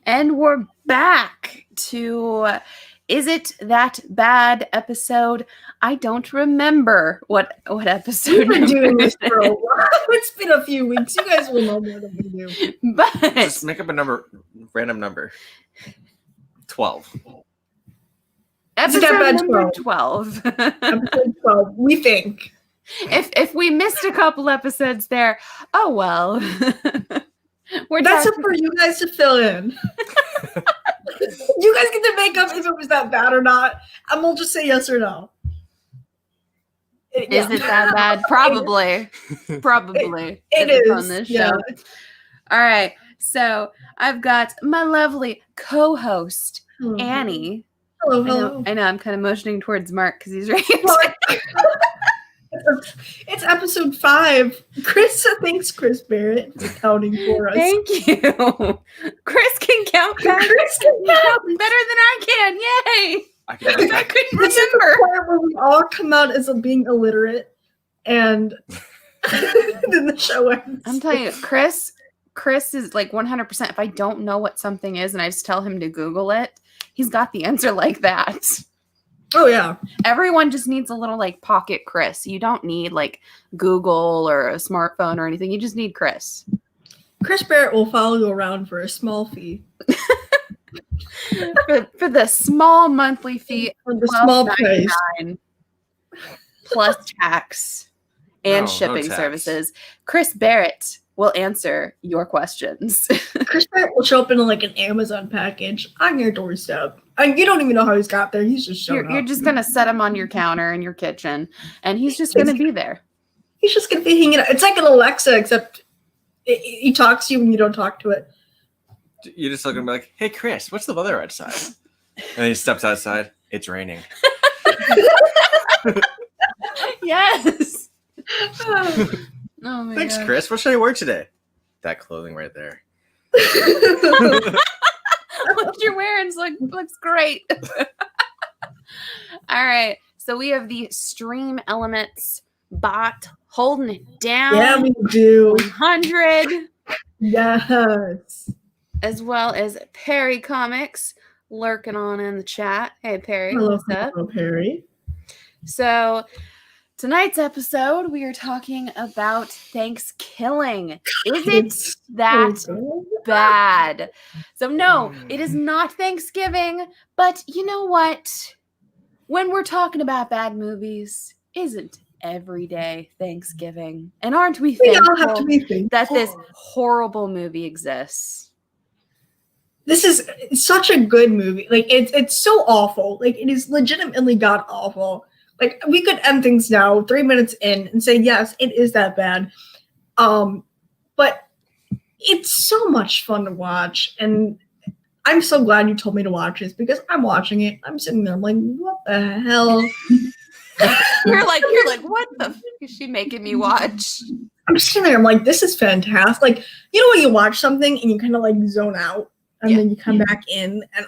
And we're back to Is It That Bad episode? I don't remember what episode. We've been doing this for a while. It's been a few weeks. You guys will know more than we do. But just make up a random number. 12. Episode number 12. Episode 12, we think. If we missed a couple episodes there, oh well. That's up for you guys to fill in. You guys get to make up if it was that bad or not, and we'll just say yes or no. Is it that bad? Probably. Probably. It is on this show. All right. So I've got my lovely co-host, Annie. Hello. I know. I'm kind of motioning towards Mark because he's right. It's episode 5. Thanks, Chris Barrett, for counting for us. Thank you. Chris can count better. Chris can count better than I can. Yay! I couldn't This is the remember. part where we all come out as being illiterate, and then the show ends. I'm telling you, Chris is like 100%. If I don't know what something is and I just tell him to Google it, he's got the answer like that. Oh, yeah. Everyone just needs a little like pocket Chris. You don't need like Google or a smartphone or anything. You just need Chris. Chris Barrett will follow you around for a small fee. for the small monthly fee, for the small price, plus tax and shipping services. Chris Barrett will answer your questions. Chris Barrett will show up in like an Amazon package on your doorstep. You don't even know how he's got there. He's just showing up. You're just gonna set him on your counter in your kitchen, and he's just gonna be there. He's just gonna be hanging out. It's like an Alexa, except he talks to you when you don't talk to it. You're just looking like, hey, Chris, what's the weather outside? And he steps outside. It's raining. Yes. Oh my Thanks, God. Chris. What should I wear today? That clothing right there. What you're wearing looks great. All right. So we have the Stream Elements bot holding it down. Yeah, we do. 100. Yes. As well as Perry Comics lurking on in the chat. Hey, Perry. Hello, What's up? hello, Perry. So tonight's episode, we are talking about Thankskilling. Is it that bad? So no, it is not Thanksgiving, but you know what? When we're talking about bad movies, isn't every day Thanksgiving? And aren't we all have to thankful be thankful that this horrible movie exists? This is such a good movie. Like it's so awful. Like it is legitimately god awful. Like we could end things now, 3 minutes in, and say yes, it is that bad. But it's so much fun to watch, and I'm so glad you told me to watch this because I'm watching it. I'm sitting there, I'm like, what the hell? You're like, what the fuck is she making me watch? I'm sitting there, I'm like, this is fantastic. Like, you know when you watch something and you kind of like zone out and then you come back in, and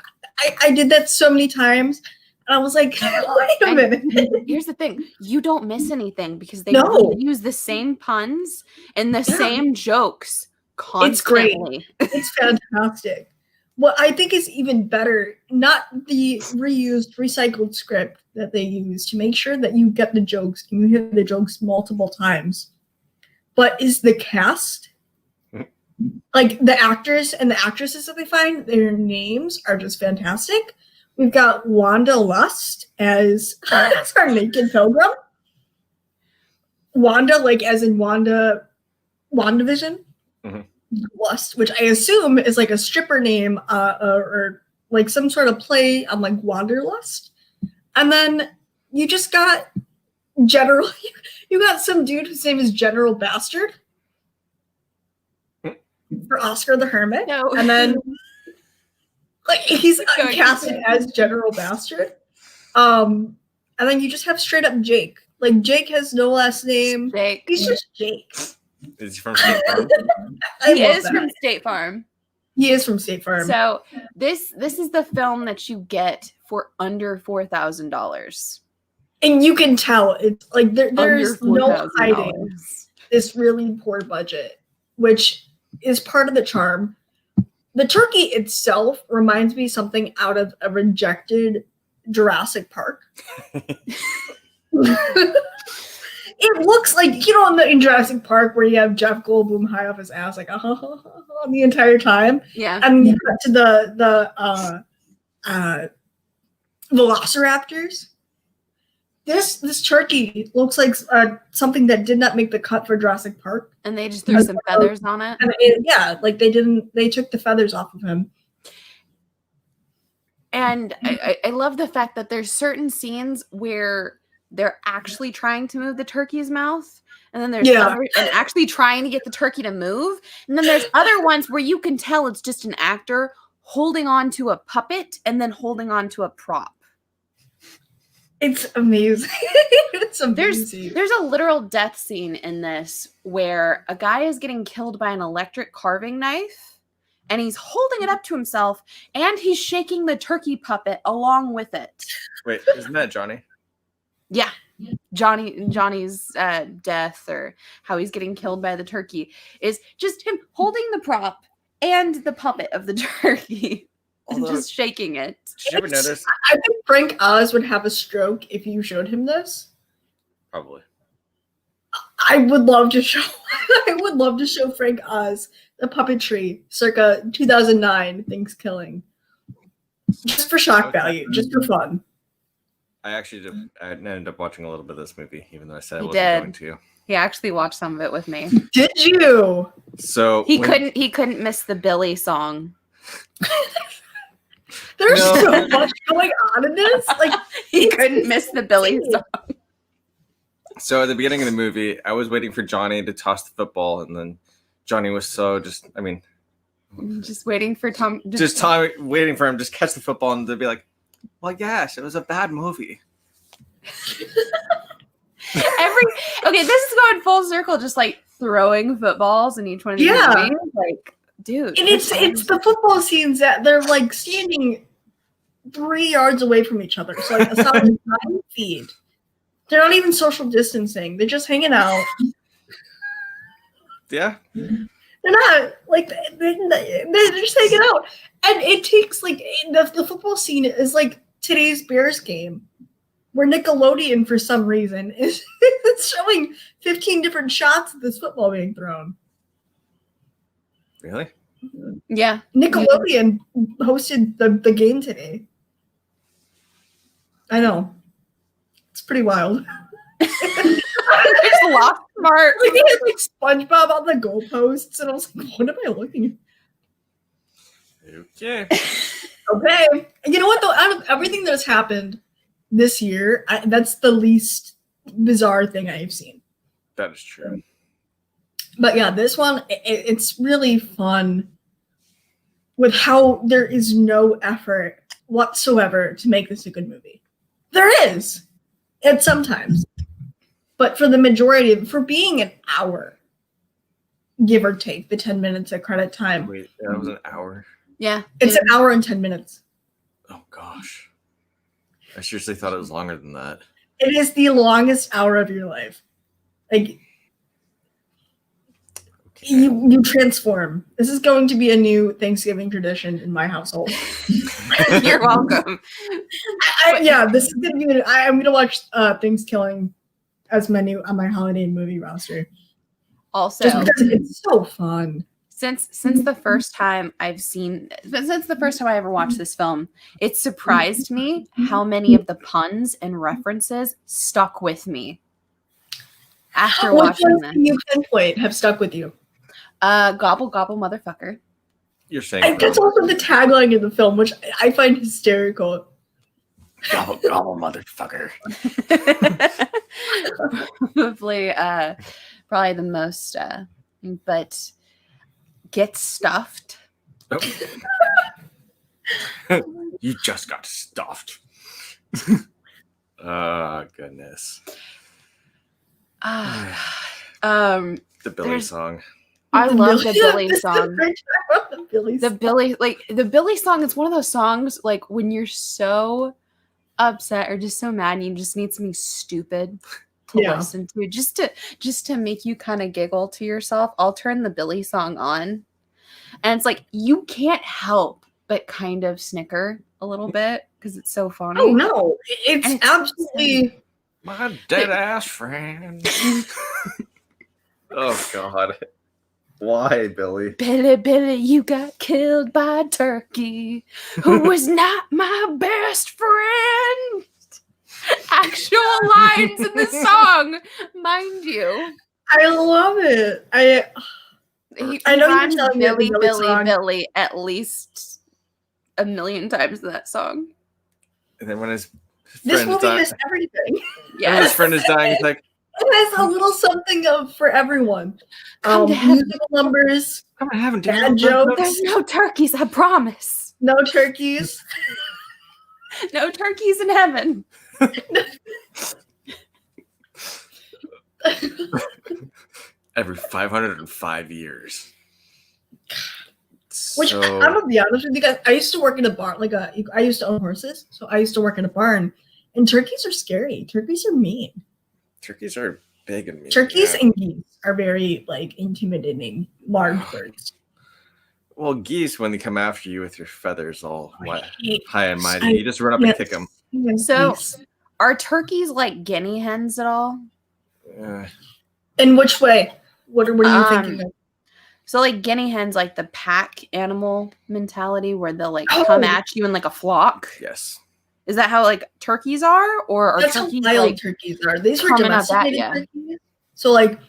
I did that so many times. And I was like, wait a minute. Here's the thing. You don't miss anything because they use the same puns and the same jokes constantly. It's great. It's fantastic. What I think is even better, not the reused, recycled script that they use to make sure that you get the jokes and you hear the jokes multiple times, but is the cast. Like the actors and the actresses that they find, their names are just fantastic. We've got Wanda Lust as our naked pilgrim. Wanda, like as in WandaVision. Mm-hmm. Lust, which I assume is like a stripper name or like some sort of play on like Wanderlust. And then you just got General, you got some dude whose name is General Bastard for Oscar the Hermit. No. And then like he's casted as General Bastard. And then you just have straight up Jake. Like Jake has no last name. Jake. He's just Jake. Is he from State Farm? He is from State Farm. He is from State Farm. So this is the film that you get for under $4,000. And you can tell it's like there's no hiding this really poor budget, which is part of the charm. The turkey itself reminds me something out of a rejected Jurassic Park. It looks like, in Jurassic Park where you have Jeff Goldblum high off his ass, like the entire time. Yeah. And you cut to the velociraptors. This turkey looks like something that did not make the cut for Jurassic Park. And they just threw some feathers on it. And they took the feathers off of him. And I love the fact that there's certain scenes where they're actually trying to move the turkey's mouth. And then there's other, and actually trying to get the turkey to move. And then there's other ones where you can tell it's just an actor holding on to a puppet and then holding on to a prop. It's amazing. It's amazing. There's a literal death scene in this where a guy is getting killed by an electric carving knife and he's holding it up to himself and he's shaking the turkey puppet along with it. Wait, isn't that Johnny? Yeah. Johnny's death, or how he's getting killed by the turkey, is just him holding the prop and the puppet of the turkey. And just shaking it. Did you ever notice? I think Frank Oz would have a stroke if you showed him this. Probably. I would love to show. I would love to show Frank Oz the puppetry, circa 2009 Thankskilling, just for shock value, just for fun. I ended up watching a little bit of this movie, even though I said I wasn't going to. He actually watched some of it with me. Did you? So he couldn't miss the Billy song. There's so much going on in this. Like he couldn't miss the Billy song. So at the beginning of the movie, I was waiting for Johnny to toss the football, and then Johnny was just waiting for Tom. Waiting for him to catch the football and to be like, well, yes, it was a bad movie. Okay, this is going full circle, just like throwing footballs in each one of these movies. Like, dude. And it's the football scenes that they're like standing 3 yards away from each other. So like a solid 9 feet. They're not even social distancing. They're just hanging out. Yeah. They're not like they're just hanging out. And it takes like the football scene is like today's Bears game, where Nickelodeon for some reason is showing 15 different shots of this football being thrown. Really? Yeah. Nickelodeon hosted the game today. I know. It's pretty wild. It's a lot smart. Like, they had like SpongeBob on the goalposts, and I was like, what am I looking at? Okay. Okay. You know what, though? Out of everything that has happened this year, that's the least bizarre thing I've seen. That is true. But yeah, this one, it's really fun with how there is no effort whatsoever to make this a good movie. There is. And sometimes. But for the majority for being an hour, give or take the 10 minutes of credit time. Wait, that was an hour? Yeah. It's an hour and 10 minutes. Oh, gosh. I seriously thought it was longer than that. It is the longest hour of your life. Like, okay. You transform. This is going to be a new Thanksgiving tradition in my household. You're welcome. This is gonna be. I'm gonna watch Thankskilling as on my holiday movie roster. Also, just because it's so fun. Since the first time I ever watched this film, it surprised me how many of the puns and references stuck with me after watching this. You pinpoint have stuck with you. Gobble gobble motherfucker. You're saying that's also the tagline of the film, which I find hysterical. Gobble gobble motherfucker. Probably the most, but get stuffed. Oh. You just got stuffed. Oh, goodness. The Billy song. I love the Billy song. The Billy song is one of those songs like when you're so upset or just so mad and you just need something stupid to listen to, just to make you kind of giggle to yourself. I'll turn the Billy song on And it's like, you can't help but kind of snicker a little bit because it's so funny. Oh no, it's And it's absolutely. My dead ass friend. Oh God. Why, Billy? Billy, you got killed by a turkey who was not my best friend. Actual lines in the song, mind you. I love it. I know you're rhymes telling me it's a Billy song. Billy at least a million times in that song. And then when his This friend is movie dying, is everything. when his friend is dying, he's like, It has a little something of for everyone. Come to heaven. Musical numbers, "Come on, heaven, bad Dad." jokes, There's no turkeys, I promise. no turkeys. No turkeys in heaven. Every 505 years. Which So, I'm gonna be honest with you guys. I used to work in a barn, I used to own horses, so I used to work in a barn. And turkeys are scary. Turkeys are mean. turkeys are big and mean. Turkeys yeah. and geese are very intimidating, large birds. Well, geese, when they come after you with your feathers all hate- high and mighty, you just run up and kick them. So, are turkeys like guinea hens at all? In which way? What are you thinking of? So like guinea hens, like the pack animal mentality where they'll like come at you in like a flock. Yes. Is that how like turkeys are? Or are That's how turkeys wild like turkeys are. These were coming at that, domesticated yeah. turkeys. So like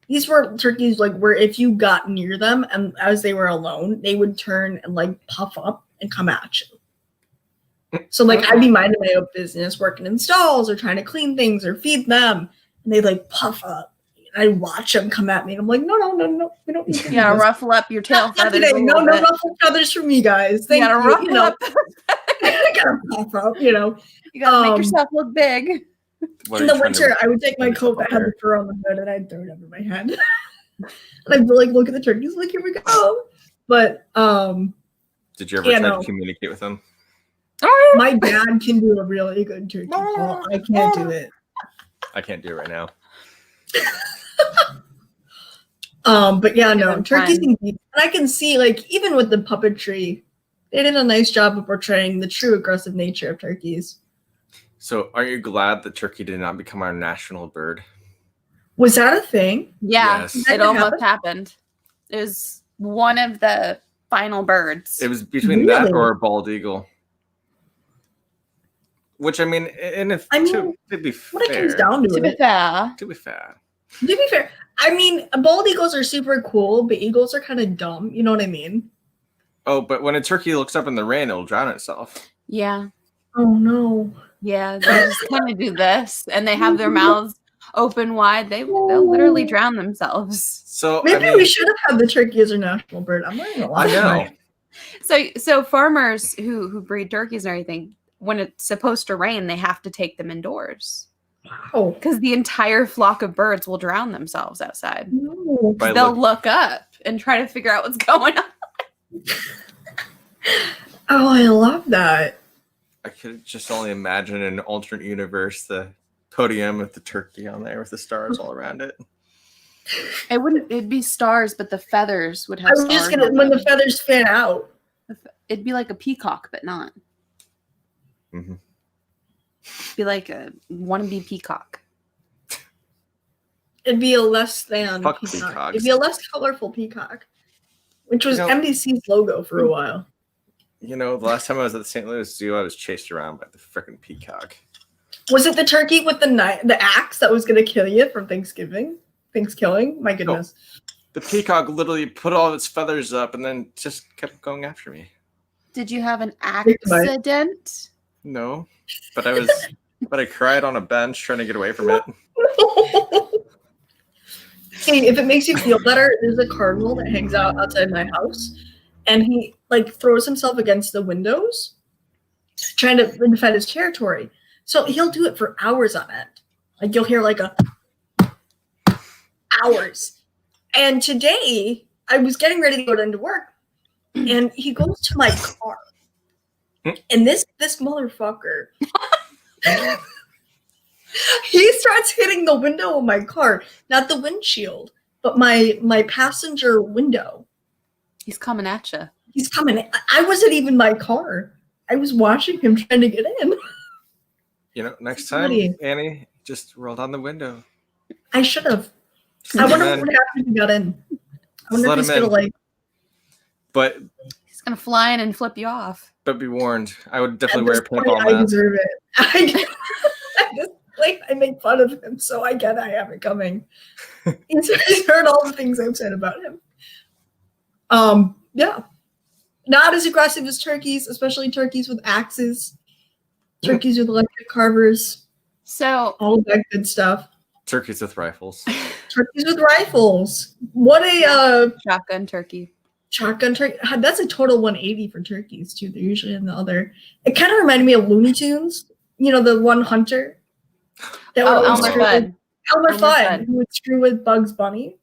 these were turkeys where if you got near them and as they were alone, they would turn and puff up and come at you. So I'd be minding my own business, working in stalls or trying to clean things or feed them, and they'd puff up. And I'd watch them come at me, and I'm like, no, we don't need to do this. ruffle up your tail Not feathers. today. No ruffle feathers for me, guys. Thank you. Ruffle up. I gotta puff up, You gotta make yourself look big. What in the winter, I would take my coat that had the fur on the hood and I'd throw it over my head. And I'd look at the turkeys, here we go. But did you ever try to communicate with them? my dad can do a really good turkey call. I can't do it. I can't do it right now. But yeah, no, turkeys and geese. And I can see, even with the puppetry, they did a nice job of portraying the true aggressive nature of turkeys. So, are you glad that turkey did not become our national bird? Was that a thing? Yeah, Yes. it almost happened. It was one of the final birds. It was between that or a bald eagle. Which, to be fair. When it comes down to be fair. To be fair, bald eagles are super cool, but eagles are kind of dumb. You know what I mean? Oh, but when a turkey looks up in the rain, it'll drown itself. Yeah. Oh, no. Yeah, they just kind of do this, and they have their mouths open wide. They'll literally drown themselves. So maybe we should have had the turkey as our national bird. I'm not gonna lie. I know. So farmers who breed turkeys and everything, when it's supposed to rain, they have to take them indoors. Wow. Because the entire flock of birds will drown themselves outside. No. They'll look up and try to figure out what's going on. Oh, I love that. I could just only imagine an alternate universe, the podium with the turkey on there with the stars all around it. It'd be stars, but the feathers would have I was stars. just gonna, when the feathers fan out. It'd be like a peacock, but not. Mm-hmm. It'd be like a wannabe peacock. It'd be a less than Fuck peacock. peacocks. It'd be a less colorful peacock, which was MDC's logo for a while. The last time I was at the St. Louis Zoo, I was chased around by the frickin' peacock. Was it the turkey with the axe that was going to kill you from Thanksgiving? Thanksgilling? My goodness. Oh, the peacock literally put all its feathers up and then just kept going after me. Did you have an accident? No, but I cried on a bench trying to get away from it. Hey, if it makes you feel better, there's a cardinal that hangs out outside my house, and he throws himself against the windows, trying to defend his territory. So he'll do it for hours on end. You'll hear hours. And today, I was getting ready to go into work, and he goes to my car, and this motherfucker. He starts hitting the window of my car, not the windshield, but my passenger window. He's coming at you. He's coming. I wasn't even in my car. I was watching him trying to get in. Next time, Annie, just roll down the window. I should have. I wonder what would happen if he got in. I wonder if he's gonna But he's gonna fly in and flip you off. But be warned, I would definitely wear a paintball mask. I deserve it. I make fun of him, so I get I have it coming. He's heard all the things I've said about him. Yeah. Not as aggressive as turkeys, especially turkeys with axes, turkeys with electric carvers. So all of that good stuff. Turkeys with rifles. Turkeys with rifles. What a shotgun turkey. Shotgun turkey. That's a total 180 for turkeys too. They're usually in the other. It kind of reminded me of Looney Tunes. The one hunter. Elmer Fudd. Elmer Fudd, who would screw with Bugs Bunny.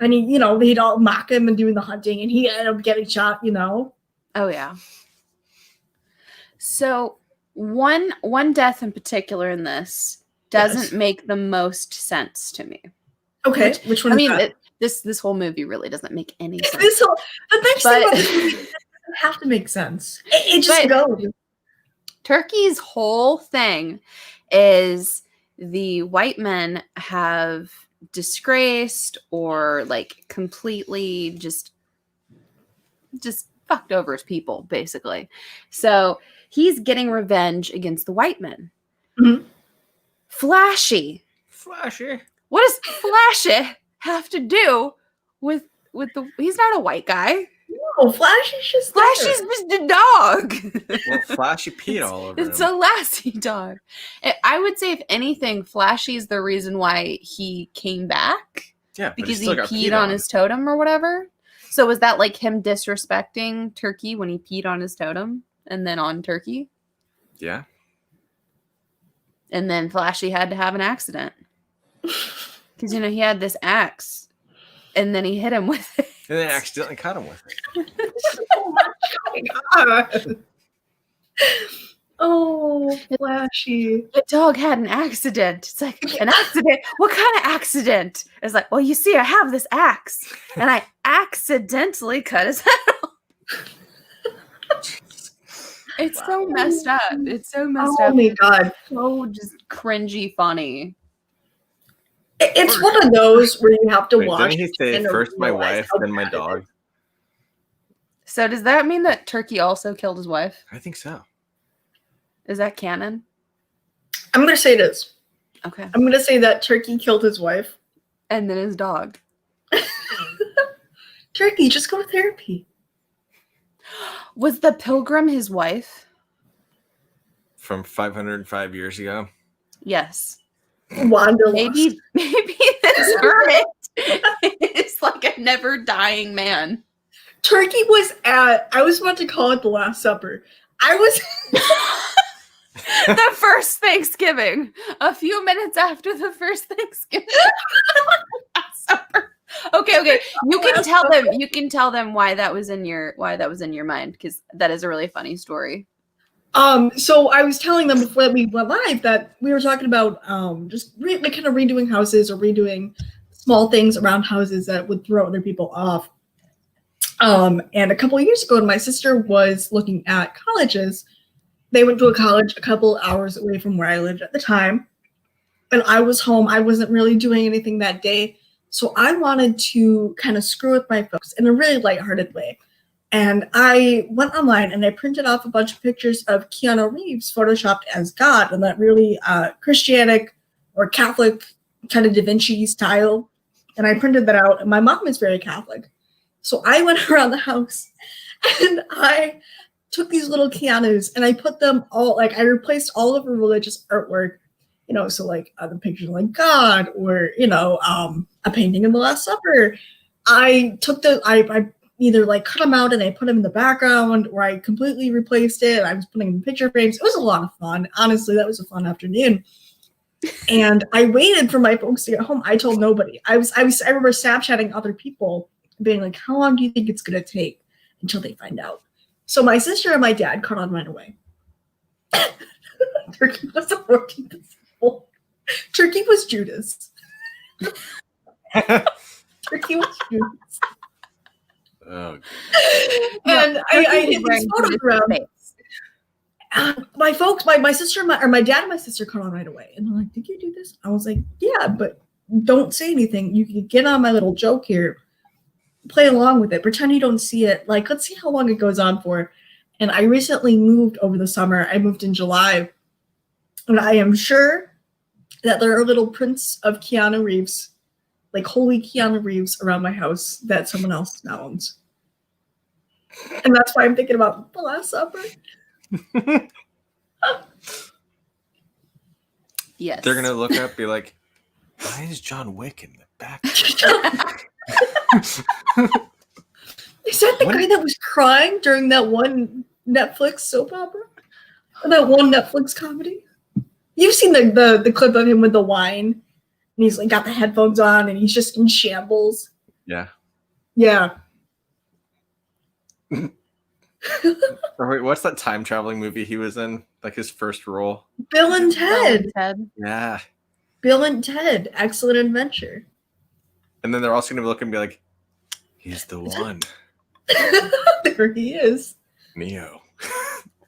And he'd all mock him and doing the hunting, and he ended up getting shot, Oh, yeah. So one death in particular in this doesn't make the most sense to me. Okay, which one? I mean, this whole movie really doesn't make any sense. The next thing about this movie doesn't have to make sense. It just goes. Turkey's whole thing is the white men have disgraced or completely just fucked over his people, basically. So he's getting revenge against the white men. Mm-hmm. Flashy. What does Flashy have to do with the? He's not a white guy. No, Flashy's just a dog. Well, Flashy peed all over him. It's a Lassie dog. I would say, if anything, Flashy's the reason why he came back. Yeah, because he peed on his totem or whatever. So was that him disrespecting Turkey when he peed on his totem and then on Turkey? Yeah. And then Flashy had to have an accident because he had this axe, and then he hit him with it. And then accidentally cut him with it. Oh my God. Oh, Flashy. The dog had an accident. It's like, an accident? What kind of accident? It's like, well, you see, I have this axe, and I accidentally cut his head off. It's so messed up. It's so messed up. Oh my God. So just cringy funny. It's one of those where you have to watch. Didn't he say first my wife, then my dog? So does that mean that Turkey also killed his wife? I think so. Is that canon? I'm going to say it is. Okay. I'm going to say that Turkey killed his wife. And then his dog. Turkey, just go to therapy. Was the pilgrim his wife? From 505 years ago? Wanderlust. Yes. Maybe this hermit is a never dying man. Turkey was I was about to call it the Last Supper. I was the first Thanksgiving. A few minutes after the first Thanksgiving. Last Supper. Okay. You can tell them why that was in your mind, because that is a really funny story. So I was telling them before we went live that we were talking about just kind of redoing houses or redoing small things around houses that would throw other people off. And a couple of years ago, my sister was looking at colleges. They went to a college a couple hours away from where I lived at the time. And I was home. I wasn't really doing anything that day. So I wanted to kind of screw with my folks in a really lighthearted way. And I went online and I printed off a bunch of pictures of Keanu Reeves photoshopped as God in that really Christianic or Catholic kind of Da Vinci style. And I printed that out. And my mom is very Catholic. So I went around the house and I took these little Keanus and I put them all, I replaced all of her religious artwork, so the pictures of God or, a painting of the Last Supper. I took I either cut them out and I put them in the background, or I completely replaced it. I was putting them in picture frames. It was a lot of fun. Honestly, that was a fun afternoon. And I waited for my folks to get home. I told nobody. I remember Snapchatting other people, being like, how long do you think it's going to take until they find out? So my sister and my dad caught on right away. Turkey wasn't working this whole. Turkey was Judas. Turkey was Judas. Oh, And I hid these Wearing photos this around. face. My folks, my sister, my dad and my sister caught on right away. And they're like, did you do this? I was like, yeah, but don't say anything. You can get on my little joke here. Play along with it. Pretend you don't see it. Like, let's see how long it goes on for. And I recently moved over the summer. I moved in July. And I am sure that there are little prints of Keanu Reeves, like holy Keanu Reeves, around my house that someone else now owns. And that's why I'm thinking about The Last Supper. Yes. They're gonna look up, be like, "Why is John Wick in the back?" Is that the guy that was crying during that one Netflix soap opera? Or that one Netflix comedy? You've seen the clip of him with the wine, and he's like got the headphones on, and he's just in shambles. Yeah. Yeah. Or wait, what's that time traveling movie he was in? Like his first role? Bill and Ted. Yeah. Bill and Ted. Excellent Adventure. And then they're also gonna look and be like, "He's the one, There he is. Neo."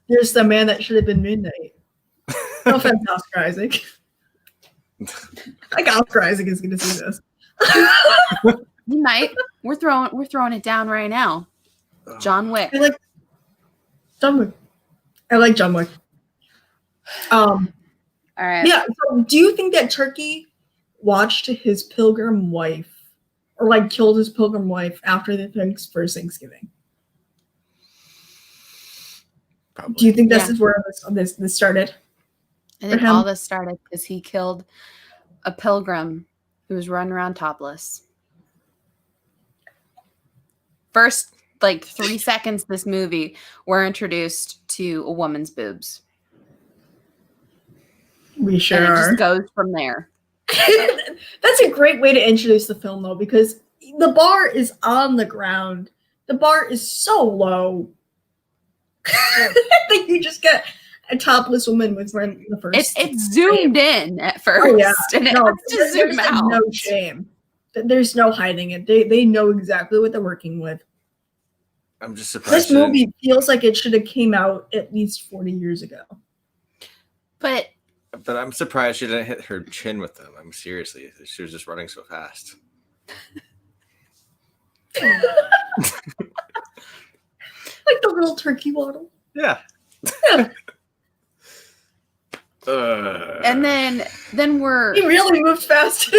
There's the man that should have been Midnight. No offense, Oscar Isaac. Like Oscar Isaac is gonna see this. You might. We're throwing it down right now. John Wick. I like John Wick. I like John Wick. All right. Yeah. So do you think that Turkey watched his pilgrim wife, or like killed his pilgrim wife after the first Thanksgiving? Probably. Do you think this is where this started? I think all this started because he killed a pilgrim who was running around topless. First, like 3 seconds this movie, we're introduced to a woman's boobs. We sure and it are. just goes from there. That's a great way to introduce the film, though, because the bar is on the ground. The bar is so low that you just get a topless woman with the first. It's zoomed in at first, and it has to zoom out. No shame. There's no hiding it. They know exactly what they're working with. I'm just surprised. This movie feels like it should have came out at least 40 years ago. But I'm surprised she didn't hit her chin with them. I'm seriously, she was just running so fast. Like the little turkey waddle. Yeah. And then we're He really moved fast.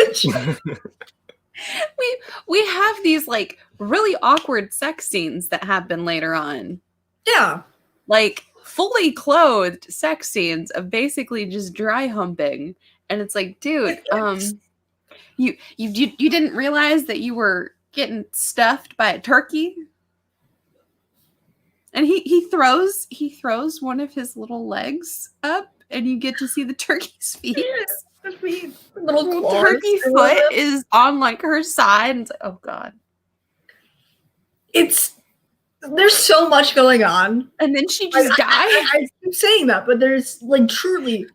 we have these like really awkward sex scenes that happen later on. Yeah. Like fully clothed sex scenes of basically just dry humping. And it's like, dude, you didn't realize that you were getting stuffed by a turkey? And he throws one of his little legs up and you get to see the turkey's feet. Yes, the feet. Little turkey foot is on like her side. And it's like, oh God. There's so much going on. And then she just died. I keep saying that, but there's like truly,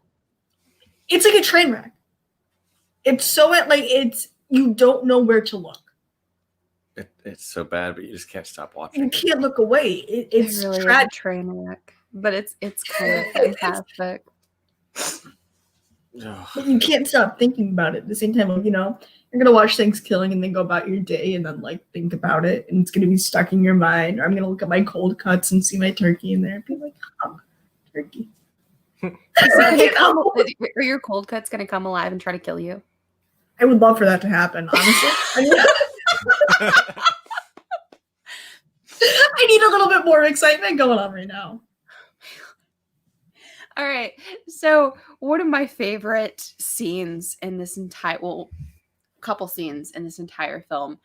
it's like a train wreck. It's so you don't know where to look. It's so bad, but you just can't stop watching. You can't look away. It's really tragic. a train wreck, but it's kind of fantastic. But you can't stop thinking about it at the same time. Like, you're gonna watch Thankskilling and then go about your day and then like think about it, and it's gonna be stuck in your mind. Or I'm gonna look at my cold cuts and see my turkey in there and be like, oh, turkey. Are your cold cuts gonna come alive and try to kill you? I would love for that to happen, honestly. I need a little bit more excitement going on right now. All right. So one of my favorite scenes in this couple scenes in this entire film,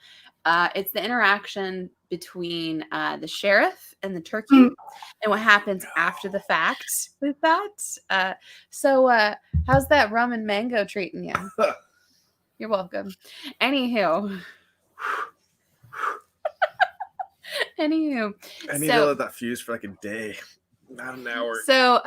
it's the interaction between the sheriff and the turkey and what happens after the fact with that. So how's that rum and mango treating you? You're welcome. Anywho. I need to let that fuse for like a day, not an hour. So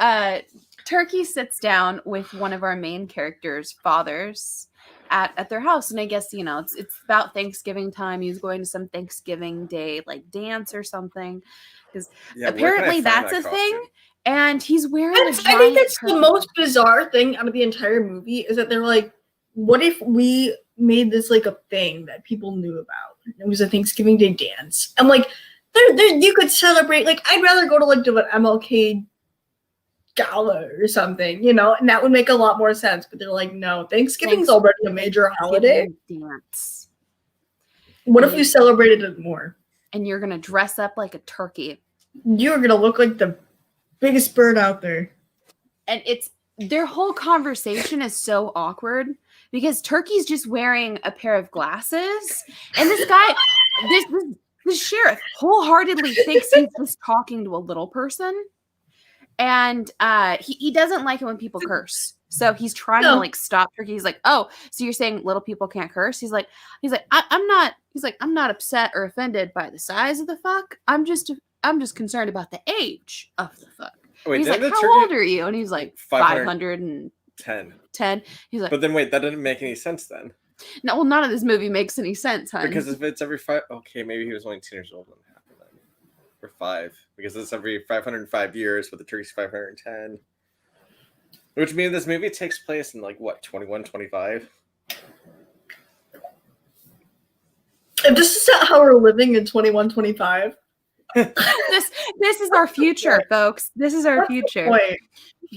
Turkey sits down with one of our main characters' fathers, at their house. And I guess, it's about Thanksgiving time. He was going to some Thanksgiving Day like dance or something. Because apparently that's a thing. And he's wearing a giant I think that's turkey. the most bizarre thing out of the entire movie is that they're like, what if we made this like a thing that people knew about? It was a Thanksgiving Day dance. I'm like, there you could celebrate. Like, I'd rather go to like the MLK gala or something, and that would make a lot more sense. But they're like, no, Thanksgiving's already a major holiday. Dance. What if you celebrated it more? And you're gonna dress up like a turkey. You're gonna look like the biggest bird out there. And their whole conversation is so awkward because Turkey's just wearing a pair of glasses, and this guy, this sheriff, wholeheartedly thinks he's just talking to a little person, and he doesn't like it when people curse. So he's trying to like stop Turkey. He's like, "Oh, so you're saying little people can't curse?" He's like, I'm not. He's like, I'm not upset or offended by the size of the fuck. I'm just concerned about the age of the fuck. Wait, he's like, how old are you? And he's like 510. He's like, but then wait, that didn't make any sense then. No, well, none of this movie makes any sense, hun. Because if it's every 5, okay, maybe he was only 10 years old when it happened then. Or 5, because it's every 505 years, but the turkey's 510. Which means this movie takes place in like what, 21, 25? If this is not how we're living in 21, 25. This is our future, folks. This is our future.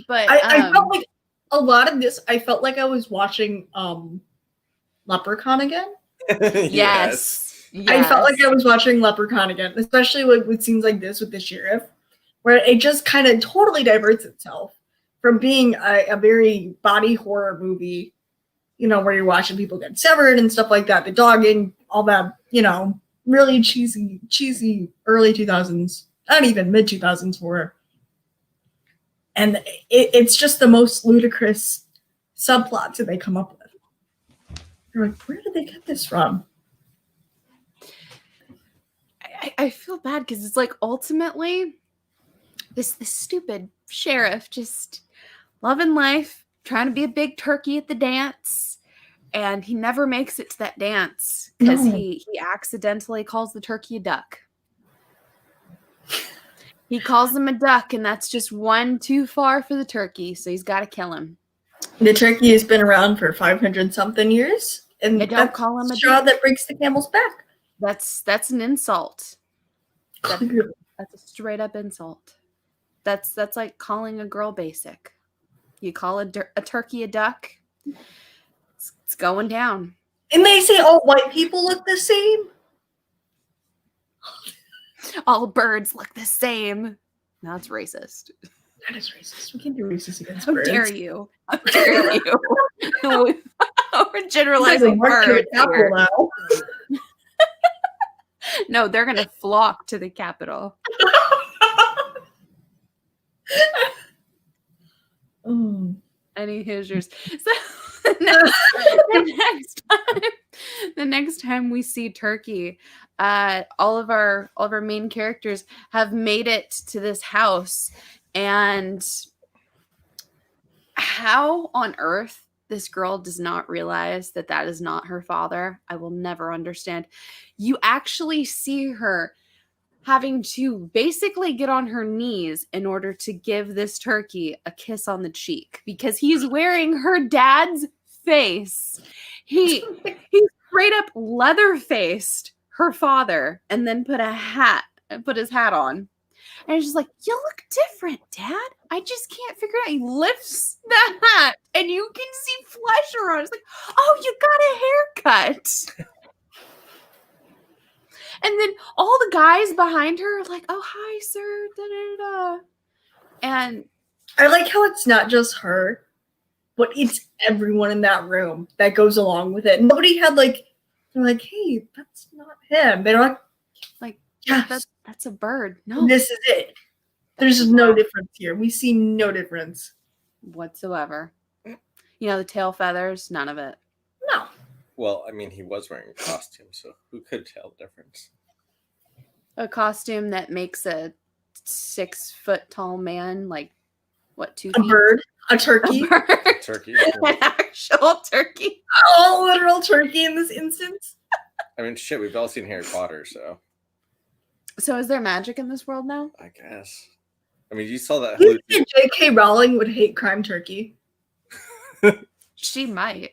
But I felt like a lot of this. I felt like I was watching Leprechaun again. Yes. I felt like I was watching Leprechaun again, especially with scenes like this with the sheriff, where it just kind of totally diverts itself from being a very body horror movie, where you're watching people get severed and stuff like that, the dogging, all that, really cheesy early 2000s, not even mid 2000s horror. And it's just the most ludicrous subplots that they come up with. You're like, where did they get this from? I feel bad because it's like ultimately this stupid sheriff just loving life, trying to be a big turkey at the dance. And he never makes it to that dance because he accidentally calls the turkey a duck. He calls him a duck, and that's just one too far for the turkey, so he's got to kill him. The turkey has been around for 500-something years, and don't call him a straw duck. That breaks the camel's back. That's an insult. That's a straight up insult. That's like calling a girl basic. You call a turkey a duck. It's going down. And they say all white people look the same. All birds look the same. No, it's racist. That is racist. We can't be racist against How birds. dare you? How dare you? We're generalizing birds here. Now. No, they're going to flock to the Capitol. Any Hoosiers. So the next time we see Turkey, all of our main characters have made it to this house, and how on earth this girl does not realize that is not her father, I will never understand. You actually see her having to basically get on her knees in order to give this turkey a kiss on the cheek because he's wearing her dad's face. He straight up leather-faced her father and then put his hat on. And it's just like, you look different, Dad. I just can't figure it out. He lifts the hat and you can see flesh around. It's like, oh, you got a haircut. And then all the guys behind her are like, oh, hi, sir. Da, da, da. And I like how it's not just her, but it's everyone in that room that goes along with it. Nobody had they're like, hey, that's not him. They're like, yes, that's a bird. No, this is it. There's no difference here. We see no difference whatsoever. The tail feathers, none of it. No. Well, I mean, he was wearing a costume, so who could tell the difference? A costume that makes a 6 foot tall man, 2 feet? A bird. A turkey. A bird. Turkey. An actual turkey. Oh, literal turkey in this instance. I mean, shit, we've all seen Harry Potter, so So is there magic in this world now? I guess. I mean, you saw that. Do you think J.K. Rowling would hate crime turkey? She might.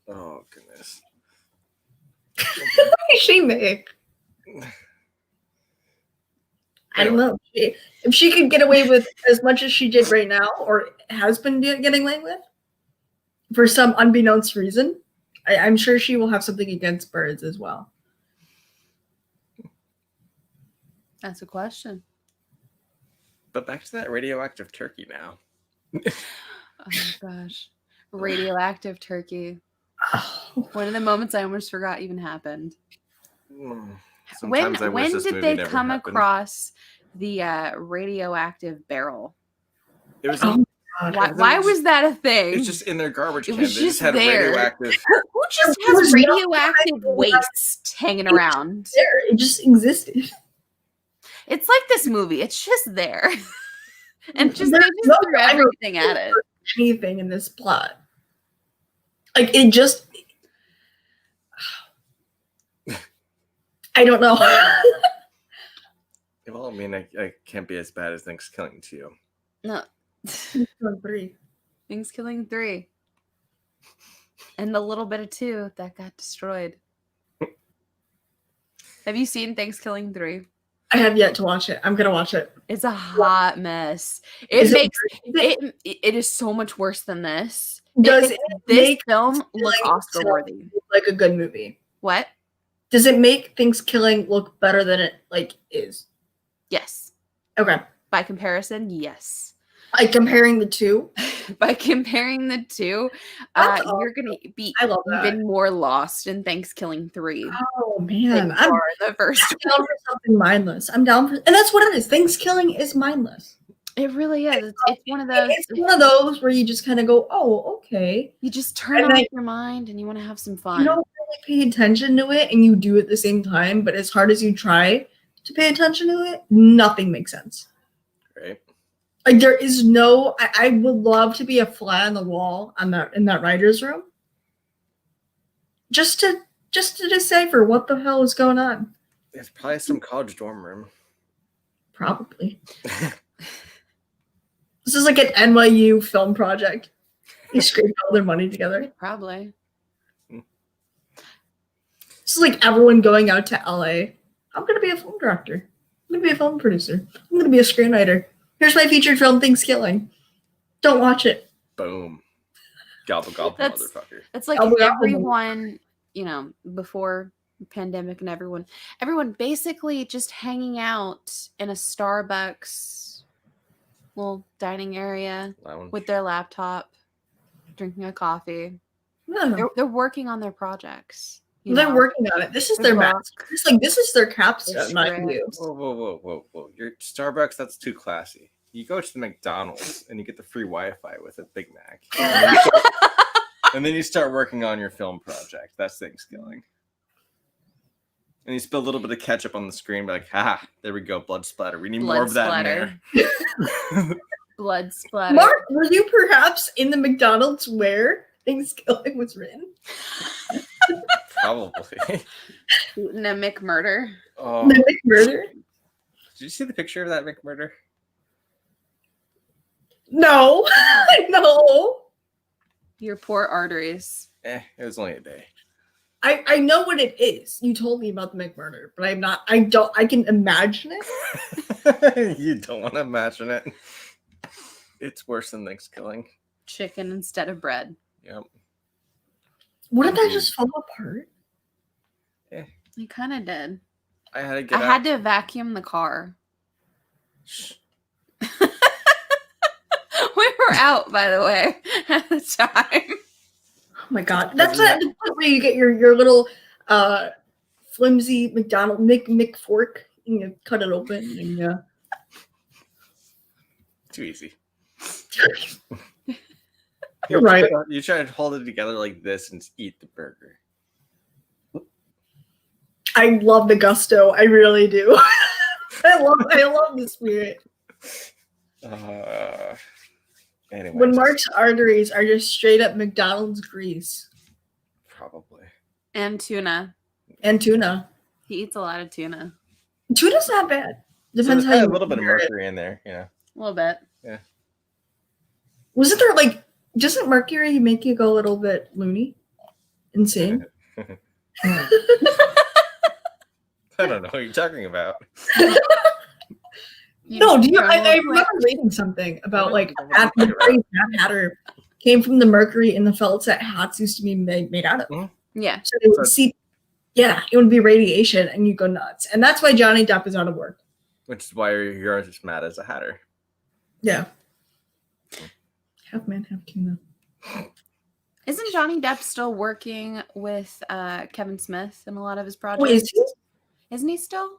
Oh goodness. She may. I don't know. If she could get away with as much as she did right now, or has been getting away with, for some unbeknownst reason, I'm sure she will have something against birds as well. That's a question. But back to that radioactive turkey now. Oh my gosh. Radioactive turkey. Oh. One of the moments I almost forgot even happened. Sometimes I wish When this did movie they never come happened. across the radioactive barrel? It was. Oh, God. Why was that a thing? It's just in their garbage It can. was They just just had there. radioactive. Who just There has was no radioactive waste hanging around? There, it just existed. It's like this movie. It's just there. And just There's they just no threw everything at it. Anything in this plot. Like, it just... I don't know. Well, I mean, I can't be as bad as Thanksgiving to you. No. 3. Thankskilling 3. And the little bit of 2 that got destroyed. Have you seen Thankskilling 3? I have yet to watch it. I'm gonna watch it. It's a hot mess. Is it- It is so much worse than this. Does it This make film look Thanksgilling Oscar worthy? look like a good movie? What? Does it make Thanksgiving look better than it is? Yes. Okay. By comparison, yes. Like comparing the two. By comparing the two, That's you're gonna be I love that. even more lost in Thankskilling 3 Oh than man, you I'm are in the first down for something mindless. I'm down for, and that's what it is. Thanksgiving is mindless. It really is. It's one of those. It's one of those where you just kind of go, "Oh, okay." You just turn And off then- your mind and you want to have some fun. You don't really pay attention to it, and you do at the same time. But as hard as you try to pay attention to it, nothing makes sense. Right. Like there is no. I would love to be a fly on the wall on that in that writer's room, just to decipher what the hell is going on. It's probably some college dorm room. Probably. This is like an NYU film project. They scraped all their money together. Probably. This is like everyone going out to LA. I'm gonna be a film director. I'm gonna be a film producer. I'm gonna be a screenwriter. Here's my featured film, Thankskilling. Don't watch it. Boom. Gobble gobble, That's- motherfucker. It's like Oh, yeah. everyone, before pandemic and everyone basically just hanging out in a Starbucks little dining area Lounge. with their laptop, drinking a coffee. No, They're working on their projects. they're working on it. This is their Their mask. It's like this is their capstone, Their not script. you. Whoa. Your Starbucks, that's too classy. You go to the McDonald's and you get the free Wi-Fi with a Big Mac. And then you start working on your film project. That's Thanksgiving. And you spill a little bit of ketchup on the screen, be like, ha, there we go, blood splatter. We need more Blood of that splatter. in there. Blood splatter. Mark, were you perhaps in the McDonald's where Thanksgiving was written? Probably. Eating a McMurder. Oh, The McMurder? did you see the picture of that McMurder? No, no. Your poor arteries. It was only a day. I know what it is. You told me about the McMurder, but I can imagine it. You don't want to imagine it. It's worse than Thanksgiving. Chicken instead of bread. Yep. Wouldn't that just fall apart? You kind of did. I had to get I out. had to vacuum the car. Shh. We were out, by the way, at the time. Oh my god. That's the point where you get your little flimsy McDonald Mick fork and you cut it open and Too easy. You're right. You try to hold it together like this and eat the burger. I love the gusto. I really do. I love the spirit. Anyways, When Mark's arteries are just straight up McDonald's grease probably. And tuna. and tuna. He eats a lot of tuna. Tuna's not bad. Depends So how you a little bit of prepare it. mercury in there, A little bit. Wasn't there like, doesn't mercury make you go a little bit loony? Insane? I don't know what you're talking about. No, do you? I Like, remember reading something about like I don't know what the you're talking phrase Mad Hatter came from the mercury in the felt that hats used to be made out of. yeah. So it would see, yeah, it would be radiation, and you go nuts, and that's why Johnny Depp is out of work. Which is why you're just mad as a hatter. Yeah, half man, half tuna. Isn't Johnny Depp still working with Kevin Smith in a lot of his projects? Wait, is he? Isn't he still?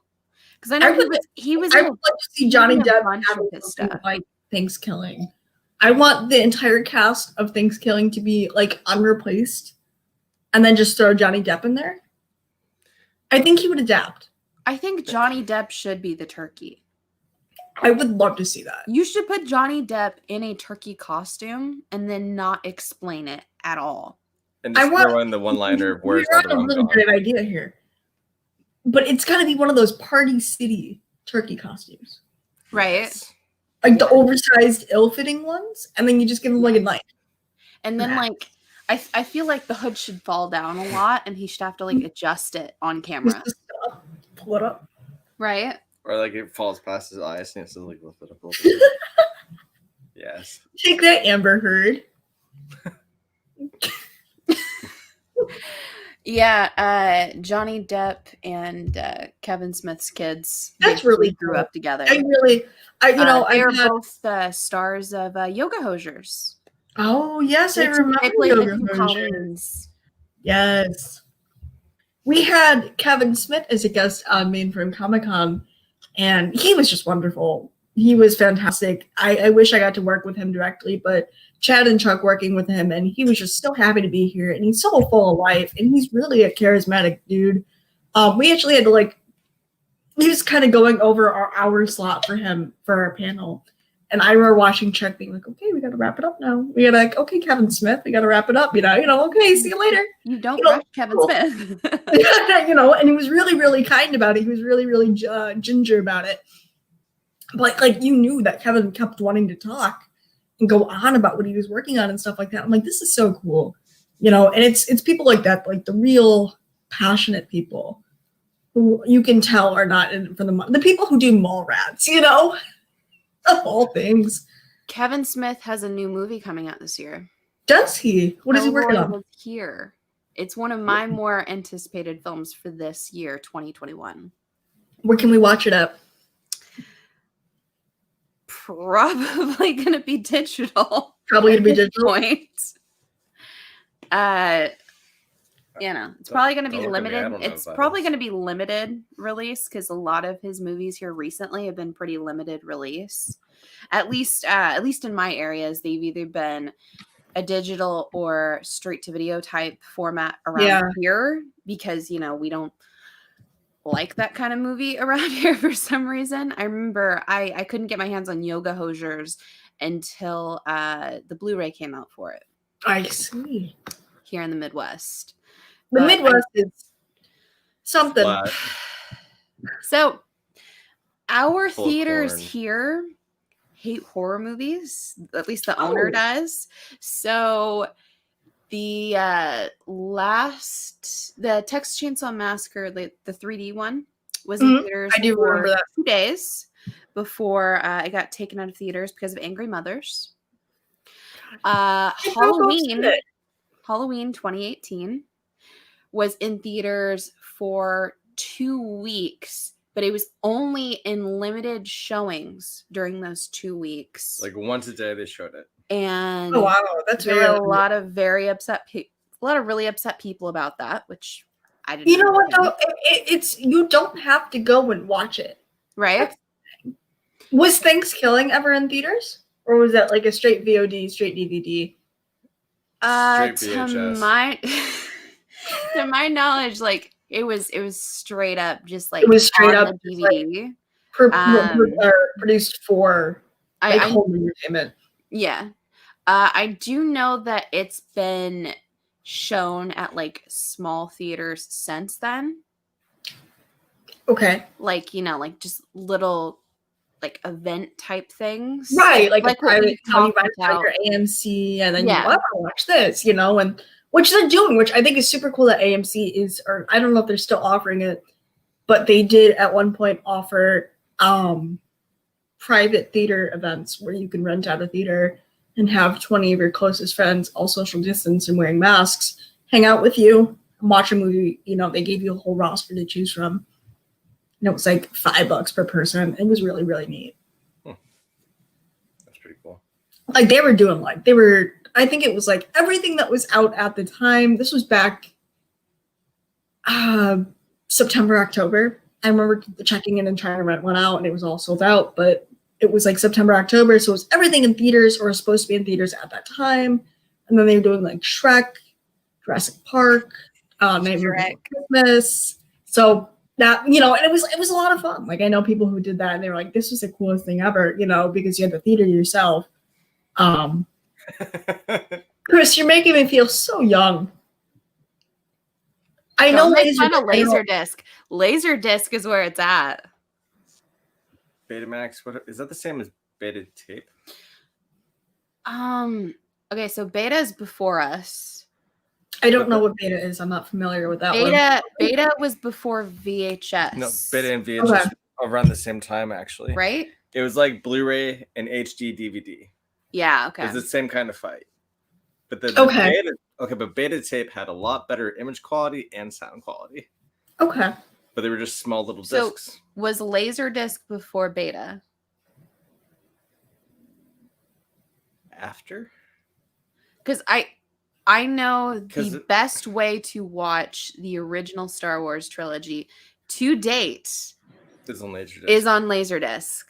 Because I know he was I in would like to see Johnny a Depp bunch have of his something stuff. like Thankskilling. I want the entire cast of Thankskilling to be like unreplaced, and then just throw Johnny Depp in there. I think he would adapt. I think Johnny Depp should be the turkey. I would love to see that. You should put Johnny Depp in a turkey costume and then not explain it at all. And just throw in the one-liner of where's all the a rum really gone. great idea here. But it's got to be one of those Party City turkey costumes. Right? Like the oversized, ill-fitting ones, and then you just give him like a knife. And then like I feel like the hood should fall down a lot and he should have to like adjust it on camera. Just stop, pull it up. Right? Or like it falls past his eyes and it's like lift it up a little bit. Yes. Take that, Amber Heard. Yeah, Johnny Depp and Kevin Smith's kids. That's they really grew cool. up together. They're both the stars of Yoga Hosers. Oh yes, I remember. They played the Yoga two Hosers. Colleens. Yes. We had Kevin Smith as a guest on Mainframe Comic-Con, and he was just wonderful. He was fantastic. I wish I got to work with him directly, but Chad and Chuck working with him, and he was just so happy to be here, and he's so full of life, and he's really a charismatic dude. We actually had to he was kind of going over our hour slot for him for our panel. And I remember watching Chuck being like, okay, we got to wrap it up now. We got to okay, Kevin Smith, we got to wrap it up, okay, see you later. You don't rush Kevin Smith. And he was really, really kind about it. He was really, really ginger about it. But you knew that Kevin kept wanting to talk and go on about what he was working on and stuff like that. I'm like, this is so cool. And it's people like that, like the real passionate people who you can tell are not in it for the people who do mall rats, of all things. Kevin Smith has a new movie coming out this year. Does he? What is he working on? Here. It's one of my more anticipated films for this year, 2021. Where can we watch it at? Probably going to be digital. Probably going to be at this digital. Point. It's probably going to be limited. It's probably going to be limited release because a lot of his movies here recently have been pretty limited release. At least in my areas, they've either been a digital or straight to video type format around here because we don't like that kind of movie around here for some reason. I remember I couldn't get my hands on Yoga Hosers until the Blu-ray came out for it. I see. Here in the Midwest. The Midwest is something. Flat. So our Full of theaters corn. here hate horror movies. At least the owner does. So the Texas Chainsaw Massacre, the 3D one, was in theaters I do remember that. 2 days before it got taken out of theaters because of Angry Mothers. Halloween 2018 was in theaters for 2 weeks, but it was only in limited showings during those 2 weeks. Like once a day they showed it. And oh wow, that's there very were a lot of really upset people about that, which I didn't. You know what though? It's you don't have to go and watch it. Right? Was Thankskilling ever in theaters? Or was that like a straight VOD, straight DVD? Straight VHS. To my knowledge, like it was straight up just like it was straight on up the DVD. Produced for home entertainment. Yeah. I do know that it's been shown at like small theaters since then. Okay. Like, like just little like event type things. Right, like a what private, we've you talked buy like about. your AMC, and then Yeah. you watch this, and which they're doing, which I think is super cool that AMC is, or I don't know if they're still offering it, but they did at one point offer private theater events where you can rent out a theater and have 20 of your closest friends, all social distance and wearing masks, hang out with you and watch a movie. They gave you a whole roster to choose from. And it was like $5 per person. It was really, really neat. That's pretty cool. Like I think it was like everything that was out at the time. This was back September, October. I remember checking in and trying to rent one out, and it was all sold out, but it was like September, October, so it was everything in theaters or supposed to be in theaters at that time. And then they were doing like Shrek, Jurassic Park, Nightmare Before Christmas. So that, and it was a lot of fun. Like, I know people who did that, and they were like, this was the coolest thing ever, because you had the theater to yourself. Chris, you're making me feel so young. I know Laserdisc. Laserdisc is where it's at. Betamax, what is that the same as beta tape? Okay, so beta is before us. I don't know what beta is. I'm not familiar with that one. Beta was before VHS. No, beta and VHS around the same time, actually. Right? It was like Blu-ray and HD DVD. Yeah, okay. It was the same kind of fight. But but beta tape had a lot better image quality and sound quality. Okay. But they were just small little discs. So was Laserdisc before beta? After? Because I know the best way to watch the original Star Wars trilogy to date is on Laserdisc.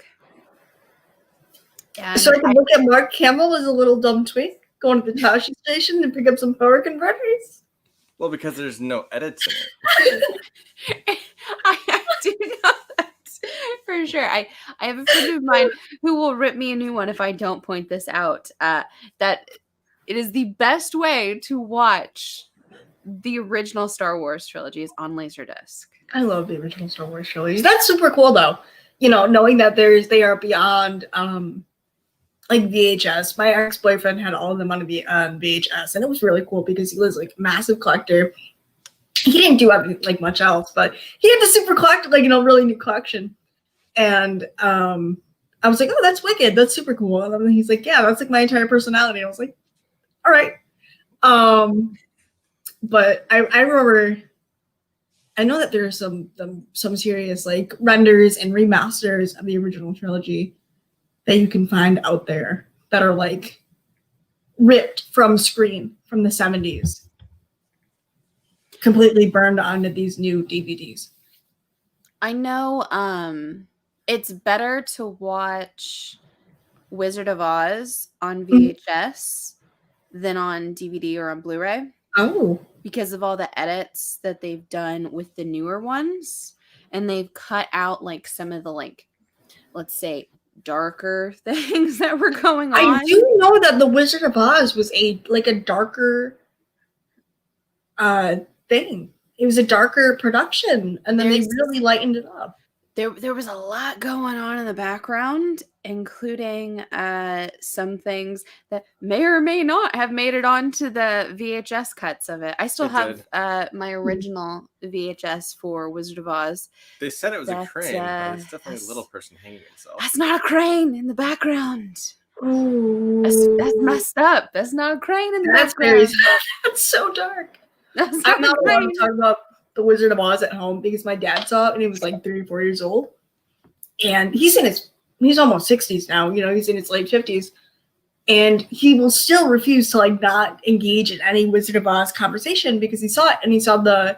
And so I can look at Mark Hamill as a little dumb twink going to the Tashi station and pick up some power converters. Well, because there's no edits in it. I do know that for sure. I have a friend of mine who will rip me a new one if I don't point this out. That it is the best way to watch the original Star Wars trilogies on Laserdisc. I love the original Star Wars trilogies. That's super cool, though. Knowing that they are beyond like VHS. My ex-boyfriend had all of them on VHS, and it was really cool because he was like a massive collector. He didn't do like much else, but he had the super collector, like really new collection. And I was like, oh, that's wicked. That's super cool. And then he's like, yeah, that's like my entire personality. And I was like, all right. But I remember, I know that there's some serious like renders and remasters of the original trilogy that you can find out there that are like ripped from screen from the 70s, completely burned onto these new DVDs. I know it's better to watch Wizard of Oz on VHS than on DVD or on Blu-ray. Oh. Because of all the edits that they've done with the newer ones. And they've cut out like some of the like, let's say, darker things that were going on. I do know that the Wizard of Oz was a darker thing. It was a darker production, and then they really lightened it up. There was a lot going on in the background, including some things that may or may not have made it onto the VHS cuts of it. I still have my original VHS for Wizard of Oz. They said it was a crane, but it's definitely a little person hanging himself. That's not a crane in the background. Ooh. That's messed up. That's not a crane in the background. That's so dark. I'm not allowed to talk about the Wizard of Oz at home because my dad saw it and he was like 3 or 4 years old. And he's almost 60s now, he's in his late 50s. And he will still refuse to like not engage in any Wizard of Oz conversation because he saw it and he saw the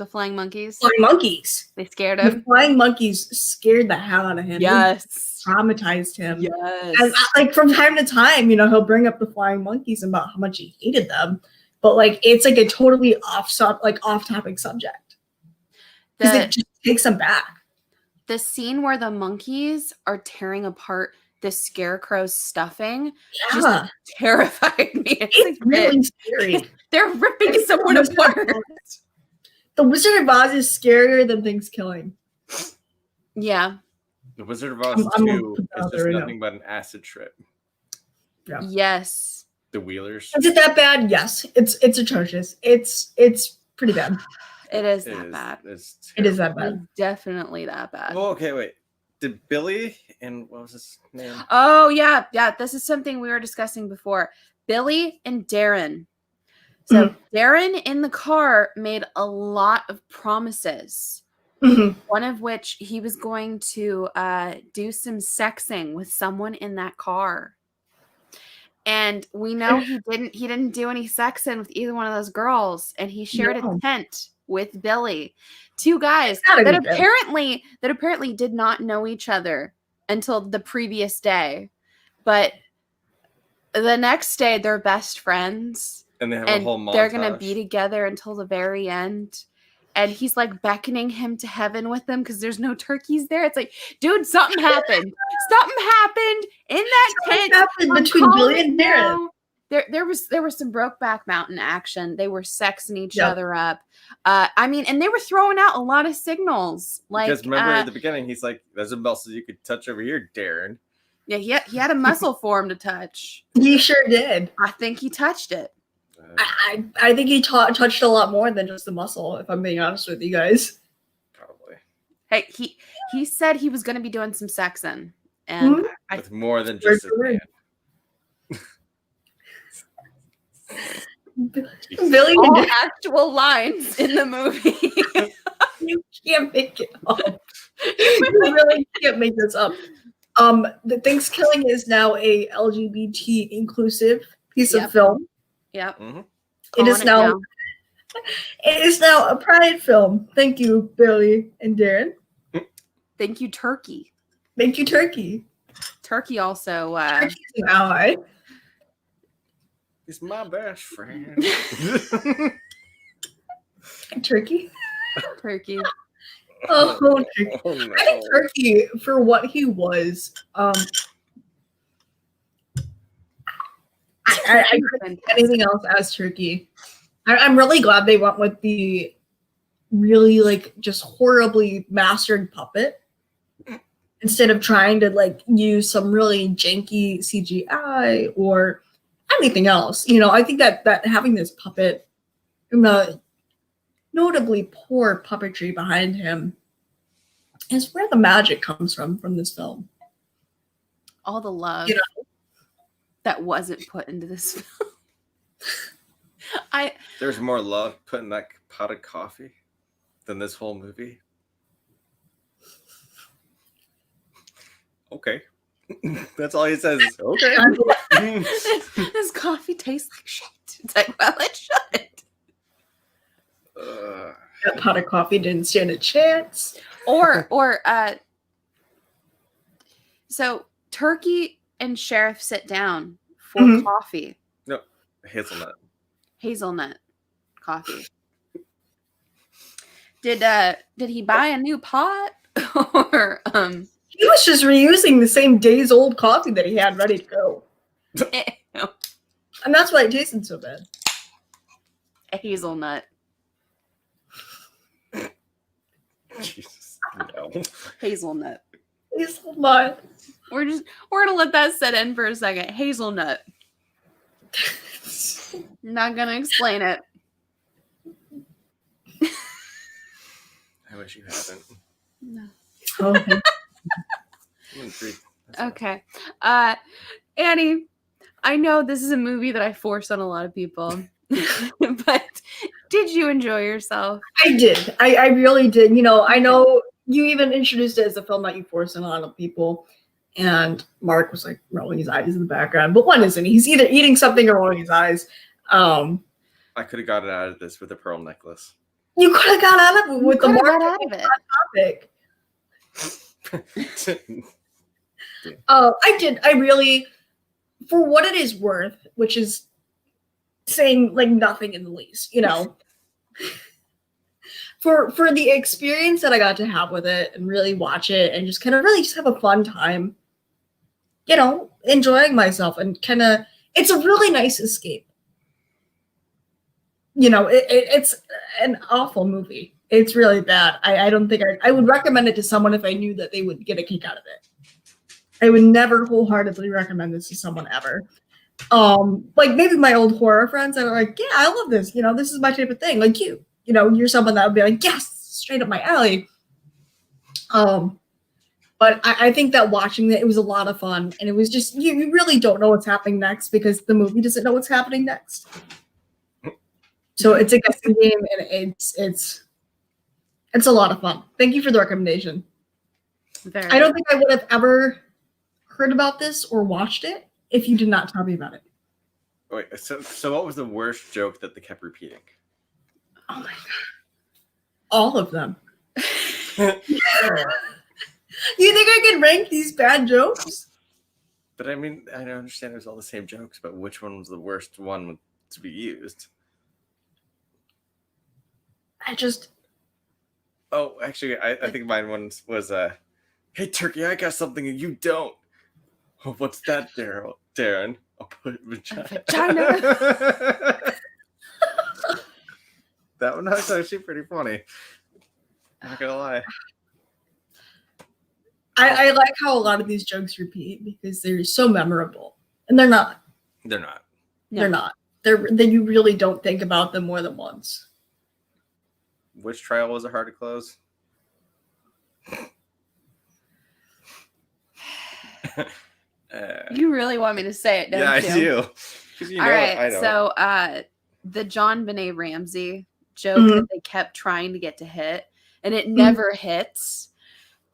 flying monkeys. Flying monkeys. They scared him. The flying monkeys scared the hell out of him. Yes. They traumatized him. Yes. And like from time to time, he'll bring up the flying monkeys about how much he hated them. But like it's like a totally off-topic subject. Because it just takes them back. The scene where the monkeys are tearing apart the scarecrow's stuffing Yeah. just terrified me. It's really scary. They're ripping someone apart. The Wizard of Oz is scarier than Thanksgilling. Yeah. The Wizard of Oz I'm 2 put that is out just there right nothing but an acid trip. Yeah. Yes. The Wheelers. Is it that bad? Yes. It's atrocious. It's pretty bad. It is It that bad. It's It is terrible. that It's bad. definitely that bad. Well, okay, wait. Did Billy and what was his name? Oh, yeah. Yeah. This is something we were discussing before. Billy and Darren. So Darren in the car made a lot of promises. Mhm. One of which he was going to do some sexing with someone in that car. And we know he didn't do any sexing with either one of those girls. And he shared No. a tent with Billy. Two guys Gotta that be Billy. apparently did not know each other until the previous day. But the next day they're best friends. And they have And a whole montage. they're gonna be together until the very end. And he's like beckoning him to heaven with them because there's no turkeys there. It's like, dude, something happened. Something happened in that tent. What happened I'm between Billy calling and Darren? now. There was some Brokeback Mountain action. They were sexing each Yep. other up. I mean, and they were throwing out a lot of signals. Like, Because remember at the beginning, he's like, "There's a muscle you could touch over here, Darren." yeah, he had a muscle for him to touch. He sure did. I think he touched it. I think he touched a lot more than just the muscle, if I'm being honest with you guys. Probably Hey, he said he was going to be doing some sexing, and Mhm. I with more than just his Word. hand. Billy all and actual lines in the movie. you can't make it up. You really can't make this up. The Thankskilling is now a LGBT inclusive piece Yep. of film. Yep. Mhm. It is Calling now it is now a pride film. Thank you, Billy and Darren. Thank you, Turkey. Thank you, Turkey. Turkey also. Turkey's an ally. He's my best friend. Turkey. Turkey. Oh, Turkey. Oh, no. I think Turkey, for what he was, I couldn't see anything else as Turkey. I'm really glad they went with the really like just horribly mastered puppet instead of trying to like use some really janky CGI or anything else. You know, I think that having this puppet and the notably poor puppetry behind him is where the magic comes from this film. All the love You know? that wasn't put into this film. There's more love put in that pot of coffee than this whole movie. Okay. That's all he says is, okay. This coffee tastes like shit. It's like, well, it should. That pot of coffee didn't stand a chance. So Turkey and Sheriff sit down for Mhm. coffee. No, hazelnut. Hazelnut coffee. Did he buy a new pot or He was just reusing the same days old coffee that he had ready to go. And that's why it tasted so bad. a hazelnut? Jesus, no. Hazelnut. Hazelnut. We're gonna let that set in for a second. Hazelnut. Not gonna explain it. I wish you hadn't. No. Okay. Okay. Annie, I know this is a movie that I force on a lot of people, but did you enjoy yourself? I did. I really did. You know, I know you even introduced it as a film that you forced on a lot of people. And Mark was like rolling his eyes in the background. But one isn't. He's either eating something or rolling his eyes. I could have gotten out of this with a pearl necklace. You could have got out of it with the Could've Mark got out of it. topic. I did. I really, for what it is worth, which is saying like nothing in the least, you know, for the experience that I got to have with it and really watch it and just kind of really just have a fun time. enjoying myself and kind of, it's a really nice escape. It's an awful movie. It's really bad. I don't think I would recommend it to someone if I knew that they would get a kick out of it. I would never wholeheartedly recommend this to someone ever. Like maybe my old horror friends that are like, yeah, I love this. This is my type of thing. Like you're someone that would be like, yes, straight up my alley. But I think that watching it was a lot of fun, and it was just you really don't know what's happening next because the movie doesn't know what's happening next. So it's a guessing game, and it's a lot of fun. Thank you for the recommendation. I don't think I would have ever heard about this or watched it if you did not tell me about it. Wait, so what was the worst joke that they kept repeating? Oh my god, all of them. You think I can rank these bad jokes? But I mean, I don't understand it was all the same jokes, but which one was the worst one to be used? Oh, actually, I think mine was, hey, Turkey, I got something and you don't. Oh, what's that, Darren? I'll put vagina. That one was actually pretty funny. I'm not gonna lie. I like how a lot of these jokes repeat because they're so memorable, and they're not. They're not. No. They're not. Then you really don't think about them more than once. Which trial was it hard to close? You really want me to say it, don't you? Yeah, I do. All right, I don't. So the John Benet Ramsey joke that they kept trying to get to hit, and it never hits.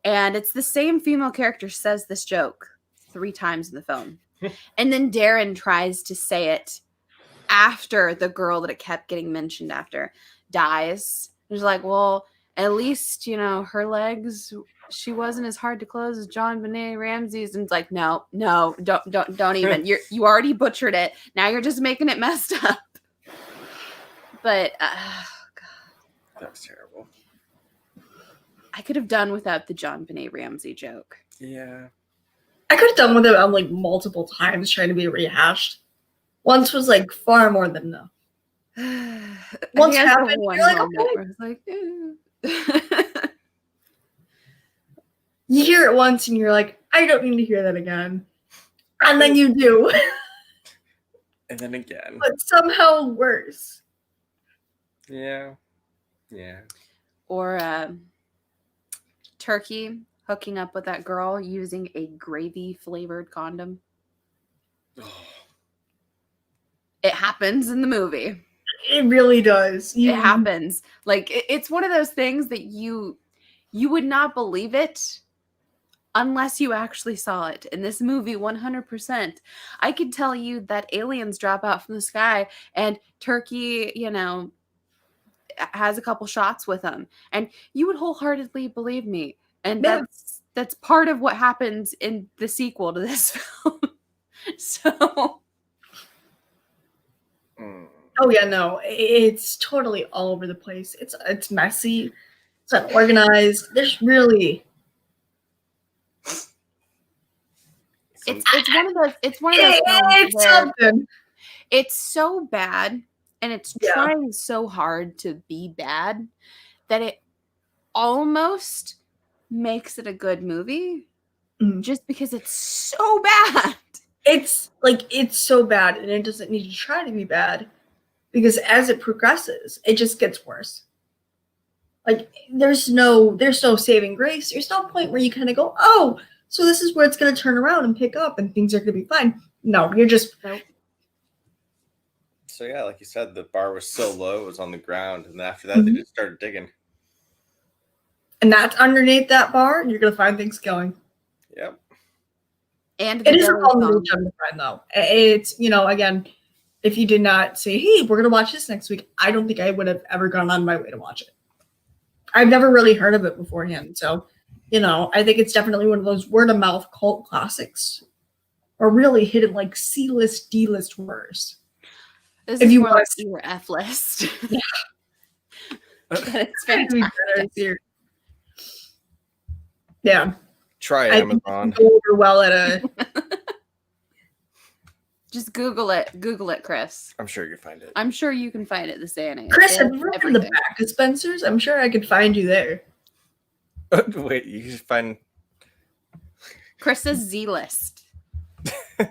And it's the same female character says this joke 3 times in the film. And then Darren tries to say it after the girl that it kept getting mentioned after dies. He's like, well, at least, her legs, she wasn't as hard to close as John Benet Ramsey's. And it's like, no, don't even. You already butchered it. Now you're just making it messed up. But, God. That was terrible. I could have done without the John Benet Ramsey joke. Yeah. I could have done with it like multiple times trying to be rehashed. Once was like far more than enough. Once happened, you're like, okay. You hear it once and you're like, I don't need to hear that again. And then you do. And then again. But somehow worse. Yeah. Yeah. Or Turkey hooking up with that girl using a gravy flavored condom. Oh. It happens in the movie. It really does. It happens. Like it's one of those things that you would not believe it unless you actually saw it. In this movie, 100%. I could tell you that aliens drop out from the sky and Turkey, has a couple shots with them, and you would wholeheartedly believe me. And that's part of what happens in the sequel to this film. So. Oh yeah, no, it's totally all over the place. It's messy. It's unorganized. There's really. It's one of those. It's one of those. It's something. It's so bad, and it's trying so hard to be bad that it almost makes it a good movie, just because it's so bad. It's so bad, and it doesn't need to try to be bad, because as it progresses, it just gets worse. Like there's no saving grace. There's no point where you kind of go, oh, so this is where it's going to turn around and pick up, and things are going to be fine. No, you're just. Nope. So yeah, like you said, the bar was so low, it was on the ground, and after that, they just started digging. And that's underneath that bar, you're going to find Thankskilling. Yep. And it is a fun movie to find, though. It's, again, if you did not say, hey, we're going to watch this next week, I don't think I would have ever gone on my way to watch it. I've never really heard of it beforehand. So, I think it's definitely one of those word-of-mouth cult classics, or really hidden like C-list, D-list horrors. This is more like your F list. Yeah. It's fantastic. Yeah. Try Amazon. Go over well at Just Google it. Google it, Chris. I'm sure you can find it. I'm sure you can find it this day and age. Chris, They have you ever been to the everything. back of Spencer's? I'm sure I could find you there. Wait, you can find. Chris's Z list. Wait,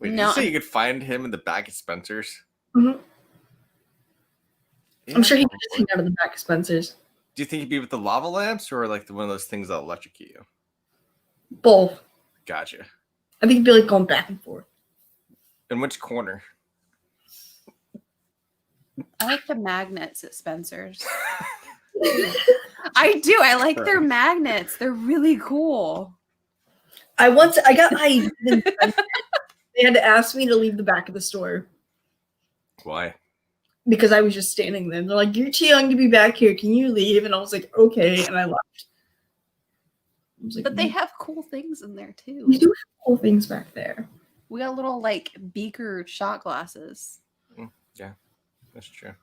did No, you say you could find him in the back of Spencer's? Mhm. Yeah. I'm sure he could just hang out in the back of Spencer's. Do you think he'd be with the lava lamps or like one of those things that electrocute you? Both. Gotcha. I think he'd be like going back and forth. In which corner? I like the magnets at Spencer's. I do. I like their magnets. They're really cool. I got my. They had to ask me to leave the back of the store Why? because I was just standing there. They're like, "You're too young to be back here. Can you leave?" And I was like, "Okay," and I left. I was like, But they have cool things in there too. "We do have cool things back there." We got little like beaker shot glasses. Yeah, that's true.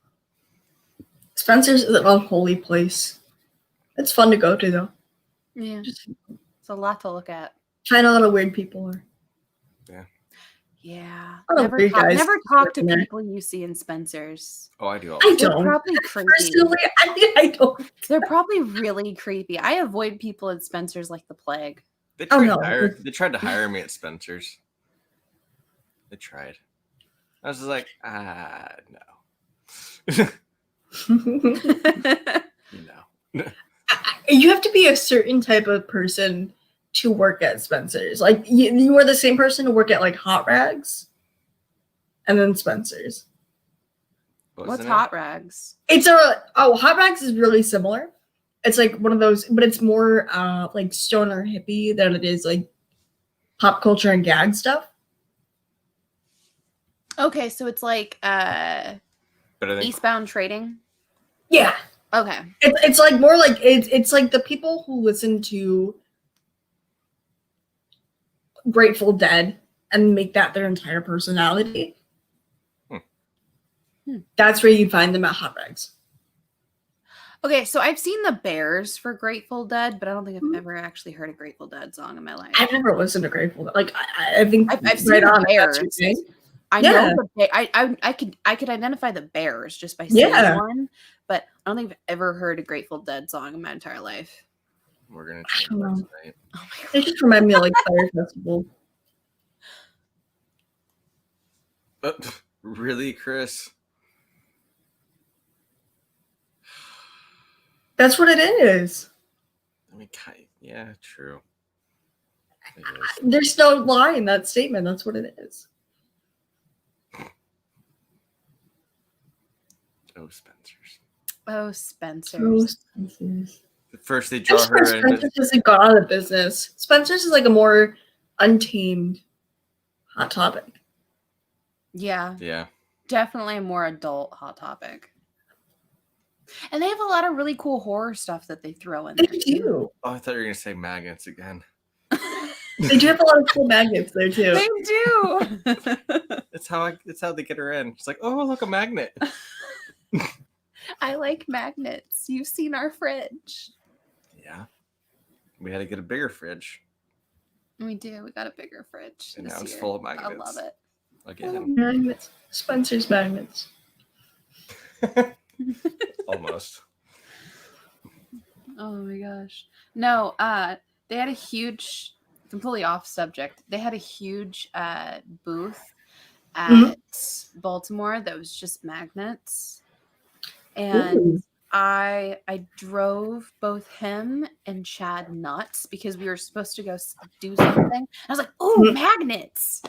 Spencer's is an unholy place. It's fun to go to though. Yeah. Just It's a lot to look at. find out a lot of weird people are. Yeah. I don't know, guys Never talk to working there. people you see in Spencer's. Oh, I do. All I the They're don't. probably creepy. Personally, I don't. They're probably really creepy. I avoid people at Spencer's like the plague. They Oh, tried, no. they tried to hire me at Spencer's. They tried. I was just like, no. No. You have to be a certain type of person to work at Spencer's. Like you are the same person to work at like Hot Rags, and then Spencer's. What's Wasn't hot rags? Hot Rags is really similar. It's like one of those, but it's more like stoner hippie than it is like pop culture and gag stuff. Okay, so it's like But I think Eastbound Trading. Yeah, Okay. it's like more like it's like the people who listen to Grateful Dead and make that their entire personality. That's where you find them at Hot Rags. Okay, so I've seen the Bears for Grateful Dead, but I don't think I've ever actually heard a Grateful Dead song in my life. I've never listened to Grateful Dead. Like I think I've seen the that's your Bears. thing. I Yeah. know I could identify the Bears just by seeing Yeah. one, but I don't think I've ever heard a Grateful Dead song in my entire life. we're gonna I change don't that know. tonight. Oh my god. They just remind me of like Fire Festival. Really, Chris? That's what it is. I mean, yeah, true. It is. There's no lie in that statement. That's what it is. Oh, Spencer's. Oh, Spencer's. Spencer's. First, they draw her in. Spencer's hasn't gone out of business. Spencer's is like a more untamed Hot Topic. Yeah, Yeah. definitely a more adult Hot Topic. And they have a lot of really cool horror stuff that they throw in They there. too. do. Oh, I thought you were gonna say magnets again. They do have a lot of cool magnets there too. They do. That's how they get her in. It's like, oh, look, a magnet. I like magnets. You've seen our fridge. Yeah. We had to get a bigger fridge. We do. We got a bigger fridge. And this now it's year. full of I magnets. love it. Again. Magnets. Spencer's magnets. Almost. Oh my gosh. No, they had a huge, completely off subject. They had a huge booth at Baltimore that was just magnets. And Ooh. I drove both him and Chad nuts because we were supposed to go do something. I was like, "Oh, magnets!"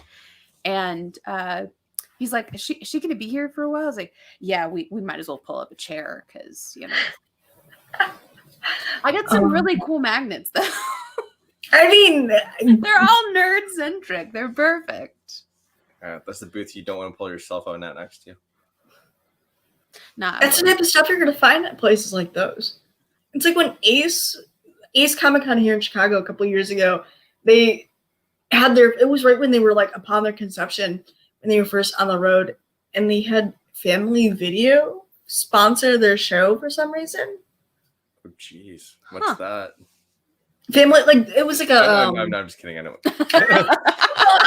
And he's like, "Is she gonna be here for a while?" I was like, "Yeah, we might as well pull up a chair because you know." I got some really cool magnets though. I mean, They're all nerd centric. They're perfect. That's the booth you don't want to pull your cell phone out next to. Nah, that's the type of stuff you're gonna find at places like those. It's like when Ace Comic Con here in Chicago a couple years ago, they had it was right when they were like upon their conception when they were first on the road, and they had Family Video sponsor their show for some reason. Oh, jeez. What's that? Family, like it was like a. I'm just kidding. I know.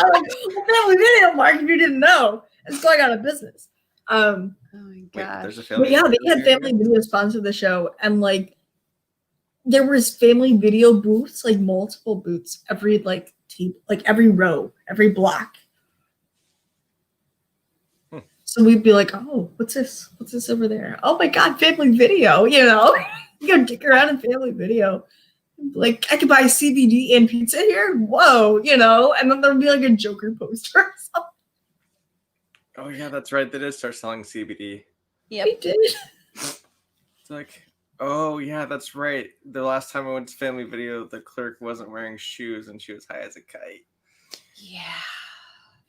Family Video, Mark, if you didn't know, it's going out of business. Oh my Wait, god. there's a family. But yeah, they video had Family Video sponsor the show, and like there was Family Video booths, like multiple booths, every like every row, every block. So we'd be like, oh, what's this? What's this over there? Oh my god, Family Video, you know. You go dick around in Family Video. Like, I could buy CBD and pizza here. Whoa, you know, and then there'd be like a Joker poster or something. Oh yeah, that's right. They did start selling CBD. Yep. They did. It's like, oh yeah, that's right. The last time I went to Family Video, the clerk wasn't wearing shoes and she was high as a kite. Yeah.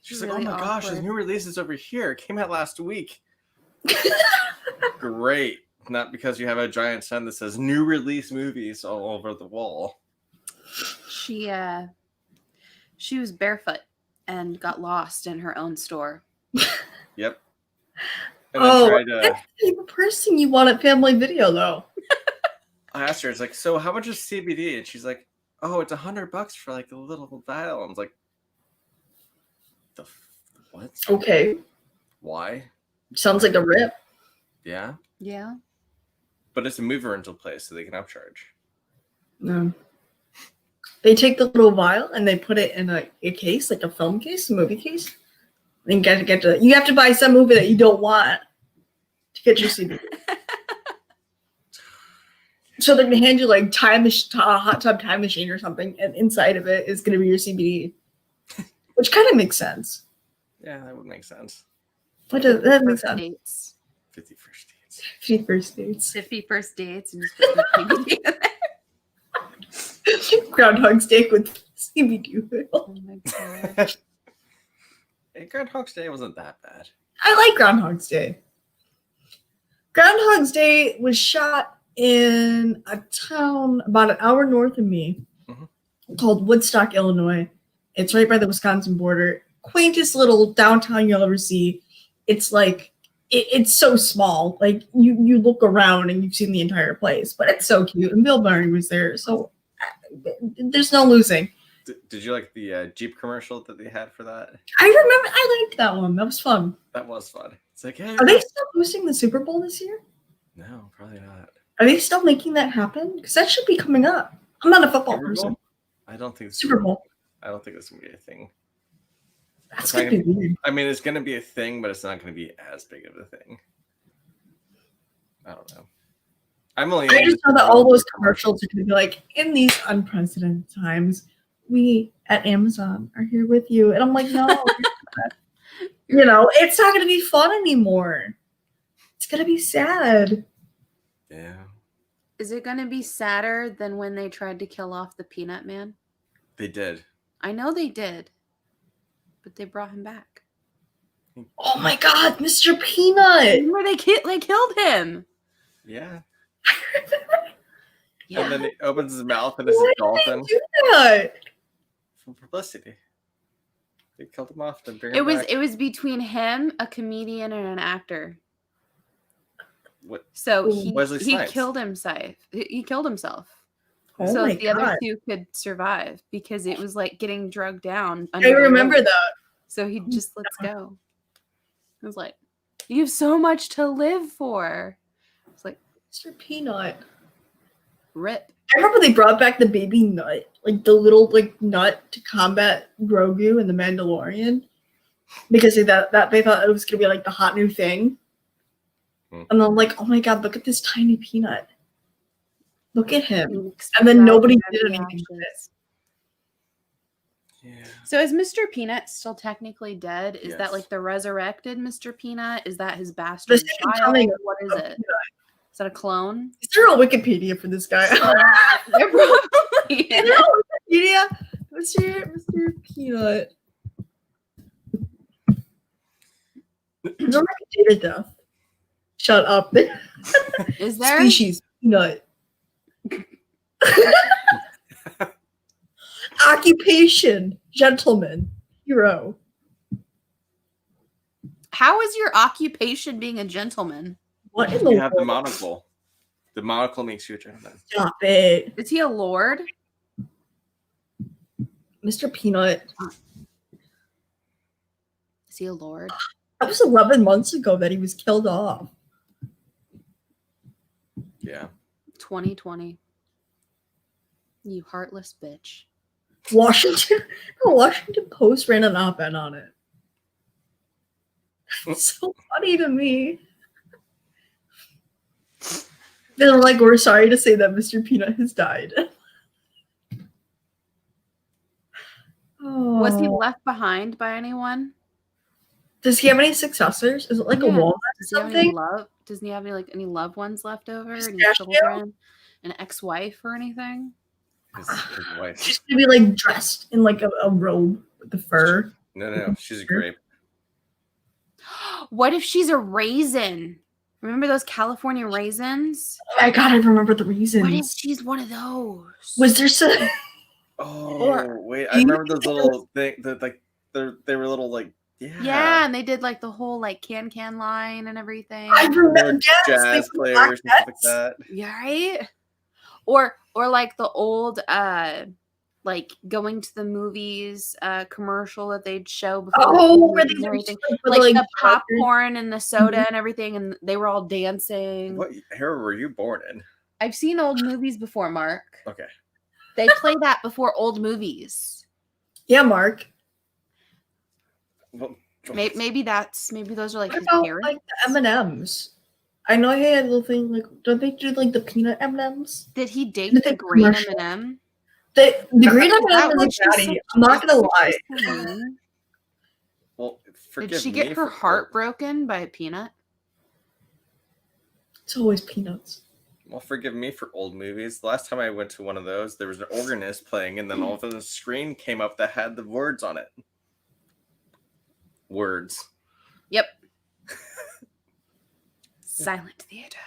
She's Really like, oh my gosh, there's awkward. new releases over here. It came out last week. Great. Not because you have a giant sign that says new release movies all over the wall. She was barefoot and got lost in her own store. Yep. And then tried to, that's the type of person you want at Family Video, though. I asked her, it's like, so how much is CBD? And she's like, oh, it's $100 for like a little vial. I was like, what? Okay. Why? Sounds like a rip. Yeah. Yeah. But it's a movie rental place, so they can upcharge. No. They take the little vial and they put it in a case, like a film case, a movie case. And you have to buy some movie that you don't want to get your CD. So they're gonna hand you like a hot tub time machine or something, and inside of it is gonna be your CBD, which kind of makes sense. Yeah, that would make sense. What does that make First sense? dates. 51st dates. 51st dates. 51st dates and just put the CBD in there. Groundhog's Day with CBD oil. Oh my god. Hey, Groundhog's Day wasn't that bad. I like Groundhog's Day. Groundhog's Day was shot in a town about an hour north of me called Woodstock, Illinois. It's right by the Wisconsin border. Quaintest little downtown you'll ever see. It's like, it's so small. Like, you look around and you've seen the entire place. But it's so cute. And Bill Murray was there. So there's no losing. Did you like the Jeep commercial that they had for that? I remember, I liked that one. That was fun. That was fun. It's like, hey, Are they still hosting the Super Bowl this year? No, probably not. Are they still making that happen? Because that should be coming up. I'm not a football Super person. Bowl? I don't think Super Bowl. I don't think it's gonna be a thing. That's It's not gonna be gonna- weird. I mean, it's gonna be a thing, but it's not gonna be as big of a thing. I don't know. I'm only. I just know that all those commercials are gonna be like, in these unprecedented times, we at Amazon are here with you. And I'm like, no, you know, it's not gonna be fun anymore. It's gonna be sad. Yeah, Is it going to be sadder than when they tried to kill off the Peanut Man? they did. I know they did, but they brought him back. Oh my god, Mr. Peanut! Remember they killed him. Yeah. Yeah. And then he opens his mouth and it's Why a did dolphin they do that? for publicity. They killed him off to bring It him was back. it was between him, a comedian, and an actor. What? So Wesley he Snipes. killed himself. He killed himself. Oh so my the other god. two could survive because it was like getting drugged down. I under the remember rope. that. So he just let's go. I was like, you have so much to live for. It's like Mr. Peanut. rip. I remember they brought back the baby nut, like the little like nut to combat Grogu and the Mandalorian, because they thought it was gonna be like the hot new thing. And I'm like, oh my god, look at this tiny peanut. Look at him. And then nobody did anything with it. Yeah. So is Mr. Peanut still technically dead? Is that Yes. like the resurrected Mr. Peanut? Is that his The bastard second child? coming What is of it? Is that a clone? Is there a Wikipedia for this guy? There probably Is there is. a Wikipedia? Mr. Peanut. Is there like a data death? Shut up. Is there? Species peanut. Occupation gentleman hero. How is your occupation being a gentleman? What in the You have the world? monocle. The monocle makes you a gentleman. Stop it, Is he a lord? Mr. Peanut. Is he a lord? That was 11 months ago that he was killed off. Yeah. 2020. You heartless bitch. The Washington Post ran an op-ed on it. It's so funny to me. They're like, we're sorry to say that Mr. Peanut has died. Was he Oh. left behind by anyone? Does he have any successors? Is it like a Yeah. walnut or Does he have any something? love? Doesn't he have any loved ones left over? Any Pistachio? children? An ex-wife or anything? His wife. She's gonna be like dressed in like a robe with the fur. No. She's a grape. What if she's a raisin? Remember those California raisins? Oh my god, I remember the reasons. What if she's one of those? Was there some? Oh, wait. I remember those little things that like they were little like Yeah, and they did like the whole like can line and everything. I remember jazz players and stuff like that. Yeah, right? Or like the old like going to the movies commercial that they'd show before where they and everything. like The popcorn and the soda and everything, and they were all dancing. What era were you born in? I've seen old movies before, Mark. Okay. They play that before old movies. Yeah, Mark. Well, Maybe those are like What his about parents. like the M&Ms? I know he had a little thing like, don't they do like the peanut M&Ms? Did he date Did the they green commercial? M&M? The green that M&M what is she's a so- daddy. I'm not gonna lie. well, forgive Did she me get her for- heart broken by a peanut? It's always peanuts. Well, forgive me for old movies. The last time I went to one of those, there was an organist playing, and then all of a sudden a screen came up that had the words on it. Words. Yep. Silent theater.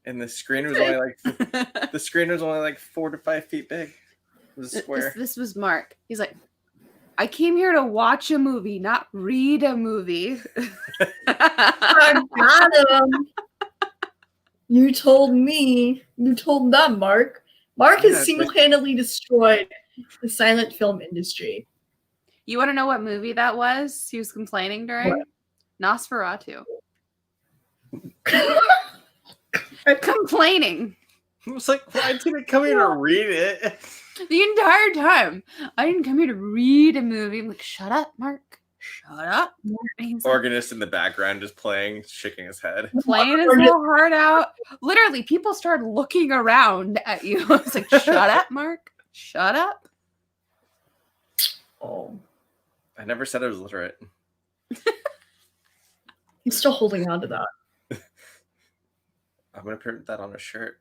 And the screen was only like 4 to 5 feet big. It was a square. This was Mark. He's like, I came here to watch a movie, not read a movie. I got him. You told me. You told them, Mark. Mark has single-handedly destroyed the silent film industry. You want to know what movie that was? He was complaining during What? Nosferatu. Complaining I was like, why did it come here to read it? the entire time. I didn't come here to read a movie. I'm like, shut up, Mark. Shut up. And he's like, Organist in the background just playing, shaking his head. playing his little heart out. Literally, people started looking around at you. I was like, shut up, Mark. Shut up. Oh, I never said I was literate. he's still holding on to that. I'm going to print that on a shirt.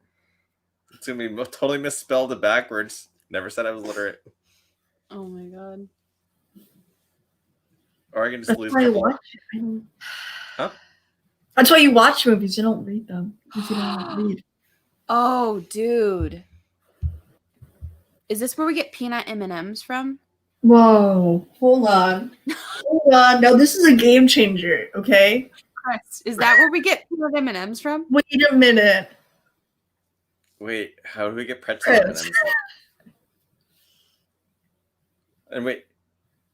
It's going to be totally misspelled and backwards. Never said I was literate. Oh my god. Or I can just That's lose why the you whole... watch. I don't- Huh? That's why you watch movies. You don't read them because you don't read. Oh, dude. Is this where we get peanut M&Ms from? Whoa! Hold on. Hold on. Now this is a game changer. Okay. Chris, is that where we get peanut M&Ms from? Wait a minute. Wait, how do we get pretzel Chris. M&Ms? And wait,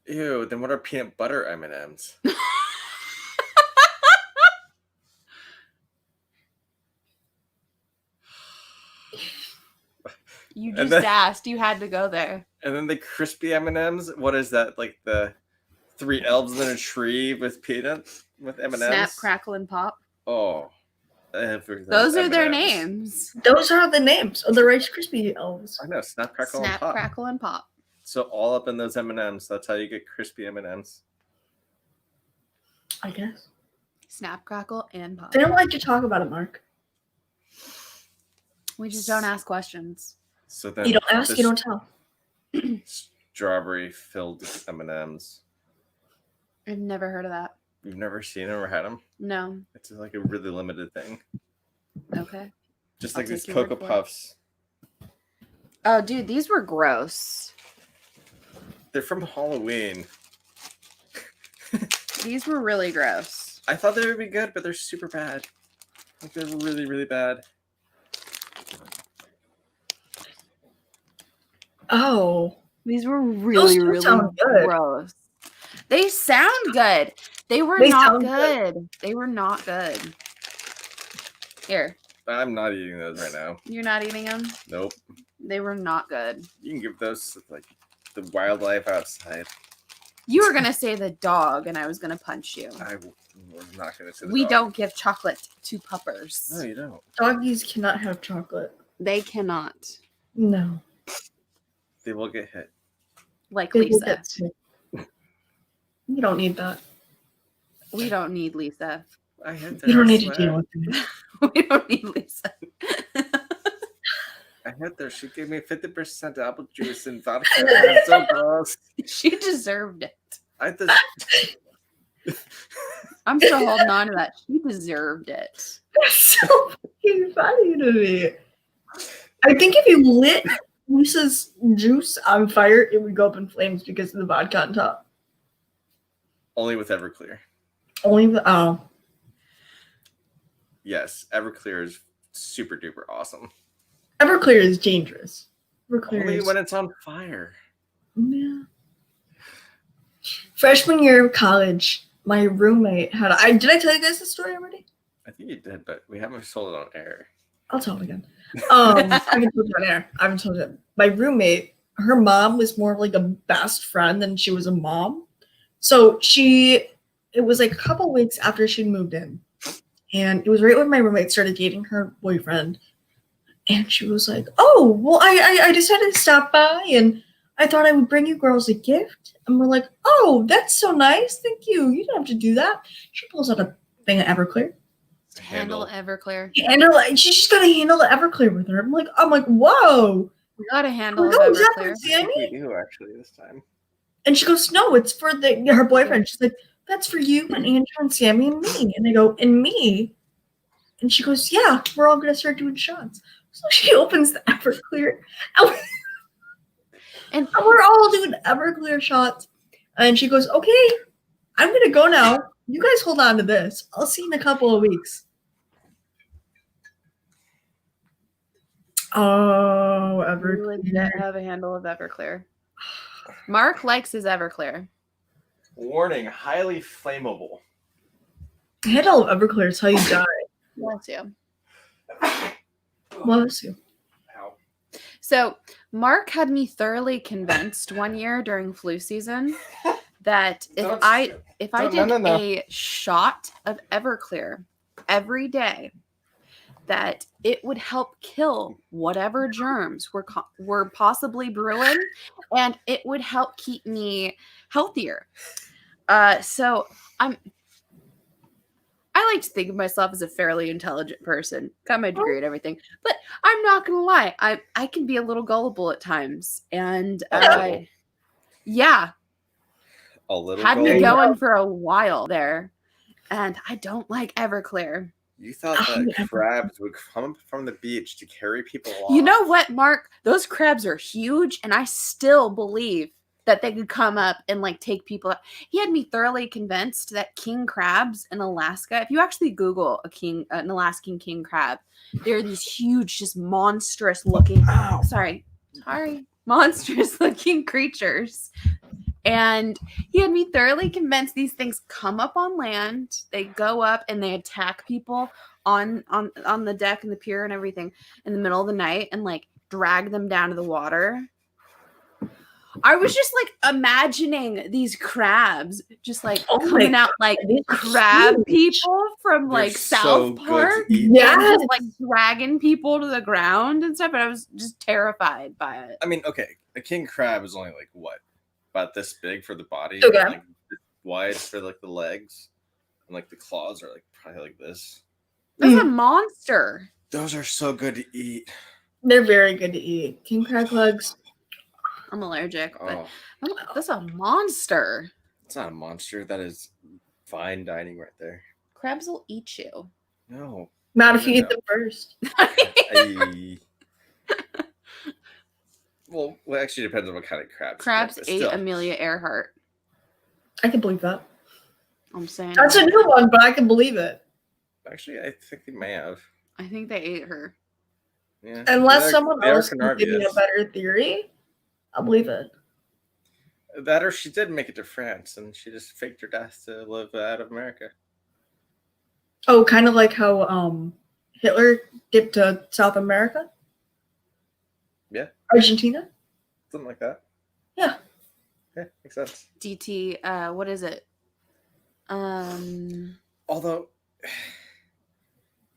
ew, then what are peanut butter M&Ms? You And just then- asked. You had to go there. And then the crispy M&Ms, what is that? Like the 3 elves in a tree with peanuts? With M&Ms? Snap, crackle, and pop. Oh. Everything Those with are their M&Ms. names. Those are the names of the Rice Krispie elves. I know, snap, crackle, and Snap, pop. crackle, and pop. So all up in those M&Ms. That's how you get crispy M&Ms. I guess. Snap, crackle, and pop. They don't like to talk about it, Mark. We just don't ask questions. So then You don't ask, the you don't tell. strawberry filled M&Ms. I've never heard of that. You've never seen them or had them? No. It's like a really limited thing. Okay. Just I'll like these take your word Cocoa for it. Puffs. Oh, dude, these were gross. They're from Halloween. These were really gross. I thought they would be good, but they're super bad. Like they're really, really bad. Oh. These were really, do really sound good. gross. They sound good. They were They not sound good. They were not good. Here, I'm not eating those right now. you're not eating them? Nope. They were not good. You can give those to, like, the wildlife outside. You were going to say the dog, and I was going to punch you. I was not going to say the We dog. don't give chocolate to puppers. No, you don't. Doggies cannot have chocolate. They cannot. No. They will get hit. Like They will Lisa. get sick. You don't need that. We don't need Lisa. I had You don't need to deal with it. We don't need Lisa. I had there. She gave me 50% apple juice and vodka. It's so gross. She deserved it. I just. I'm still holding on to that. She deserved it. That's so fucking funny to me. I think if you lit Lisa's juice on fire, it would go up in flames because of the vodka on top. Only with Everclear. Only the oh. Yes, Everclear is super duper awesome. Everclear is dangerous. Everclear Only is when it's on fire. yeah. Freshman year of college, my roommate had did I tell you guys the story already? I think you did, but we haven't sold it on air. I'll tell it again. I haven't told you on air. I haven't told you. My roommate, her mom was more of like a best friend than she was a mom. So it was like a couple weeks after she'd moved in. And it was right when my roommate started dating her boyfriend. And she was like, oh, well, I decided to stop by and I thought I would bring you girls a gift. And we're like, oh, that's so nice. Thank you. You don't have to do that. She pulls out a thing of Everclear. Handle Everclear. And she's just got to handle the Everclear with her. I'm like, whoa. We got a handle of Oh, is that for Everclear. I think we Sammy? do actually this time. And she goes, no, it's for her boyfriend. She's like, that's for you and Andrew and Sammy and me. And I go, and me? And she goes, yeah, we're all going to start doing shots. So she opens the Everclear. And we're all doing Everclear shots. And she goes, okay, I'm going to go now. You guys hold on to this. I'll see you in a couple of weeks. Oh, We Everclear. legit have a handle of Everclear. Mark likes his Everclear. Warning, highly flammable. Handle of Everclear is how you die. Bless you. Bless you. Ow. So Mark had me thoroughly convinced one year during flu season that if I did a shot of Everclear every day, that it would help kill whatever germs were possibly brewing, and it would help keep me healthier. So I like to think of myself as a fairly intelligent person. Got my degree and everything, but I'm not gonna lie, I can be a little gullible at times, and yeah, A little had me gullible. going for a while there, and I don't like Everclear. You thought that crabs would come from the beach to carry people off. You know what, Mark? Those crabs are huge, and I still believe that they could come up and like take people out. He had me thoroughly convinced that king crabs in Alaska, if you actually Google an Alaskan king crab, they're these huge, just monstrous looking, monstrous looking creatures. And he had me thoroughly convinced these things come up on land, they go up and they attack people on the deck and the pier and everything in the middle of the night and like drag them down to the water. I was just like imagining these crabs just like coming out like crab people from like South Park. Yeah, just like dragging people to the ground and stuff. And I was just terrified by it. I mean, okay, a king crab is only like what? About this big for the body, Okay. and, like this wide for like the legs, and like the claws are like probably like this. That's a monster. Those are so good to eat. They're very good to eat. King crab legs. I'm allergic, but Oh, that's a monster. it's not a monster. That is fine dining right there. Crabs will eat you. No. Not if you eat them first. Well, it actually depends on what kind of crabs. Crabs but ate still. Amelia Earhart. I can believe that. I'm saying That's a new one, but I can believe it. Actually, I think they may have. I think they ate her. Yeah. Unless They're- someone they are else can give me a Carnarvious. better theory, I'll believe it. That or she did make it to France and she just faked her death to live out of America. Oh, kind of like how Hitler dipped to South America? Yeah. Argentina? Something like that. Yeah. Yeah, makes sense. DT, what is it? Although,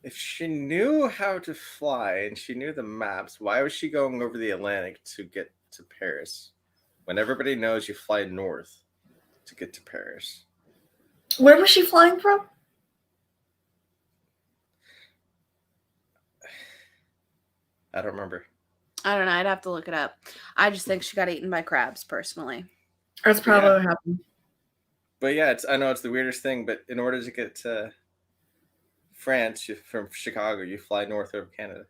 if she knew how to fly and she knew the maps, why was she going over the Atlantic to get to Paris? When everybody knows you fly north to get to Paris. Where was she flying from? I don't remember. I don't know. I'd have to look it up. I just think she got eaten by crabs, personally. That's probably what happened. But yeah, I know it's the weirdest thing, but in order to get to France from Chicago, you fly north over Canada.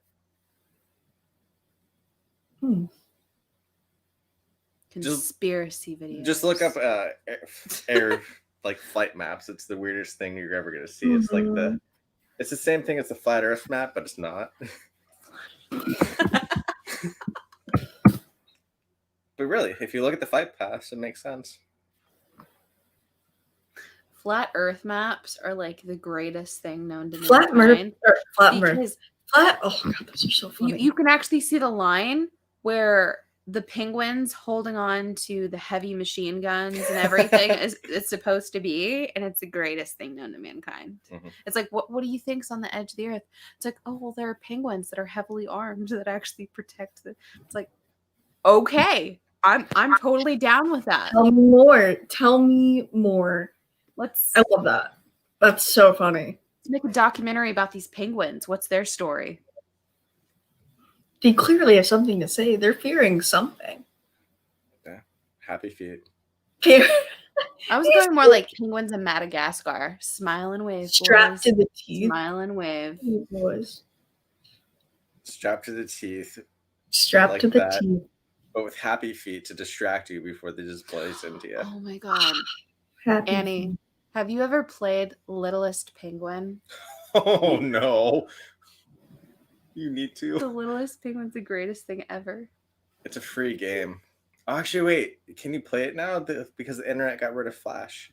Conspiracy videos. Just look up air like flight maps. It's the weirdest thing you're ever gonna see. It's like it's the same thing as the flat Earth map, but it's not. But really, if you look at the flight paths, it makes sense. Flat Earth maps are like the greatest thing known to Flat mankind. Flat. Oh god, those are so funny. You can actually see the line where the penguins holding on to the heavy machine guns and everything is supposed to be, and it's the greatest thing known to mankind. Mm-hmm. It's like, what do you think's on the edge of the earth? It's like, oh well, there are penguins that are heavily armed that actually protect the. It's like, okay, I'm totally down with that. Tell me more. I love that. That's so funny. Let's make a documentary about these penguins. What's their story? They clearly have something to say. They're fearing something. Yeah. Happy feet. I was going more like penguins in Madagascar. Smile and wave. Strapped to the teeth. Smile and wave. Boys. Strapped to the teeth. Strapped like to the teeth. But with happy feet to distract you before they just blaze into you. Oh my god. Happy Annie, feet. have you ever played Littlest Penguin? Oh no. You need to. The Littlest Penguin's the greatest thing ever. It's a free game. Oh, actually, wait. Can you play it now? Because the internet got rid of Flash.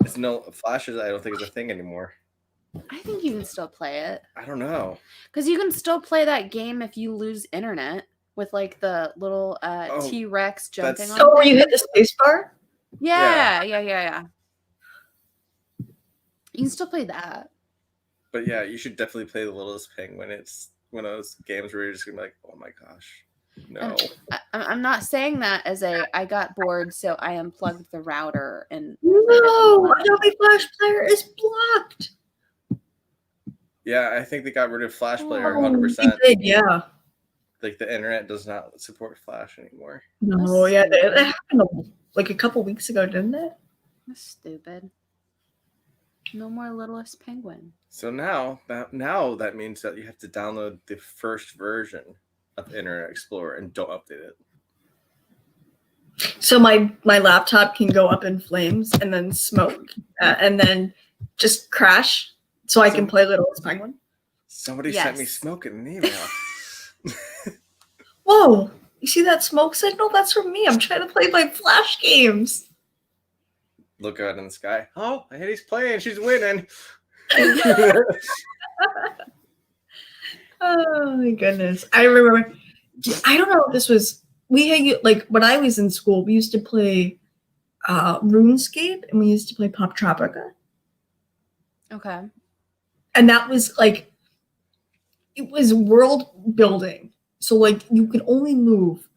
Flash I don't think is a thing anymore. I think you can still play it. I don't know. Because you can still play that game if you lose internet with like the little T-Rex jumping on. Oh, where you hit the space bar? Yeah. You can still play that. But yeah, you should definitely play The Littlest Penguin. It's one of those games where you're just gonna be like, oh my gosh, no. I'm not saying that as I got bored, so I unplugged the router and. No, Adobe Flash Player is blocked. Yeah, I think they got rid of Flash Player 100%. They did, yeah. Like the internet does not support Flash anymore. No, yeah, that happened like a couple weeks ago, didn't it? That's stupid. No more Littlest Penguin. So now that means that you have to download the first version of Internet Explorer and don't update it. So my laptop can go up in flames and then smoke and then just crash so I can play Littlest Penguin? Somebody sent me smoke in an email. Whoa! You see that smoke signal? That's from me. I'm trying to play my Flash games. Look out in the sky. Oh, Eddie's playing. She's winning. Oh my goodness. I remember. I don't know if this was. We had like when I was in school. We used to play RuneScape and we used to play Pop Tropica. Okay. And that was like. It was world building. So like you could only move.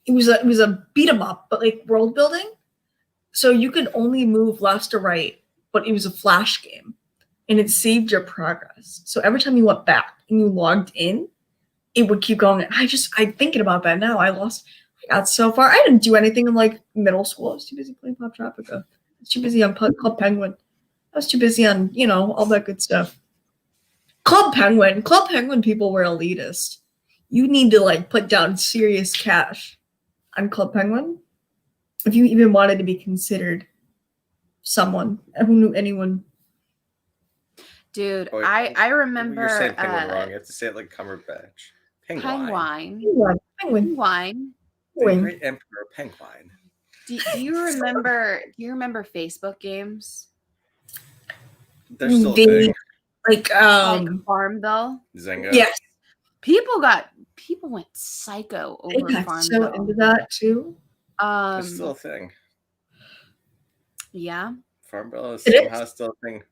It was a beat 'em up, but like world building. So you could only move left to right, but it was a Flash game, and it saved your progress. So every time you went back and you logged in, it would keep going. I'm thinking about that now. I got so far. I didn't do anything in like middle school. I was too busy playing Pop Tropica. I was too busy on Club Penguin. I was too busy on all that good stuff. Club Penguin people were elitist. You need to like put down serious cash on Club Penguin if you even wanted to be considered someone who knew anyone. Dude, I remember. You're saying Penguin wrong. You have to say it like Cumberbatch. Penguin. Penguin. The Great Emperor Penguin. Do you remember Facebook games? They're still a thing. Like Farmville. Zynga. Yes. People went psycho over They got Farmville. so into that too. It's still a thing. Yeah. Farmville is somehow still a thing.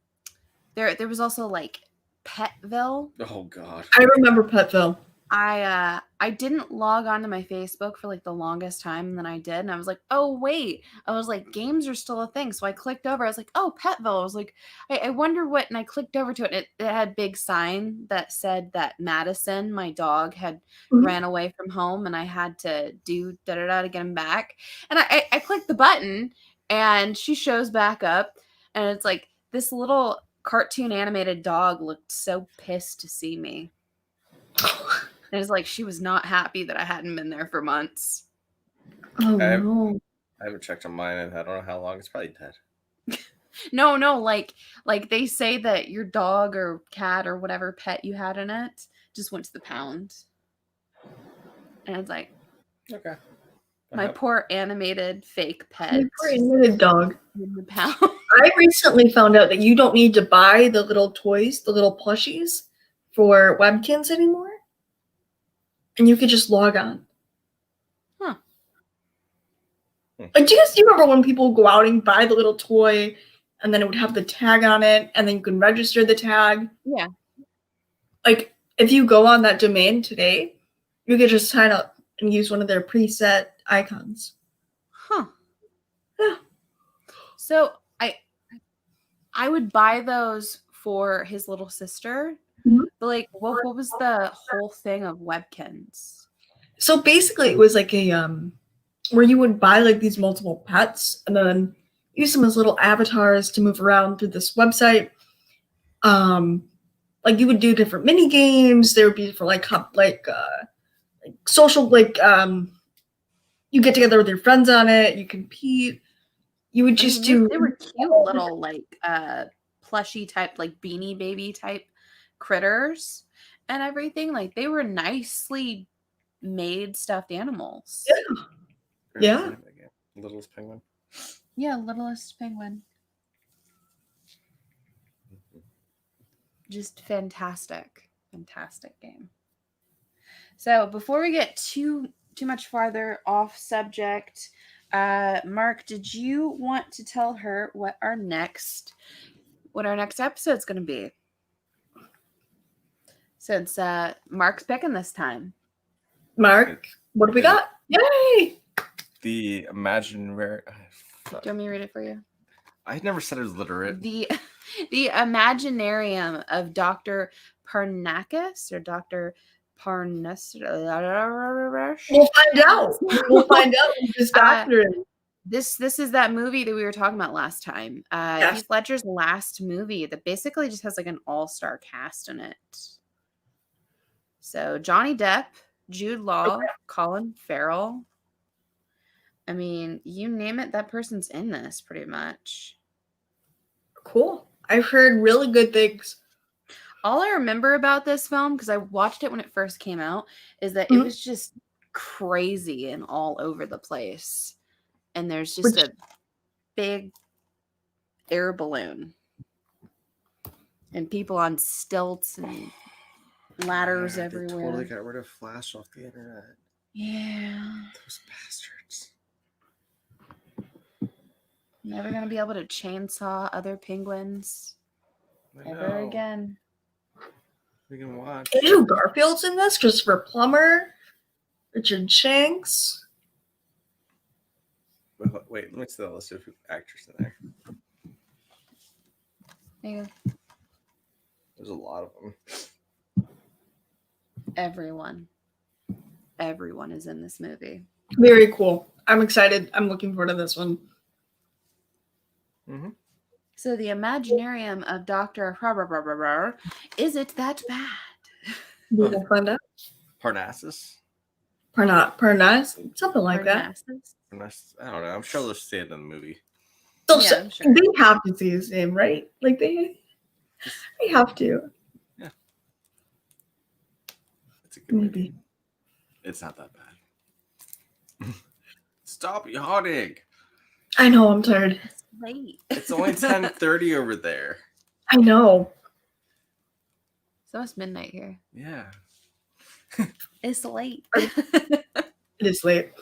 There was also like Petville. Oh God. I remember Petville. I didn't log on to my Facebook for like the longest time, and then I did, and I was like, oh wait, I was like, games are still a thing. So I clicked over, I was like, oh, Petville. I was like, I wonder what, and I clicked over to it, and it had a big sign that said that Madison, my dog, had ran away from home, and I had to do da-da-da to get him back. And I clicked the button, and she shows back up, and it's like this little cartoon animated dog looked so pissed to see me. It was like she was not happy that I hadn't been there for months. Oh no! I haven't checked on mine, and I don't know how long. It's probably dead. No, like they say that your dog or cat or whatever pet you had in it just went to the pound, and it's like, okay, my poor animated fake pet. My poor animated dog. In the pound. I recently found out that you don't need to buy the little toys, the little plushies, for Webkins anymore. And you could just log on. Huh. Like, do you remember when people would go out and buy the little toy and then it would have the tag on it and then you can register the tag? Yeah. Like, if you go on that domain today, you could just sign up and use one of their preset icons. Huh. Yeah. So I would buy those for his little sister. But like, what was the whole thing of Webkins? So basically, it was like a where you would buy like these multiple pets and then use them as little avatars to move around through this website. Like you would do different mini games. There would be for like social, like you get together with your friends on it. You compete. You would just They were cute little like plushy type, like Beanie Baby type critters and everything. Like they were nicely made stuffed animals. Yeah. Littlest Penguin. Yeah, Littlest Penguin. Just fantastic game. So before we get too much farther off subject, Mark, did you want to tell her what our next episode is going to be? Since Mark's picking this time. Mark, what do we got? Yay! The imaginary. Do you want me to read it for you? I never said it was literate. The Imaginarium of Dr. Parnakis or Dr. Parnas. We'll find out. We'll find out just after it. This is that movie that we were talking about last time. Yes. Heath Ledger's last movie that basically just has like an all-star cast in it. So Johnny Depp, Jude Law, Colin Farrell. I mean, you name it, that person's in this pretty much. Cool. I've heard really good things. All I remember about this film, because I watched it when it first came out, is that it was just crazy and all over the place. And there's just a big air balloon. And people on stilts and ladders everywhere. They totally got rid of Flash off the internet. Yeah. Those bastards. Never gonna be able to chainsaw other penguins ever again. We can watch. Andrew Garfield's in this. Christopher Plummer, Richard Shanks. Wait, let me see the list of actors in there. There you go. There's a lot of them. Everyone is in this movie. Very cool. I'm excited. I'm looking forward to this one. Mm-hmm. So the Imaginarium of Dr. Is it that bad? We'll find out. Parnassus? Parnas? Something like that. Parnassus? I don't know. I'm sure they'll say it in the movie. So, Yeah, I'm sure. They have to see his name, right? Like they have to. Yeah. It's a good Maybe. movie. It's not that bad. Stop yawning. I know, I'm tired. It's late. It's only 10:30 over there. I know. It's almost midnight here. Yeah. It's late. It is late.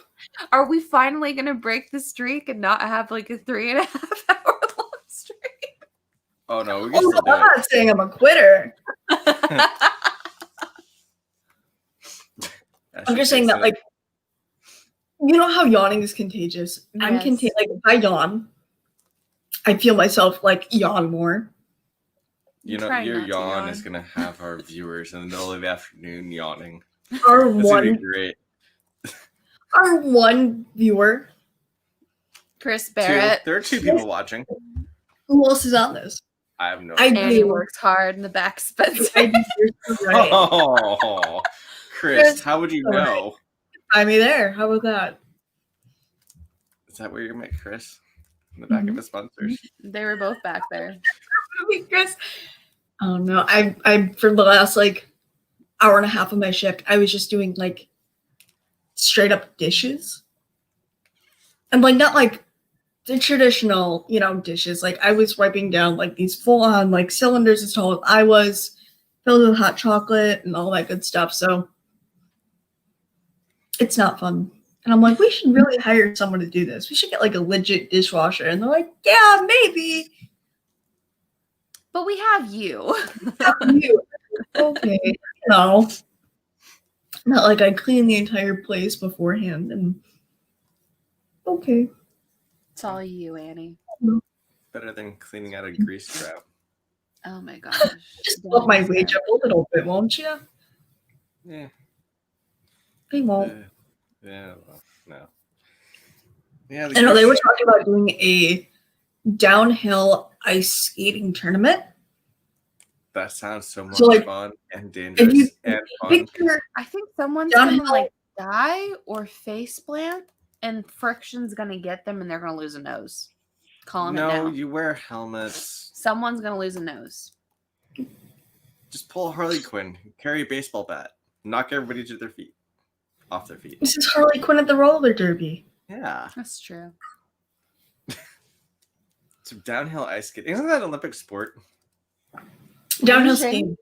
Are we finally gonna break the streak and not have like a 3.5 hour long streak? Oh no, we can Oh, still do I'm it. not saying I'm a quitter. I'm just saying that, like, you know how yawning is contagious. I'm Yes. contagious. Like, if I yawn, I feel myself like yawn more. You know, Try your not to yawn is gonna have our viewers in the middle of the afternoon yawning. Our It's gonna be one, great. our one viewer. Chris Two. Barrett. There are 2 people watching. Who else is on this? I have no I idea. Annie do. works hard in the back, Spencer. I do. You're so right. Oh, Chris, how would you All right. know? Find me there. How about that? Is that where you met Chris? In the back of Mhm. his sponsors? They were both back there. Chris. Oh no, I for the last like hour and a half of my shift, I was just doing like straight up dishes, and like not like the traditional, dishes. Like I was wiping down like these full on like cylinders as tall as I was, filled with hot chocolate and all that good stuff. So it's not fun. And I'm like, we should really hire someone to do this. We should get like a legit dishwasher. And they're like, yeah, maybe. But we have you. You. Okay. No. Not like I clean the entire place beforehand. And okay. It's all you, Annie. Better than cleaning out a grease trap. Oh my gosh. Just up my wage up a little bit, won't you? Yeah. They won't. Yeah. Well, no. Yeah. I know they were talking about doing a downhill ice skating tournament. That sounds so much So, like, fun and If dangerous you and fun. picture, I think someone's gonna Downhill. like die or face plant, and friction's gonna get them, and they're gonna lose a nose. Calling it No, now. you wear helmets. Someone's gonna lose a nose. Just pull a Harley Quinn. Carry a baseball bat. Knock everybody to their feet. Off their feet. this is Harley Quinn at the roller derby. Yeah. That's true. So downhill ice skating. Isn't that an Olympic sport? Downhill Luging. skiing.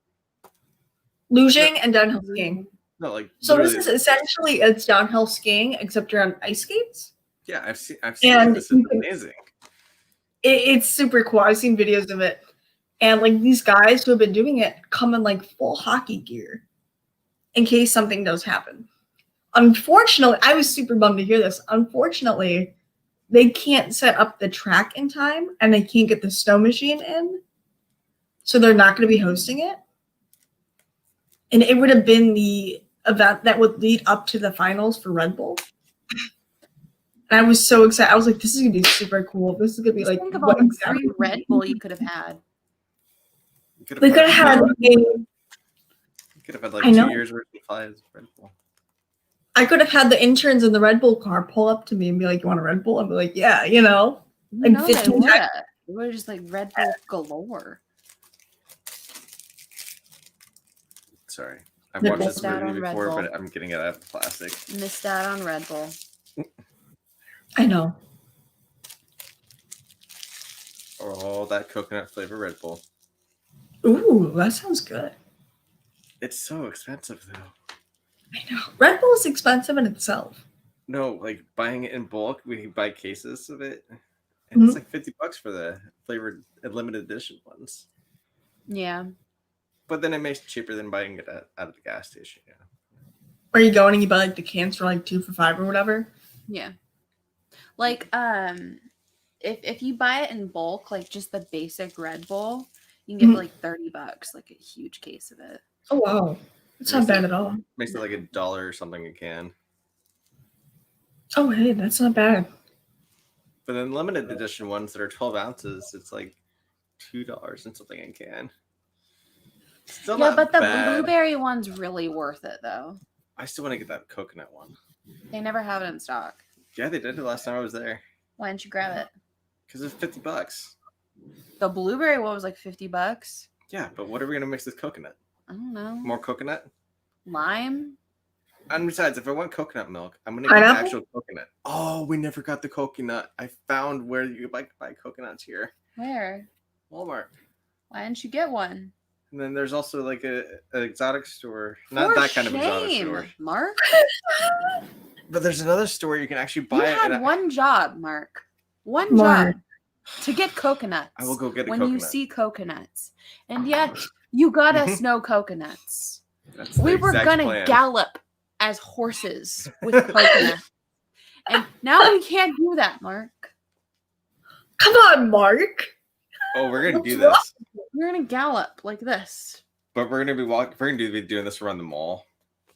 Luging and downhill skiing. No, like So this literally- is essentially it's downhill skiing, except you're on ice skates. Yeah, I've seen And it. This is you can- amazing. It's super cool. I've seen videos of it. And like these guys who have been doing it come in like full hockey gear in case something does happen. Unfortunately, I was super bummed to hear this. Unfortunately, they can't set up the track in time and they can't get the snow machine in. So they're not going to be hosting it. And it would have been the event that would lead up to the finals for Red Bull. And I was so excited. I was like, this is going to be super cool. This is going to be Just like think of what all the exactly free Red Bull you could have had. You they could have had. You could have had like I know. 2 years worth of supplies of Red Bull. I could have had the interns in the Red Bull car pull up to me and be like, "You want a Red Bull?" I'd be like, "Yeah, You know they 15 would. times. It would just like Red Bull galore. Sorry. I've Red watched Bull. this Missed out movie on Red before, Bull. but I'm getting it out of plastic. Missed out on Red Bull. I know." Oh, that coconut flavor Red Bull. Ooh, that sounds good. It's so expensive though. I know. Red Bull is expensive in itself. No, like buying it in bulk, we buy cases of it, and it's like $50 for the flavored limited edition ones. Yeah. But then it makes it cheaper than buying it out of the gas station. Yeah. Are you going and you buy like the cans for like 2 for $5 or whatever? Yeah. Like, if you buy it in bulk, like just the basic Red Bull, you can get for like $30, like a huge case of it. Oh wow, that's not bad at all. Makes it like $1 or something a can. Oh hey, that's not bad. But then limited edition ones that are 12 ounces, it's like $2 and something a can. Still Yeah, not but the bad. blueberry one's really worth it though. I still want to get that coconut one. They never have it in stock. Yeah, they did it last time I was there. Why didn't you grab it? Because it's $50. The blueberry one was like $50. Yeah, but what are we gonna mix with coconut? I don't know. More coconut? Lime? And besides, if I want coconut milk, I'm gonna get Pineapple? actual coconut. Oh, we never got the coconut. I found where you buy coconuts here. Where? Walmart. Why didn't you get one? And then there's also like an exotic store. Not that kind of exotic store. Mark. But there's another store you can actually You buy it. had one job, Mark. One Mark. job to get coconuts. I will go get a when coconut. you see coconuts, and yet you got us no coconuts. That's the We were exact gonna plan. gallop as horses with coconuts, and now we can't do that, Mark. Come on, Mark. Oh, we're gonna do What's this. We're gonna gallop like this. But we're gonna be walking. We're gonna be doing this around the mall.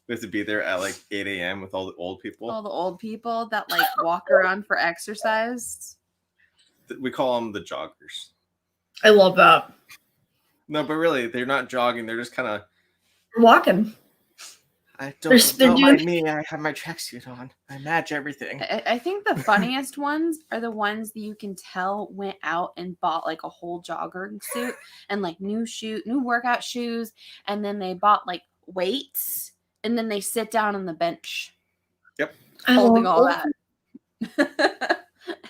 We have to be there at like 8 a.m. with all the old people. All the old people that like walk around for exercise. We call them the joggers. I love that. No, but really, they're not jogging. They're just kind of. Walking. I don't They're know doing- by me. I have my tracksuit on. I match everything. I think the funniest ones are the ones that you can tell went out and bought like a whole jogging suit and like new workout shoes, and then they bought like weights, and then they sit down on the bench holding all that.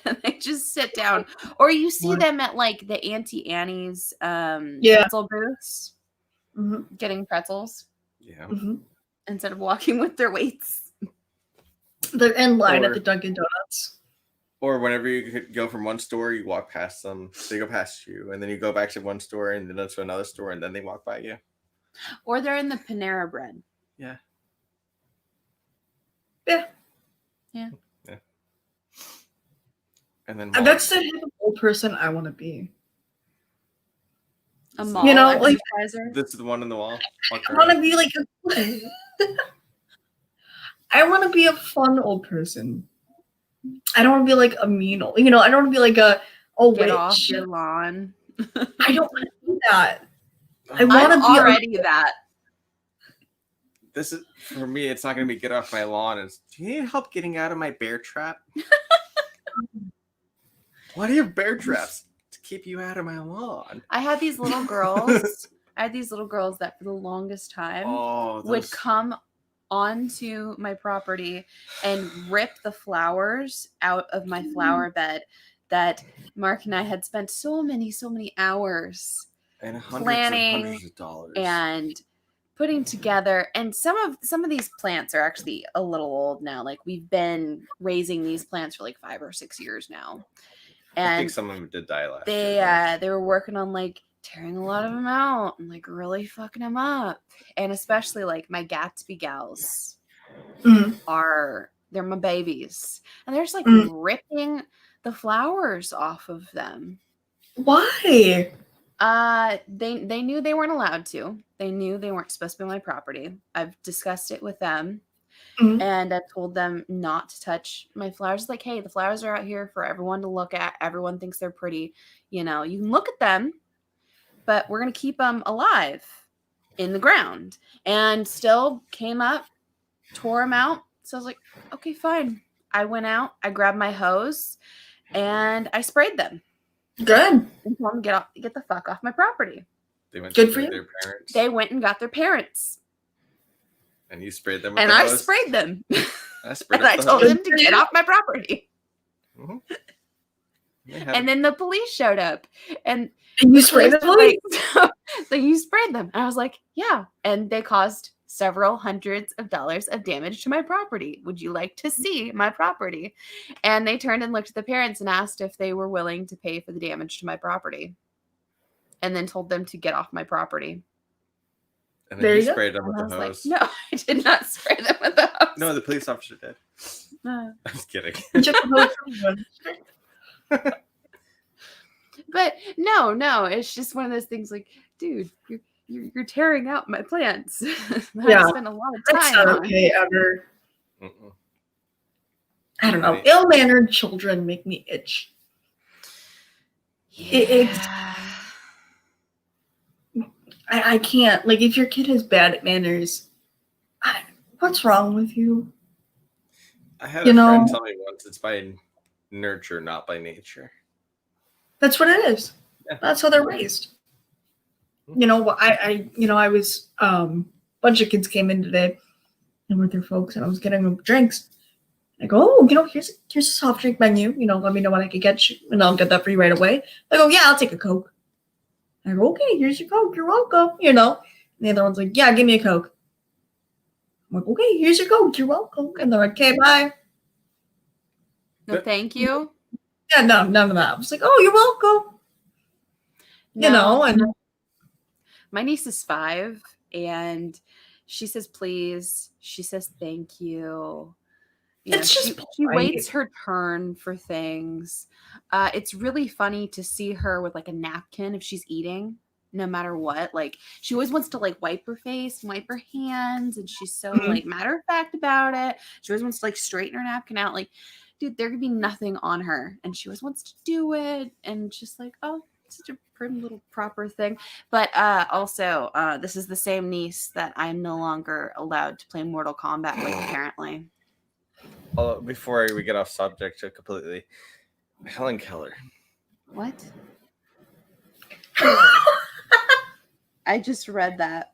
And they just sit down. Or you see What? them at like the Auntie Annie's Yeah. pretzel booths Mm-hmm. getting pretzels Yeah. Mm-hmm. instead of walking with their weights. They're in line Or- at the Dunkin' Donuts. Or whenever you could go from one store, you walk past them. They go past you, and then you go back to one store, and then to another store, and then they walk by you. Or they're in the Panera Bread. Yeah. Yeah. And then And that's the type of old person I want to be. A mall You know, like- exerciser. this is the one on the wall. Walk I want around. to be like I want to be a fun old person. I don't want to be like a mean old, I don't want to be like a Get wait, off shit. your lawn. I don't want to do that. I Oh, wanna I'm be already that. This is for me. It's not going to be get off my lawn. It's do you need help getting out of my bear trap? What are your bear traps to keep you out of my lawn? I had these little girls. I had these little girls that for the longest time Oh, would those- come onto my property and rip the flowers out of my flower bed that Mark and I had spent so many hours and hundreds planning and hundreds of dollars. and putting together. And some of these plants are actually a little old now. Like we've been raising these plants for like 5 or 6 years now. I think And some of them did die last year. they were working on like tearing a lot of them out and like really fucking them up. And especially like my Gatsby gals Mhm. they're my babies. And they're just like Mm. ripping the flowers off of them. Why? They knew they weren't allowed to. They knew they weren't supposed to be on my property. I've discussed it with them. Mhm. And I told them not to touch my flowers. Like, hey, the flowers are out here for everyone to look at. Everyone thinks they're pretty. You can look at them, but we're going to keep them alive in the ground. And still came up, tore them out. So I was like, okay, fine. I went out, I grabbed my hose, and I sprayed them Good. and told them get the fuck off my property. They went Good to for you. their parents. They went and got their parents, And you sprayed them with and the I hose. sprayed them. I sprayed And up I the told hose. them to get off my property. Mhm. They had And then the police showed up, and And you sprayed them? like, so you sprayed them. And I was like, yeah. And they caused several hundreds of dollars of damage to my property. Would you like to see my property? And they turned and looked at the parents and asked if they were willing to pay for the damage to my property. And then told them to get off my property. and There then you you go. sprayed them And with I the was hose. like, no, I did not spray them with the hose. No, the police officer did. Uh, I'm just kidding. You took the hose from them. But no, it's just one of those things like, dude, you're tearing out my plants. that Yeah. I spent a lot of That's time not on. okay ever. Mm-mm. I don't know. Right. Ill-mannered children make me itch. It's- Yeah. I can't. Like, if your kid has bad manners, what's wrong with you? I had You a friend know- tell me once it's by nurture, not by nature. That's what it is. Yeah. That's how they're raised. I was bunch of kids came in today, and with their folks, and I was getting them drinks. I go, oh, here's a soft drink menu. Let me know what I could get you, and I'll get that for you right away. I go, yeah, I'll take a Coke. I go, okay, here's your Coke. You're welcome. And the other one's like, yeah, give me a Coke. I'm like, okay, here's your Coke. You're welcome. And they're like, okay, bye. No, thank you. Yeah, no, none of that. I was like, oh, you're welcome. No. And my niece is 5, and she says please. She says thank you. She waits her turn for things. It's really funny to see her with like a napkin if she's eating, no matter what. Like she always wants to like wipe her face, and wipe her hands, and she's so like matter of fact about it. She always wants to like straighten her napkin out. Like, dude, there could be nothing on her, and she always wants to do it, and just like, oh, such a pretty little proper thing. But also, this is the same niece that I'm no longer allowed to play Mortal Kombat with, apparently. Before we get off subject completely, Helen Keller. What? I just read that.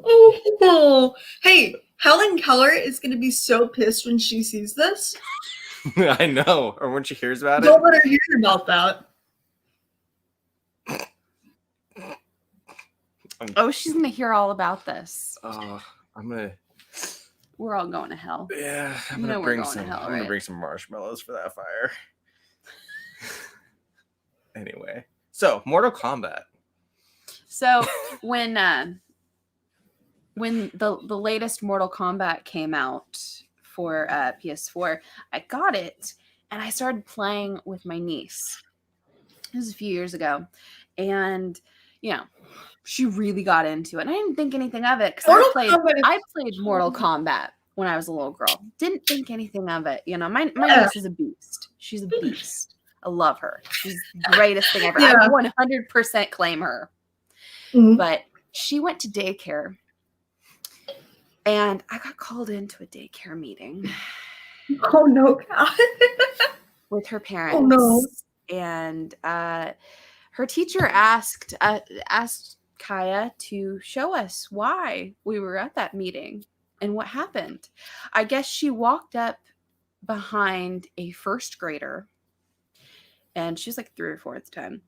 Oh, hey, Helen Keller is going to be so pissed when she sees this. I know, or when she hears about it. Don't let her hear about that. Oh, she's going to hear all about this. We're all going to hell. Yeah, I'm gonna bring some marshmallows for that fire. Anyway, so Mortal Kombat. So when the latest Mortal Kombat came out for PS4, I got it and I started playing with my niece. It was a few years ago, and she really got into it. And I didn't think anything of it because I played Mortal Kombat when I was a little girl. Didn't think anything of it. My niece is a beast. She's a beast. I love her. She's the greatest thing ever. Yeah. I 100% claim her. Mm-hmm. But she went to daycare, and I got called into a daycare meeting. Oh no, God. With her parents. Oh no. And her teacher asked Kaya to show us why we were at that meeting and what happened. I guess she walked up behind a first grader, and she was like 3 or 4 at the time,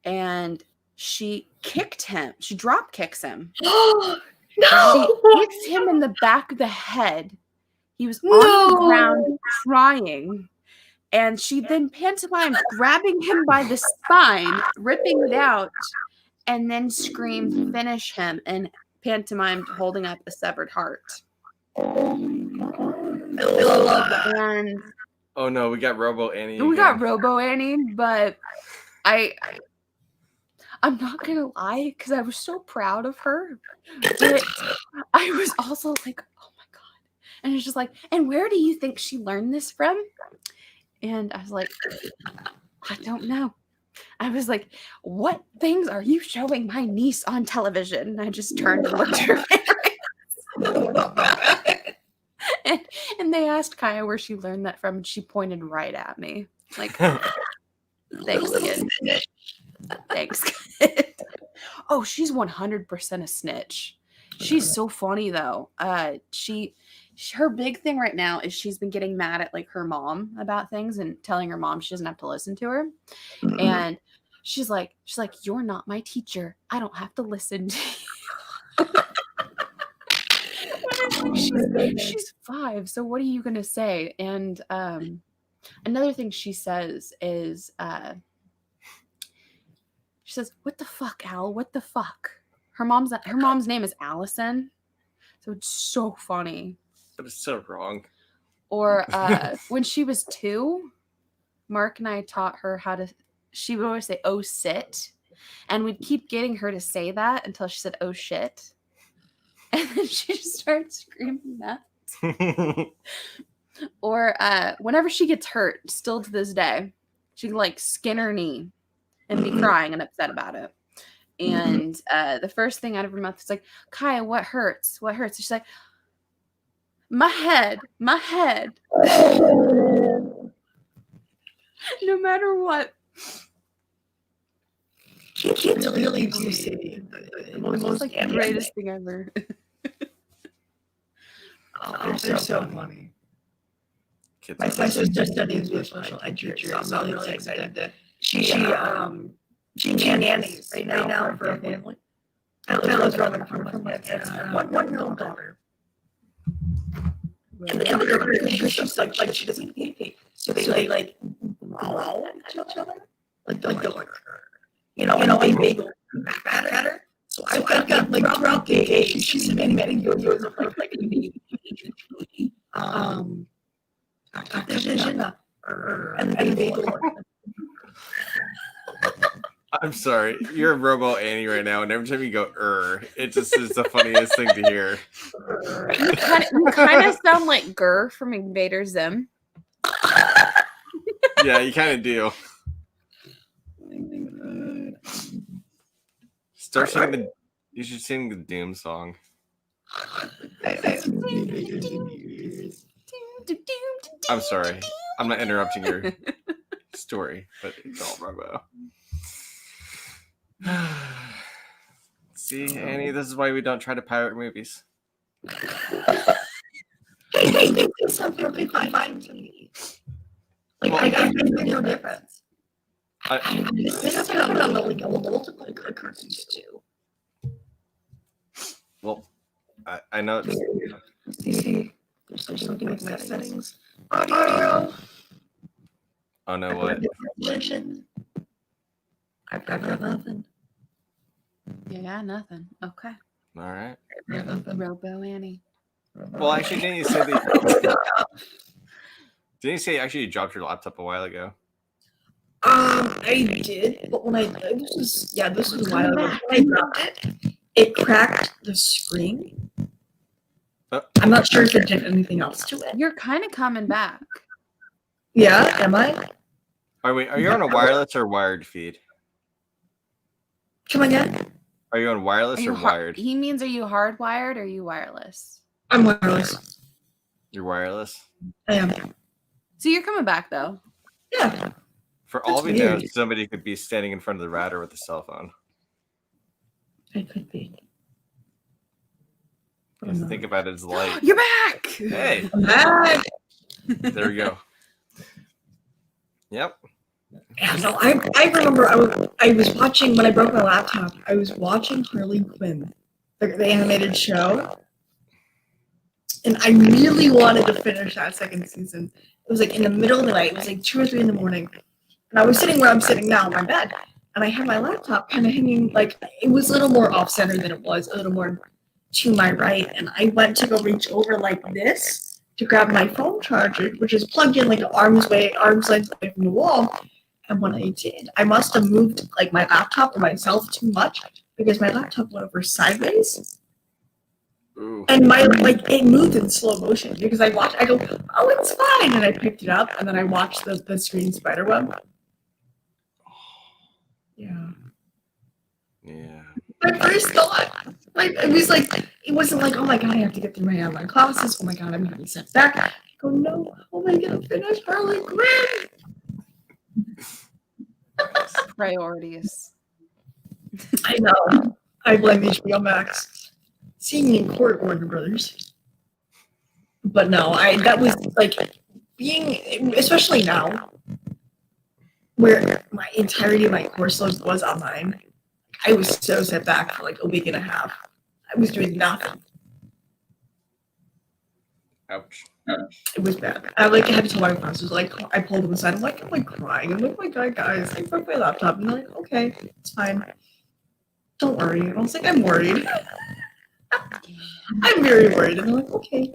and she kicked him. She drop kicks him. No! She hits him in the back of the head. He was on the ground crying. And she then pantomimed grabbing him by the spine, ripping it out, and then screamed, "Finish him," and pantomimed holding up a severed heart. And oh no, we got Robo Annie. We got Robo Annie, but I'm not gonna lie, because I was so proud of her, but I was also like, oh my God. And it's just like, and where do you think she learned this from? And I was like, I don't know. I was like, what things are you showing my niece on television? And I just turned and looked at her parents. and they asked Kaya where she learned that from, and she pointed right at me. Like, thanks, kid. Thanks, kid. Oh, she's 100% a snitch. She's so funny, though. Her big thing right now is she's been getting mad at like her mom about things and telling her mom she doesn't have to listen to her. And she's like, you're not my teacher. I don't have to listen to you. She's 5. So what are you going to say? And another thing she says is, she says, "What the fuck, Al? What the fuck?" Her mom's name is Allison. So it's so funny. But it's so wrong. Or when she was 2, Mark and I taught her she would always say, "Oh, sit." And we'd keep getting her to say that until she said, "Oh, shit." And then she just started screaming that. Or whenever she gets hurt, still to this day, she can like skin her knee and be crying and upset about it. And the first thing out of her mouth is like, "Kaya, what hurts? What hurts?" And she's like, my head. No matter what. It's really it's like the greatest thing ever. Oh, they're so funny. Kids My are sister studies with special ed teachers, so I'm really excited that she nannies right now for a family. I live running from my kids. One-year-old daughter. And she's like she doesn't eat me. So they like growl at each other. Like they're like, and they go back at her. So I've got like throughout the day, she's many videos of like vision, and then they go. I'm sorry, you're Robo Annie right now, and every time you go it just is the funniest thing to hear. You kind of sound like Gurr from Invader Zim. Yeah, you kind of do. Start singing you should sing the Doom song. I'm sorry, I'm not interrupting your story, but it's all Robo. See, Annie, this is why we don't try to pirate movies. It's perfectly fine to me. Like, I no difference. This happened on multiple cartoons too. Well, I know it's... See, there's something with my settings. Audio. Oh no, what? I've got nothing. Yeah, nothing. Okay. All right. Robo Annie. Well, actually, didn't you say that? Didn't you say actually you dropped your laptop a while ago? I did, but when this was a while ago. When I dropped it cracked the screen. I'm not sure if it did anything else to it. You're kind of coming back. Yeah, am I? Are you on a wireless or wired feed? Come again? Are you on wireless or wired? He means, are you hardwired or are you wireless? I'm wireless. You're wireless? I am. So you're coming back, though? Yeah. For all we know, somebody could be standing in front of the router with a cell phone. It could be. Just think about it as light. You're back! Hey! I'm back! There we go. Yep. Yeah, no, I remember I was watching, when I broke my laptop, I was watching Harley Quinn, the animated show, and I really wanted to finish that second season. It was like in the middle of the night, it was like 2 or 3 in the morning, and I was sitting where I'm sitting now in my bed, and I had my laptop kind of hanging, like, it was a little more off-center than it was, a little more to my right, and I went to go reach over like this to grab my phone charger, which is plugged in like an arm's length away from the wall. And when I did, I must have moved like my laptop or myself too much because my laptop went over sideways. Ooh. And it moved in slow motion because I go, oh, it's fine. And I picked it up and then I watched the screen spiderweb. Yeah. Yeah. My first thought, it wasn't like, oh my God, I have to get through my online classes. Oh my God, I'm having setback. I go, no, how am I going to finish Harley Quinn? Priorities. I know. I blame HBO Max. Seeing me in court, Warner Brothers. But no, that was like being, especially now, where my entirety of my course load was online. I was so set back for like a week and a half. I was doing nothing. Ouch. It was bad. I had to tell my friends. I pulled them aside. I'm like crying. I'm like, oh my God, guys, I broke my laptop. And they're like, okay, it's fine. Don't worry. And I was like, I'm worried. I'm very worried. And they're like, okay.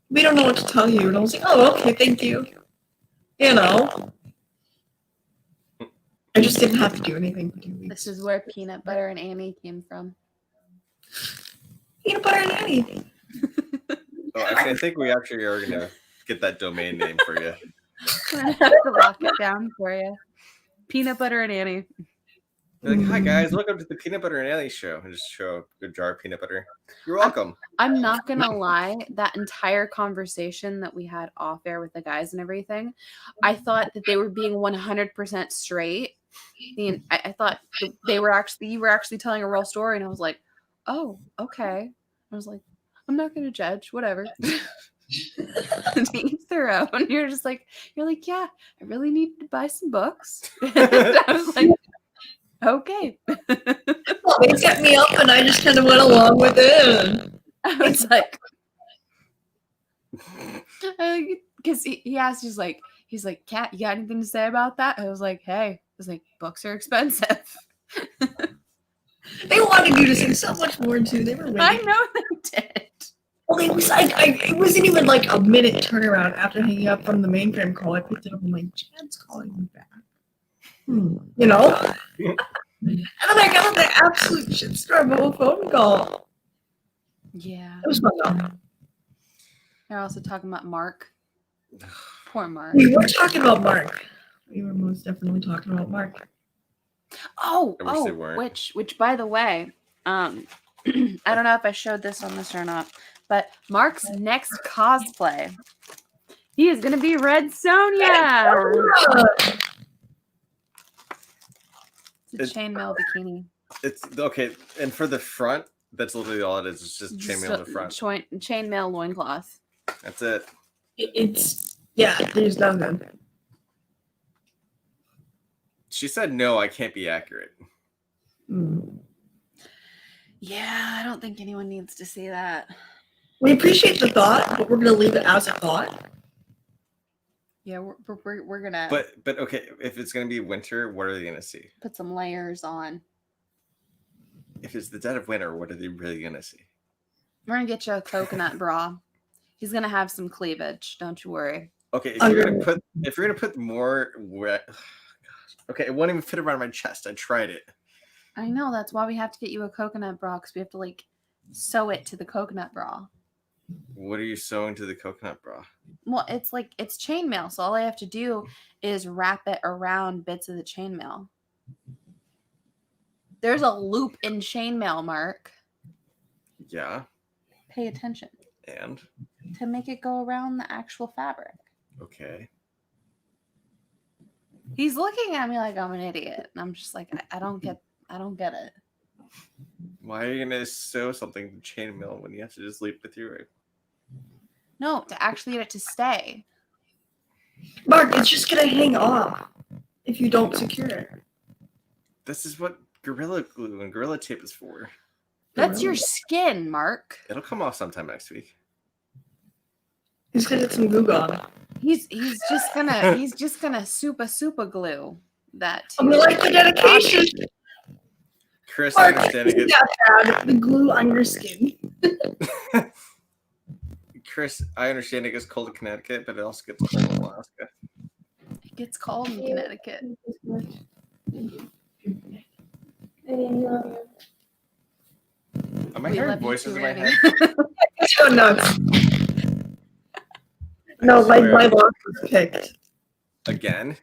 We don't know what to tell you. And I was like, oh, okay, thank you. You know. I just didn't have to do anything for 2 weeks. This is where Peanut Butter and Annie came from. Peanut Butter and Annie. Oh, I think we actually are going to get that domain name for you. I'm going to have to lock it down for you. Peanut Butter and Annie. You're like, hi guys, welcome to the Peanut Butter and Annie show. And just show a good jar of peanut butter. You're welcome. I'm not going to lie. That entire conversation that we had off air with the guys and everything, I thought that they were being 100% straight. I thought you were actually telling a real story. And I was like, oh, okay. I was like, I'm not gonna judge. Whatever. To each their own. You're like, yeah, I really need to buy some books. And I was like, okay. Well, they set me up, and I just kind of went along with it. I was like, because he asked, he's like, Kat, you got anything to say about that? I was like, books are expensive. They wanted you to say so much more too. They were waiting. I know they did. Well, it was like it wasn't even like a minute turnaround after hanging up from the mainframe call. I picked it up and I'm like, Chad's calling me back. You know? And then I got the absolute shitstorm of a phone call. Yeah. It was fun though. They're also talking about Mark. Poor Mark. We were talking about Mark. We were most definitely talking about Mark. Which by the way, I don't know if I showed this on this or not, but Mark's next cosplay, he is gonna be Red Sonja. It's a chainmail bikini. It's okay, and for the front, that's literally all it is. It's just chainmail in the front. Chainmail loincloth. That's it. It's there's nothing. She said no, I can't be accurate. Yeah, I don't think anyone needs to see that. We appreciate the thought, but we're gonna leave it as a thought. Yeah, we're gonna. But okay, if it's gonna be winter, what are they gonna see? Put some layers on. If it's the dead of winter, what are they really gonna see? We're gonna get you a coconut bra. He's gonna have some cleavage. Don't you worry. Okay, if you're gonna put more wet. Okay, it won't even fit around my chest. I tried it. I know, that's why we have to get you a coconut bra, because we have to like sew it to the coconut bra. What are you sewing to the coconut bra? Well, it's chainmail, so all I have to do is wrap it around bits of the chainmail. There's a loop in chainmail, Mark. Yeah. Pay attention. And? To make it go around the actual fabric. Okay. He's looking at me like I'm an idiot, and I'm just like, I don't get it. Why are you gonna sew something to chainmail when you have to just leave with you? No, to actually get it to stay. Mark, it's just gonna hang off if you don't secure it. This is what Gorilla Glue and Gorilla Tape is for. That's your skin, Mark. It'll come off sometime next week. He's gonna get some glue on. He's just gonna super glue that. I'm gonna like the dedication. Chris, Mark, I understand it. The glue on your skin. Chris, I understand it gets cold in Connecticut, but it also gets cold in Alaska. It gets cold in Connecticut. Am I hearing voices in my head? It's so nuts. No, my lock was picked. Again?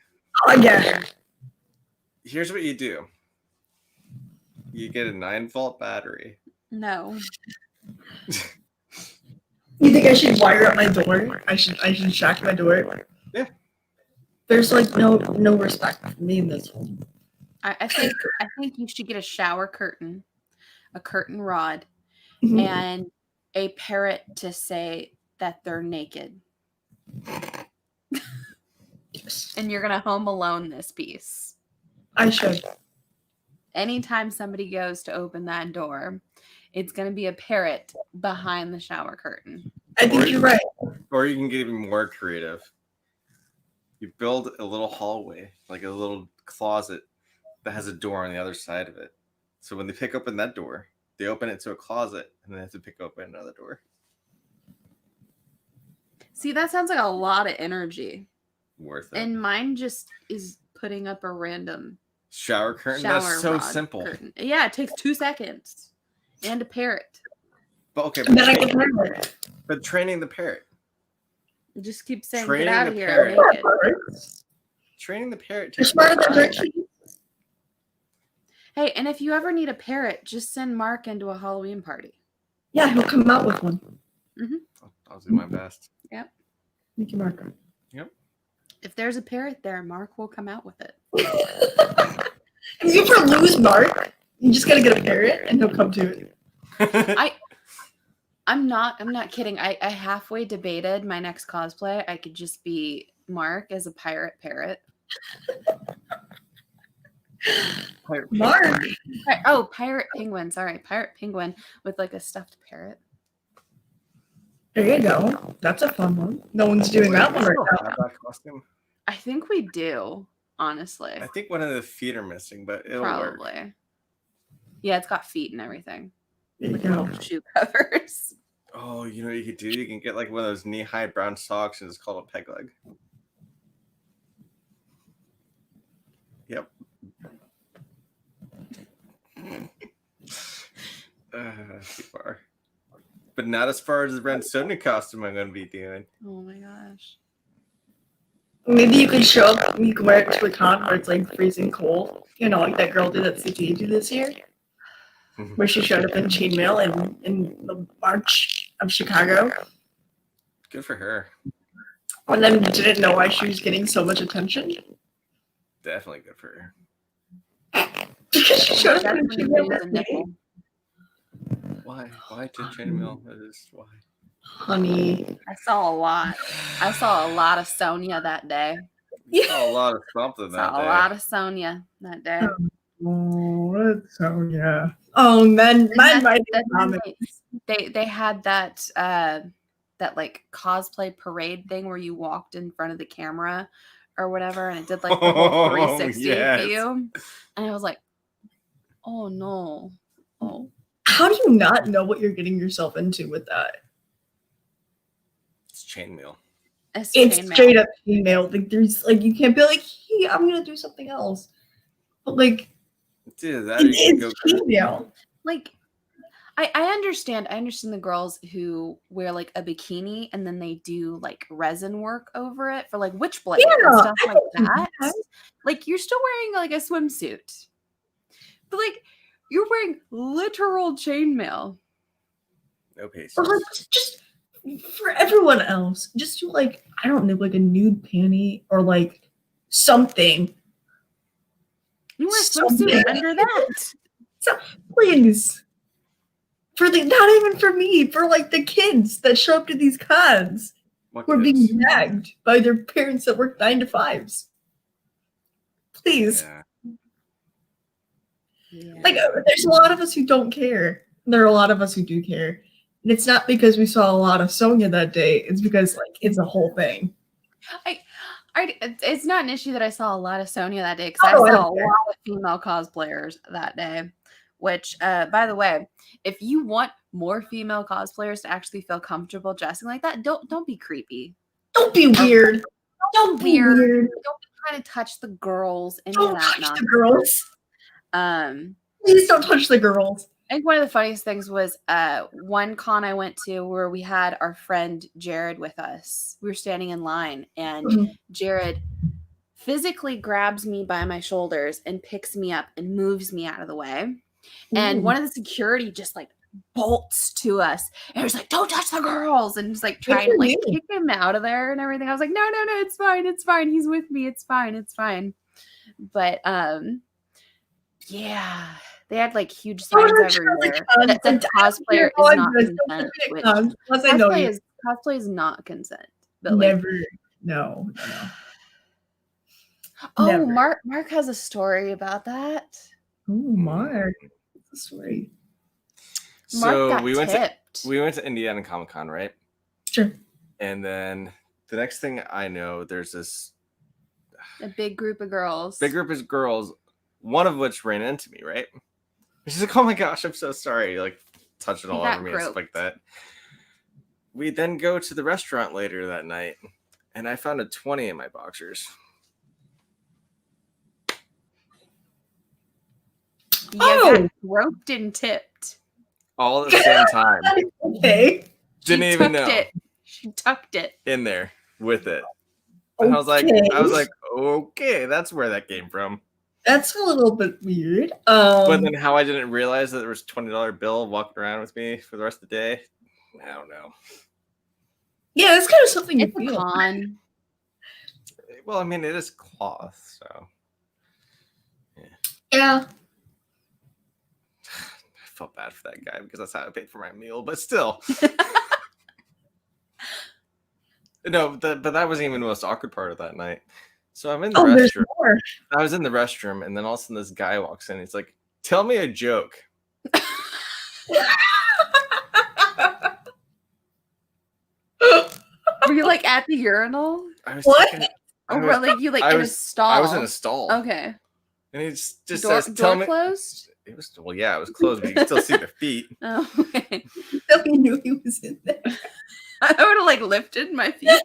Again. Here's what you do. You get a 9-volt battery. No. You think I should wire up my door? I should shack my door. Yeah. There's like no respect for me in this home. I think you should get a shower curtain, a curtain rod, Mhm. and a parrot to say that they're naked. Yes. And you're gonna Home Alone this piece. I should. Anytime somebody goes to open that door, it's gonna be a parrot behind the shower curtain. I think you're right. Or you can get even more creative. You build a little hallway, like a little closet that has a door on the other side of it. So when they pick open that door, they open it to a closet and they have to pick open another door. See, that sounds like a lot of energy. Worth it. And mine just is putting up a random Shower curtain? shower That's so rod simple. curtain. Yeah, it takes 2 seconds. And a parrot. But okay, And then I get married. but training the parrot. It just keeps saying, Training get out the of here. parrot. I'm naked. Training the parrot You're takes smarter more than time. Richie. Hey, and if you ever need a parrot, just send Mark into a Halloween party. Yeah, he'll come out with one. I'll do my best. Thank you, Mark. If there's a parrot there, Mark will come out with it. If you ever lose Mark, you just gotta get a parrot and he'll come to it. I'm not kidding. I halfway debated my next cosplay. I could just be Mark as a pirate parrot. Mark. Pirate penguin. Sorry, pirate penguin with like a stuffed parrot. There you go. That's a fun one. No one's doing that one right now. Have that costume? I think we do, honestly. I think one of the feet are missing, but it'll Probably. work. Yeah, it's got feet and everything. There you Like go. little shoe covers. Oh, you know what you could do? You can get like one of those knee-high brown socks and it's called a peg leg. Yep. Too far. But not as far as the Ren Sonia costume I'm going to be doing. Oh my gosh. Maybe you can show up and you can wear it to a con where it's like freezing cold. You know, like that girl did at CTAG this year. Where she showed up in chainmail in the March of Chicago. Good for her. And then didn't know why she was getting so much attention. Definitely good for Because she showed up That's in when you chainmail lose a that nipple. day. her. Why? Why did chainmail? That is why. Honey. I saw a lot. I saw a lot of Sonia that day. Yeah. Saw a lot of something that Saw day. a lot of Sonia that day. Oh, that's so yeah. Oh, men writing comments. They had that that like cosplay parade thing where you walked in front of the camera or whatever, and it did like the whole 360 yes. view, and I was like, oh no, oh. How do you not know what you're getting yourself into with that? It's chainmail. It's It's straight up chainmail. Like there's like you can't be like, hey, I'm gonna do something else. But like Dude, that you can go. it's chainmail. Like I understand the girls who wear like a bikini and then they do like resin work over it for like witchblade and stuff I like can do that. that. Like you're still wearing like a swimsuit. But like you're wearing literal chainmail. No patience. Or like just for everyone else, just do like I don't know, like a nude panty or like something. You wear a Something. swimsuit under that. So please. For the not even for me, for like the kids that show up to these cons What who are kids? being nagged by their parents that work 9 to 5s. Please. Yeah. Like there's a lot of us who don't care. There are a lot of us who do care. And it's not because we saw a lot of Sonia that day. It's because like it's a whole thing. It's not an issue that I saw a lot of Sonia that day because I saw a lot of female cosplayers that day. Which, by the way, if you want more female cosplayers to actually feel comfortable dressing like that, don't be creepy. Don't be weird. Don't be weird. Don't be trying to touch the girls. Don't touch the girls. Please don't touch the girls. I think one of the funniest things was one con I went to where we had our friend Jared with us. We were standing in line, and Jared physically grabs me by my shoulders and picks me up and moves me out of the way. And one of the security just like bolts to us and was like, don't touch the girls, and just like trying to like kick him out of there and everything. I was like, no, it's fine, he's with me, it's fine. But yeah, they had like huge signs everywhere that said cosplayer is not consent, which cosplay is not consent, but never. No. Oh, never. Mark has a story about that. Oh, Mark. Sweet. So we went to Indiana Comic-Con, right? Sure. And then the next thing I know, there's a big group of girls. One of which ran into me, right? She's like, "Oh my gosh, I'm so sorry!" Like touching all over me and stuff like that. We then go to the restaurant later that night, and I found a 20 in my boxers. You got roped and tipped. All at the same time. Okay. Didn't even know. She tucked it in there with it. And I was like, okay, that's where that came from. That's a little bit weird. But then how I didn't realize that there was a $20 bill walking around with me for the rest of the day, I don't know. Yeah, it's kind of something you feel. Con. Well, I mean, it is cloth, so. Yeah. felt bad for that guy because that's how I paid for my meal. But still, no. But that wasn't even the most awkward part of that night. So I'm in the there's restroom. more. I was in the restroom, and then all of a sudden this guy walks in. He's like, "Tell me a joke." Were you like at the urinal? I was What? thinking- Or were like you like I in a was- stall? I was in a stall. Okay. And he just Door, says, "Tell door me." closed? It was yeah, it was closed, but you can still see the feet. Oh, okay. Nobody knew he was in there. I would have like lifted my feet.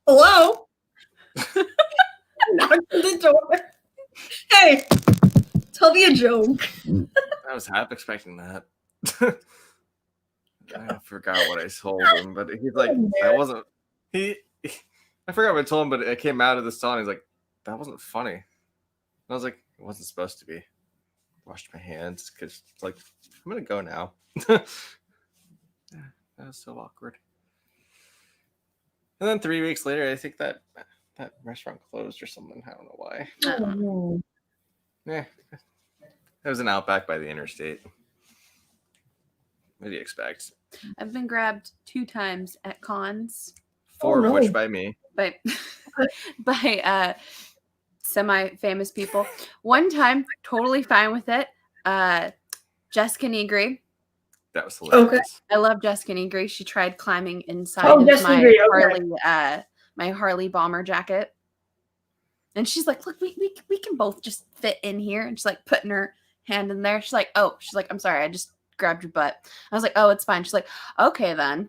Hello? Knocked on the door. Hey, tell me a joke. I was half expecting that. I forgot what I told him, but he's like, "That wasn't." I forgot what I told him, but it came out of the stall, and he's like, "That wasn't funny." And I was like, "It wasn't supposed to be." Washed my hands because like I'm gonna go now. Yeah, that was so awkward. And then 3 weeks later, I think that restaurant closed or something. I don't know why. Oh. Yeah, it was an Outback by the interstate. What do you expect? I've been grabbed 2 times at cons 4 of which no. by me. by semi-famous people. One time, totally fine with it. Jessica Negri. That was hilarious. I love Jessica Negri. She tried climbing inside Oh, of Jessica my Negri, okay. Harley, my Harley bomber jacket. And she's like, "Look, we can both just fit in here." And she's like putting her hand in there. She's like, "I'm sorry, I just grabbed your butt." I was like, "Oh, it's fine." She's like, "Okay then."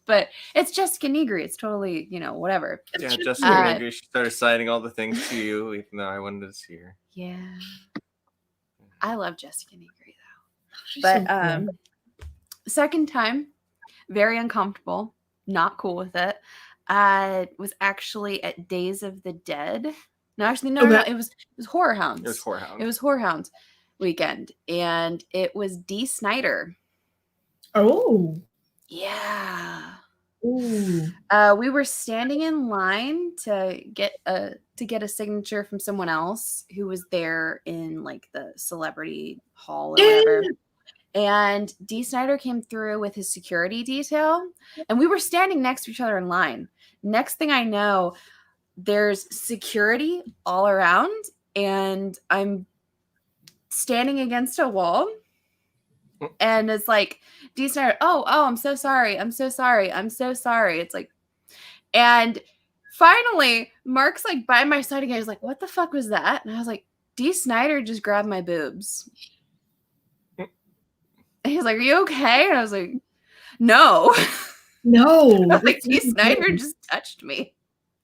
But it's Jessica Negri. It's totally, whatever. Yeah, Jessica Uh, Negri, she started citing all the things to you, even though I wanted to see her. Yeah. I love Jessica Negri though. She's But so cool. second time, very uncomfortable, not cool with it. Was actually at Days of the Dead. No, actually, no, Okay. it was Horror Hounds. It was Whorehound. It was Horror Hounds weekend, and it was Dee Snider. Oh. Yeah. Ooh. We were standing in line to get a signature from someone else who was there in like the celebrity hall or whatever. And Dee Snider came through with his security detail, and we were standing next to each other in line. Next thing I know, there's security all around, and I'm standing against a wall. And it's like, Dee Snider, oh, I'm so sorry. I'm so sorry. I'm so sorry. It's like, and finally, Mark's like by my side again. He's like, "What the fuck was that?" And I was like, Dee Snider just grabbed my boobs. And he's like, "Are you okay?" And I was like, "No." No. I was like, Dee Snider just touched me.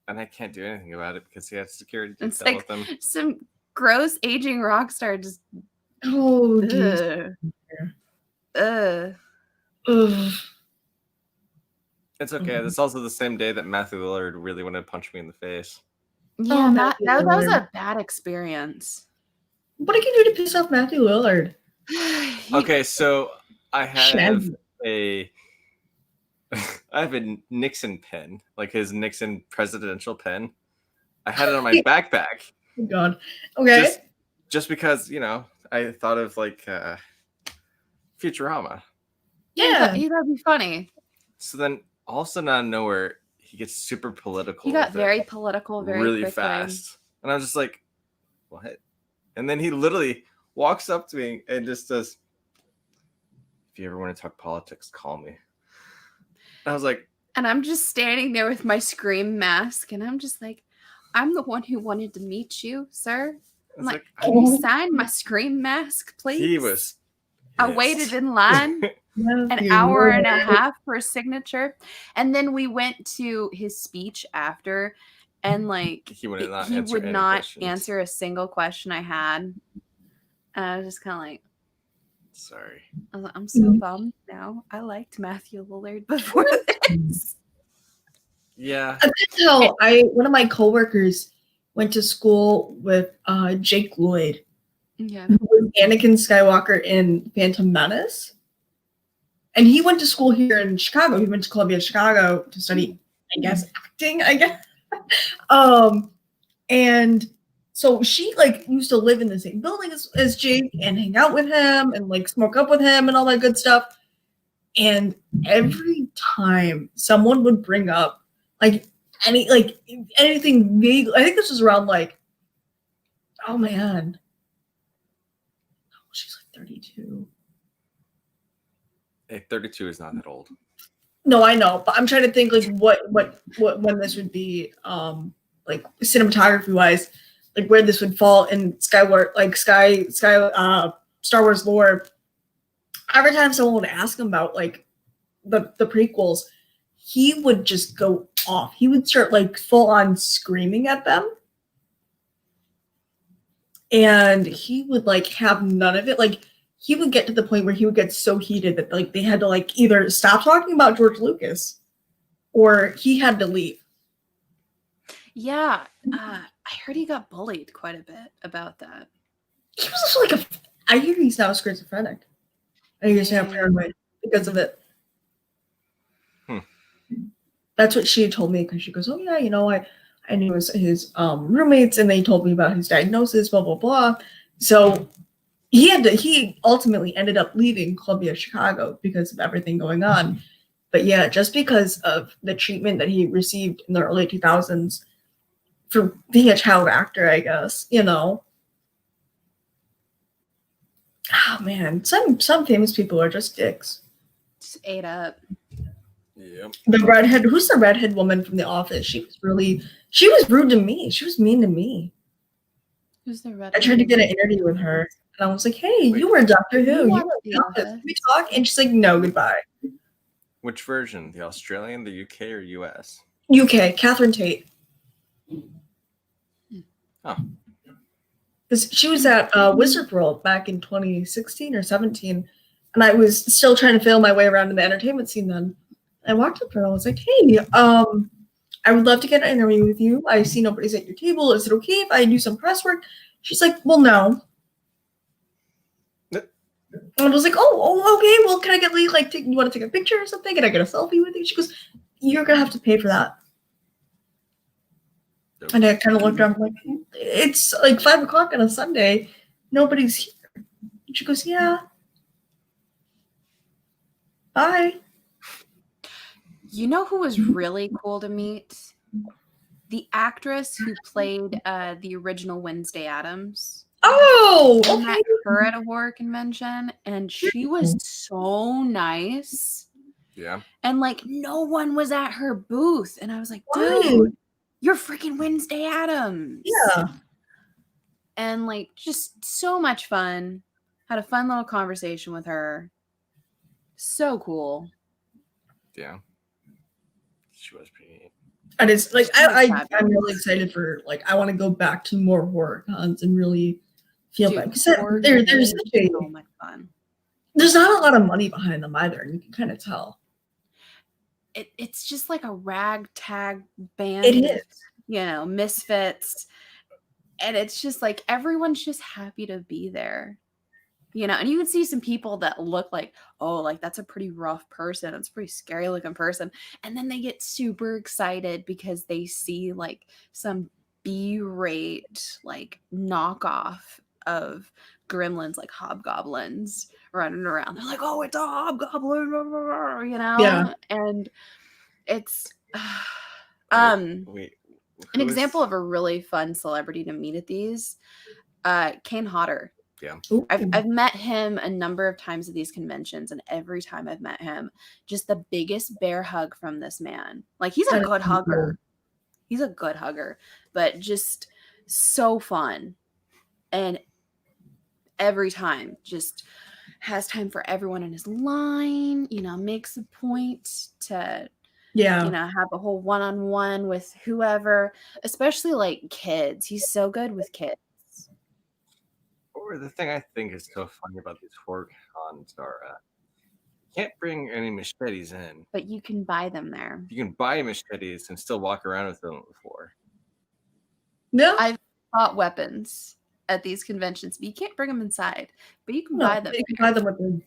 And I can't do anything about it because he had security It's detail like with him. some gross aging rock star just. Oh, geez. Ugh. Ugh. It's okay. That's also the same day that Matthew Lillard really wanted to punch me in the face. Yeah, Oh, that Matthew was Lillard. a bad experience. What did you do to piss off Matthew Lillard? Okay, so I have Shaggy. a Nixon pen, like his Nixon presidential pen. I had it on my backpack. Oh, God. Okay. Just because, I thought of like Futurama. Yeah. He thought it'd be funny. So then all of a sudden out of nowhere, he gets super political. He got with very it political very really quickly. fast. And I was just like, what? And then he literally walks up to me and just says, "If you ever want to talk politics, call me." I was like, And I'm just standing there with my Scream mask, and I'm just like, "I'm the one who wanted to meet you, sir. I'm like, can you sign my Scream mask, please?" he was I pissed. waited in line an Matthew hour and a Lillard. half for a signature, and then we went to his speech after, and like He would not he answer would any not questions. answer a single question I had, and I was just kind of like, Sorry. I was like, I'm so bummed now. I liked Matthew Lillard before this. Yeah. That's how one of my coworkers went to school with Jake Lloyd, Yeah. who was Anakin Skywalker in Phantom Menace. And he went to school here in Chicago. He went to Columbia, Chicago to study, I guess, acting, I guess. And So she like used to live in the same building as Jake and hang out with him and like smoke up with him and all that good stuff. And every time someone would bring up like anything vague, I think this was around like, oh man, oh, she's like 32. Hey, 32 is not that old. No, I know, but I'm trying to think like what when this would be like cinematography wise, like where this would fall in Star Wars lore. Every time someone would ask him about like the prequels, he would just go off. He would start like full on screaming at them. And he would like have none of it. Like he would get to the point where he would get so heated that like they had to like either stop talking about George Lucas or he had to leave. Yeah, I heard he got bullied quite a bit about that. He was also like I hear he's now schizophrenic. I hear he's now paranoid because of it. That's what she told me because she goes, oh yeah, you know, I knew his roommates and they told me about his diagnosis, blah blah blah. So he ultimately ended up leaving Columbia Chicago because of everything going on. But yeah, just because of the treatment that he received in the early 2000s for being a child actor, I guess, you know. Oh man, some famous people are just dicks. Just ate up. Yep. The redhead, who's the redhead woman from The Office? She was rude to me. She was mean to me. Who's the redhead? I tried to get an interview with her, and I was like, "Hey, you were Doctor Who. You were The The Office. Office. Can we talk?" And she's like, "No, goodbye." Which version? The Australian, the UK, or US? UK, Catherine Tate. Oh. Because she was at Wizard World back in 2016 or 17, and I was still trying to feel my way around in the entertainment scene then. I walked up to her and I was like, hey, I would love to get an interview with you. I see nobody's at your table. Is it okay if I do some press work? She's like, well, no. And I was like, oh, okay. Well, can I get like, you want to take a picture or something? Can I get a selfie with you? She goes, you're going to have to pay for that. And I kind of looked around like, it's like 5 o'clock on a Sunday. Nobody's here. And she goes, yeah. Bye. You know who was really cool to meet? The actress who played the original Wednesday Addams. Oh, I okay. met her at a horror convention, and she was so nice. Yeah. And like no one was at her booth, and I was like, Why? dude, you're freaking Wednesday Addams. Yeah. And like just so much fun. Had a fun little conversation with her. So cool. Yeah. She was pretty neat. And it's like I'm really excited for like I want to go back to more horror cons and really feel that because there's so much fun. There's not a lot of money behind them either, and you can kind of tell. It's just like a ragtag band. It is, you know, misfits, and it's just like everyone's just happy to be there. You know, and you can see some people that look like, oh, like that's a pretty rough person. It's a pretty scary looking person. And then they get super excited because they see like some B-rate like knockoff of gremlins, like hobgoblins running around. They're like, oh, it's a hobgoblin, you know? Yeah. And it's Wait, an example of a really fun celebrity to meet at these. Kane Hodder. Yeah. I've met him a number of times at these conventions, and every time I've met him, just the biggest bear hug from this man. Like he's a good hugger. He's a good hugger, but just so fun. And every time just has time for everyone in his line, you know, makes a point to you know, have a whole one-on-one with whoever, especially like kids. He's so good with kids. Or the thing I think is so funny about these horror cons are you can't bring any machetes in. But you can buy them there. You can buy machetes and still walk around with them on the floor. No. I've bought weapons at these conventions, but you can't bring them inside. But you can buy them. You can buy them with them.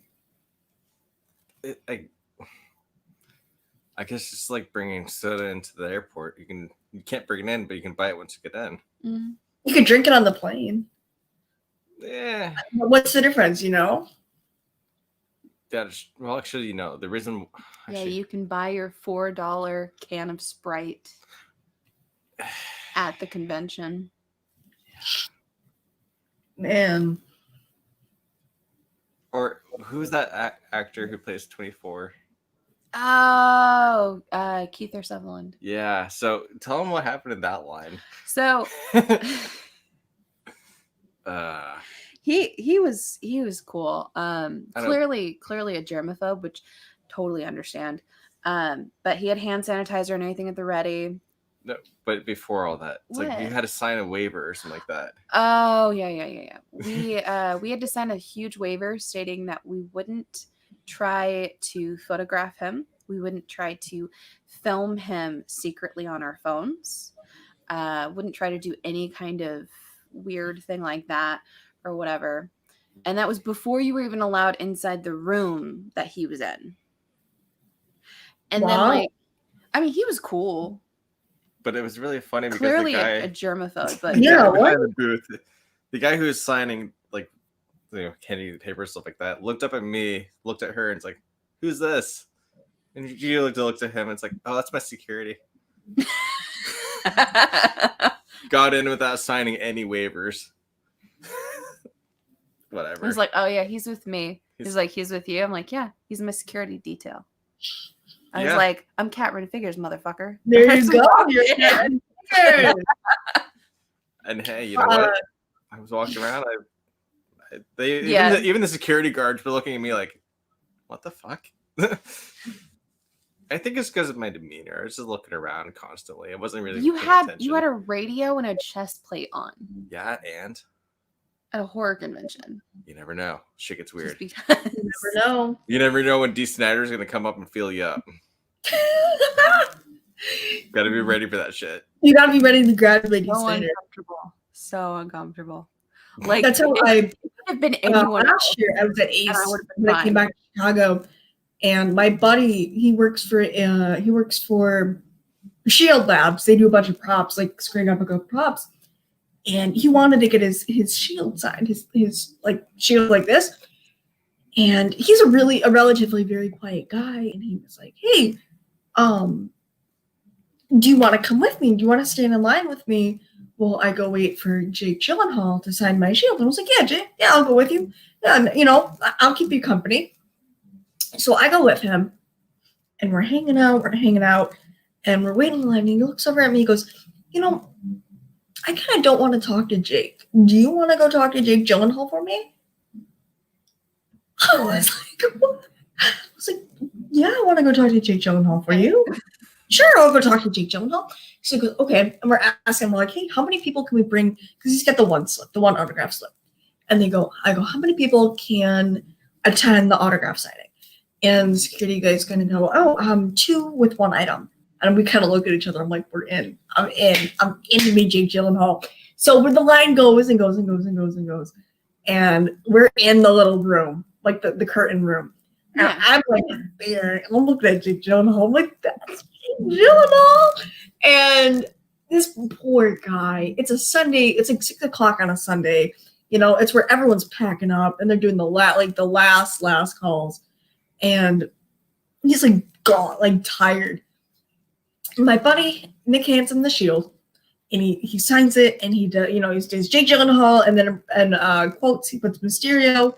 I guess it's like bringing soda into the airport. You can't bring it in, but you can buy it once you get in. Mm-hmm. You could drink it on the plane. Yeah. What's the difference, you know? Well, actually, the reason. Yeah, Actually, you can buy your $4 can of Sprite at the convention. Man. Or who's that actor who plays 24? Oh, Keith Sutherland. Yeah. So tell him what happened in that line. So he was cool. Clearly a germaphobe, which totally understand. But he had hand sanitizer and everything at the ready. No, but before all that, it's like you had to sign a waiver or something like that. Oh yeah. We had to sign a huge waiver stating that we wouldn't try to photograph him. We wouldn't try to film him secretly on our phones. Wouldn't try to do any kind of weird thing like that or whatever. And that was before you were even allowed inside the room that he was in. And then he was cool. But it was really funny because clearly the guy, a germaphobe, but yeah, the booth, the guy who was signing candy paper stuff like that looked up at me, looked at her, and it's like, "Who's this?" And she looked at him, and it's like, "Oh, that's my security." Got in without signing any waivers. Whatever. I was like, "Oh yeah, he's with me." He's like, "He's with you." I'm like, "Yeah, he's my security detail." I was like, "I'm Catherine Figures, motherfucker." There you go. You're Catherine Figures. And hey, you know what? I was walking around. Even the security guards were looking at me like, "What the fuck?" I think it's because of my demeanor. I was just looking around constantly. I wasn't really. You had a radio and a chest plate on. Yeah, and at a horror convention. You never know. Shit gets weird. You never know. You never know when D. Snyder's gonna come up and feel you up. Gotta be ready for that shit. You gotta be ready to grab Lady Snyder. So uncomfortable. Like that's how I have been anyone last year. I was at Ace when I came back to Chicago, and my buddy he works for Shield Labs. They do a bunch of props, like screen replica props, and he wanted to get his shield signed, his like shield like this. And he's a relatively very quiet guy, and he was like, "Hey, do you want to come with me? Do you want to stand in line with me while I go wait for Jake Gyllenhaal to sign my shield?" And I was like, "Yeah, Jake, yeah, I'll go with you. Yeah, I'll keep you company." So I go with him, and we're hanging out, and we're waiting in line. And he looks over at me, he goes, "I kind of don't want to talk to Jake. Do you want to go talk to Jake Gyllenhaal for me?" I was like, "What?" I was like, "Yeah, I want to go talk to Jake Gyllenhaal for you." "Sure, I'll go talk to Jake Gyllenhaal." So he goes, "Okay." And we're asking, we're like, "Hey, how many people can we bring?" Because he's got the one autograph slip. And I go, "How many people can attend the autograph signing?" And the security guys kind of go, 2 with 1 item. And we kind of look at each other. I'm like, "We're in. I'm in to meet Jake Gyllenhaal." So where the line goes and goes and goes and goes and goes. And we're in the little room, like the curtain room. And I'm like there, and I'm looking at Jake Gyllenhaal. I'm like, "That's Jake Gyllenhaal." And this poor guy, it's a Sunday, it's like 6 o'clock on a Sunday. It's where everyone's packing up and they're doing the last calls. And he's like gone, like tired. My buddy, Nick hands him the shield. And he signs it, and he does, he does Jake Gyllenhaal, and then quotes, he puts Mysterio.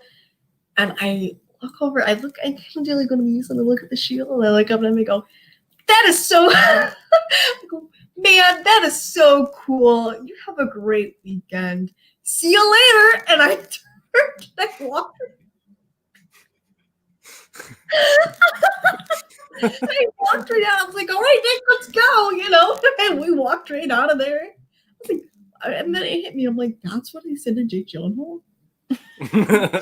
And I look over, I kind of do like one of these, and I look at the shield, and I look up and I go, "That is so," I go, "Man, that is so cool. You have a great weekend. See you later." And I turned and I walked. I walked right out. I was like, "All right, Nick, let's go," And we walked right out of there. I was like, and then it hit me. I'm like, "That's what I said to Jake Gyllenhaal." I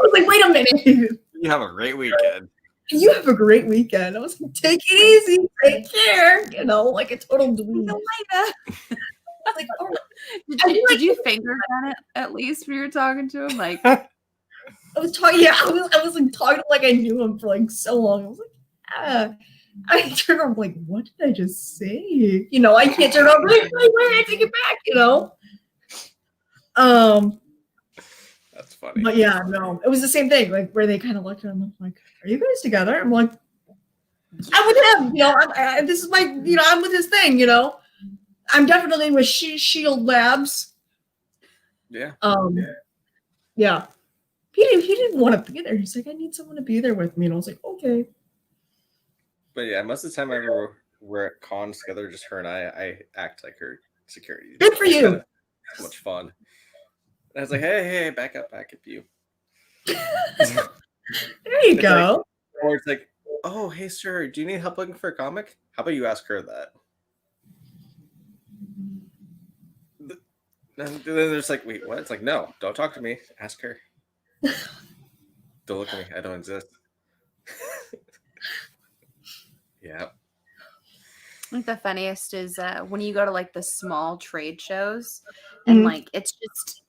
was like, "Wait a minute. You have a great weekend." You have a great weekend. I was like, "Take it easy. Take care." Like a total dweeb. Like, oh. Did you finger gun it at least when you were talking to him? Like, I was talking. Yeah, I was like talking like I knew him for like so long. I was like, I turned around, like, "What did I just say?" I can't turn around. Wait, I take it back. That's funny. But yeah, no, it was the same thing. Like where they kind of looked at him like, "Are you guys together?" I'm like, "I'm with him." This is my. I'm with his thing. I'm definitely with Shield Labs. Yeah. Yeah. He didn't want to be there. He's like, "I need someone to be there with me," and I was like, "Okay." But yeah, most of the time we're at cons together, just her and I act like her security. Good for you. So much fun. And I was like, hey, back up you. There you go. Or it's like, oh, hey, sir, do you need help looking for a comic? How about you ask her that? And then there's like, wait, what? It's like, no, don't talk to me. Ask her. Don't look at me. I don't exist. Yeah. I think the funniest is when you go to like the small trade shows and like it's just,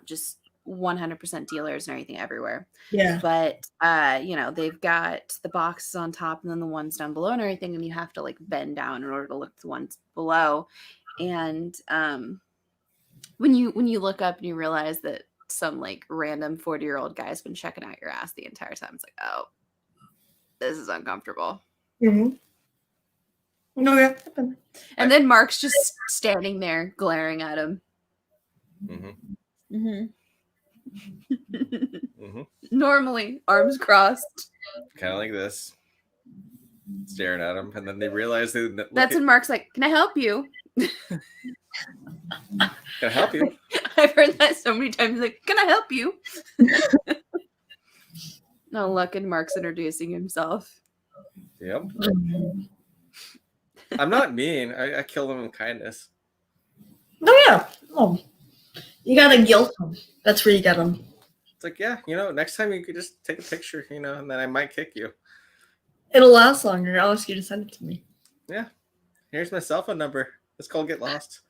just 100% dealers and everything everywhere. Yeah. But, they've got the boxes on top and then the ones down below and everything. And you have to like bend down in order to look at the ones below. And when you look up and you realize that some like random 40-year-old guy's been checking out your ass the entire time, it's like, oh, this is uncomfortable. Mm-hmm. No, yeah. And then Mark's just standing there glaring at him. Normally, arms crossed. Kind of like this. Staring at him. And then they realize that's when Mark's like, can I help you? Can I help you? I've heard that so many times. Like, can I help you? No luck, and Mark's introducing himself. Yep. I'm not mean. I kill them with kindness. Oh, yeah. Oh. You gotta guilt them. That's where you get them. It's like, yeah, next time you could just take a picture, and then I might kick you. It'll last longer. I'll ask you to send it to me. Yeah. Here's my cell phone number. It's called Get Lost.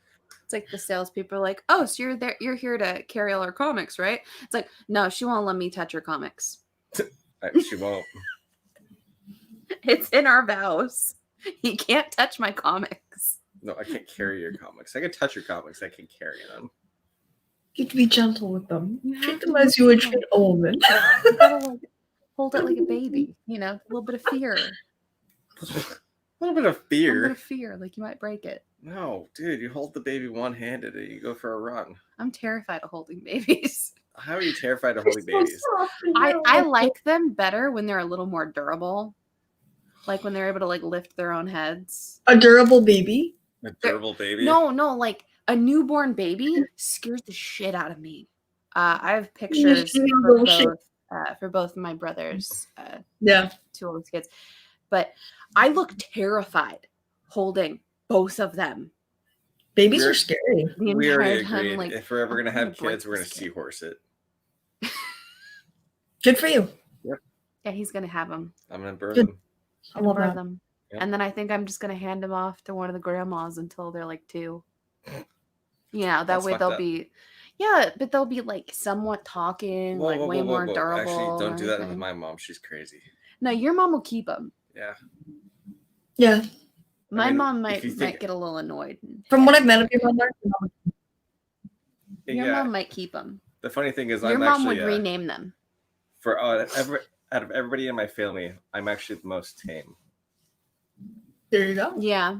It's like the salespeople are like, oh, so you're here to carry all our comics, right? It's like, no, she won't let me touch her comics. She won't. It's in our vows. You can't touch my comics. No, I can't carry your comics. I can touch your comics. I can carry them. You have to be gentle with them. Treat them as you would treat a woman. You gotta hold it like a baby. A little bit of fear. A little bit of fear. A little bit of fear, like you might break it. No, dude, you hold the baby one-handed and you go for a run. I'm terrified of holding babies. How are you terrified of holding babies? I like them better when they're a little more durable. Like when they're able to like lift their own heads. A durable baby? A durable baby? No, like a newborn baby scares the shit out of me. I have pictures for both of my brothers. Two oldest kids. But I look terrified holding both of them. Babies are scary. We already agreed. Like, if we're ever going to have kids, we're going to seahorse it. Good for you. Yep. Yeah, he's going to have them. I'm going to birth them. I will birth them. Yep. And then I think I'm just going to hand them off to one of the grandmas until they're like 2. That way they'll be... Yeah, but they'll be like somewhat talking, way more durable. Actually, don't do that with my mom. She's crazy. No, your mom will keep them. Yeah. Yeah. My mom might get a little annoyed. From what I've met of your mother, your mom might keep them. The funny thing is, your mom would rename them. For out of everybody in my family, I'm actually the most tame. There you go. Yeah.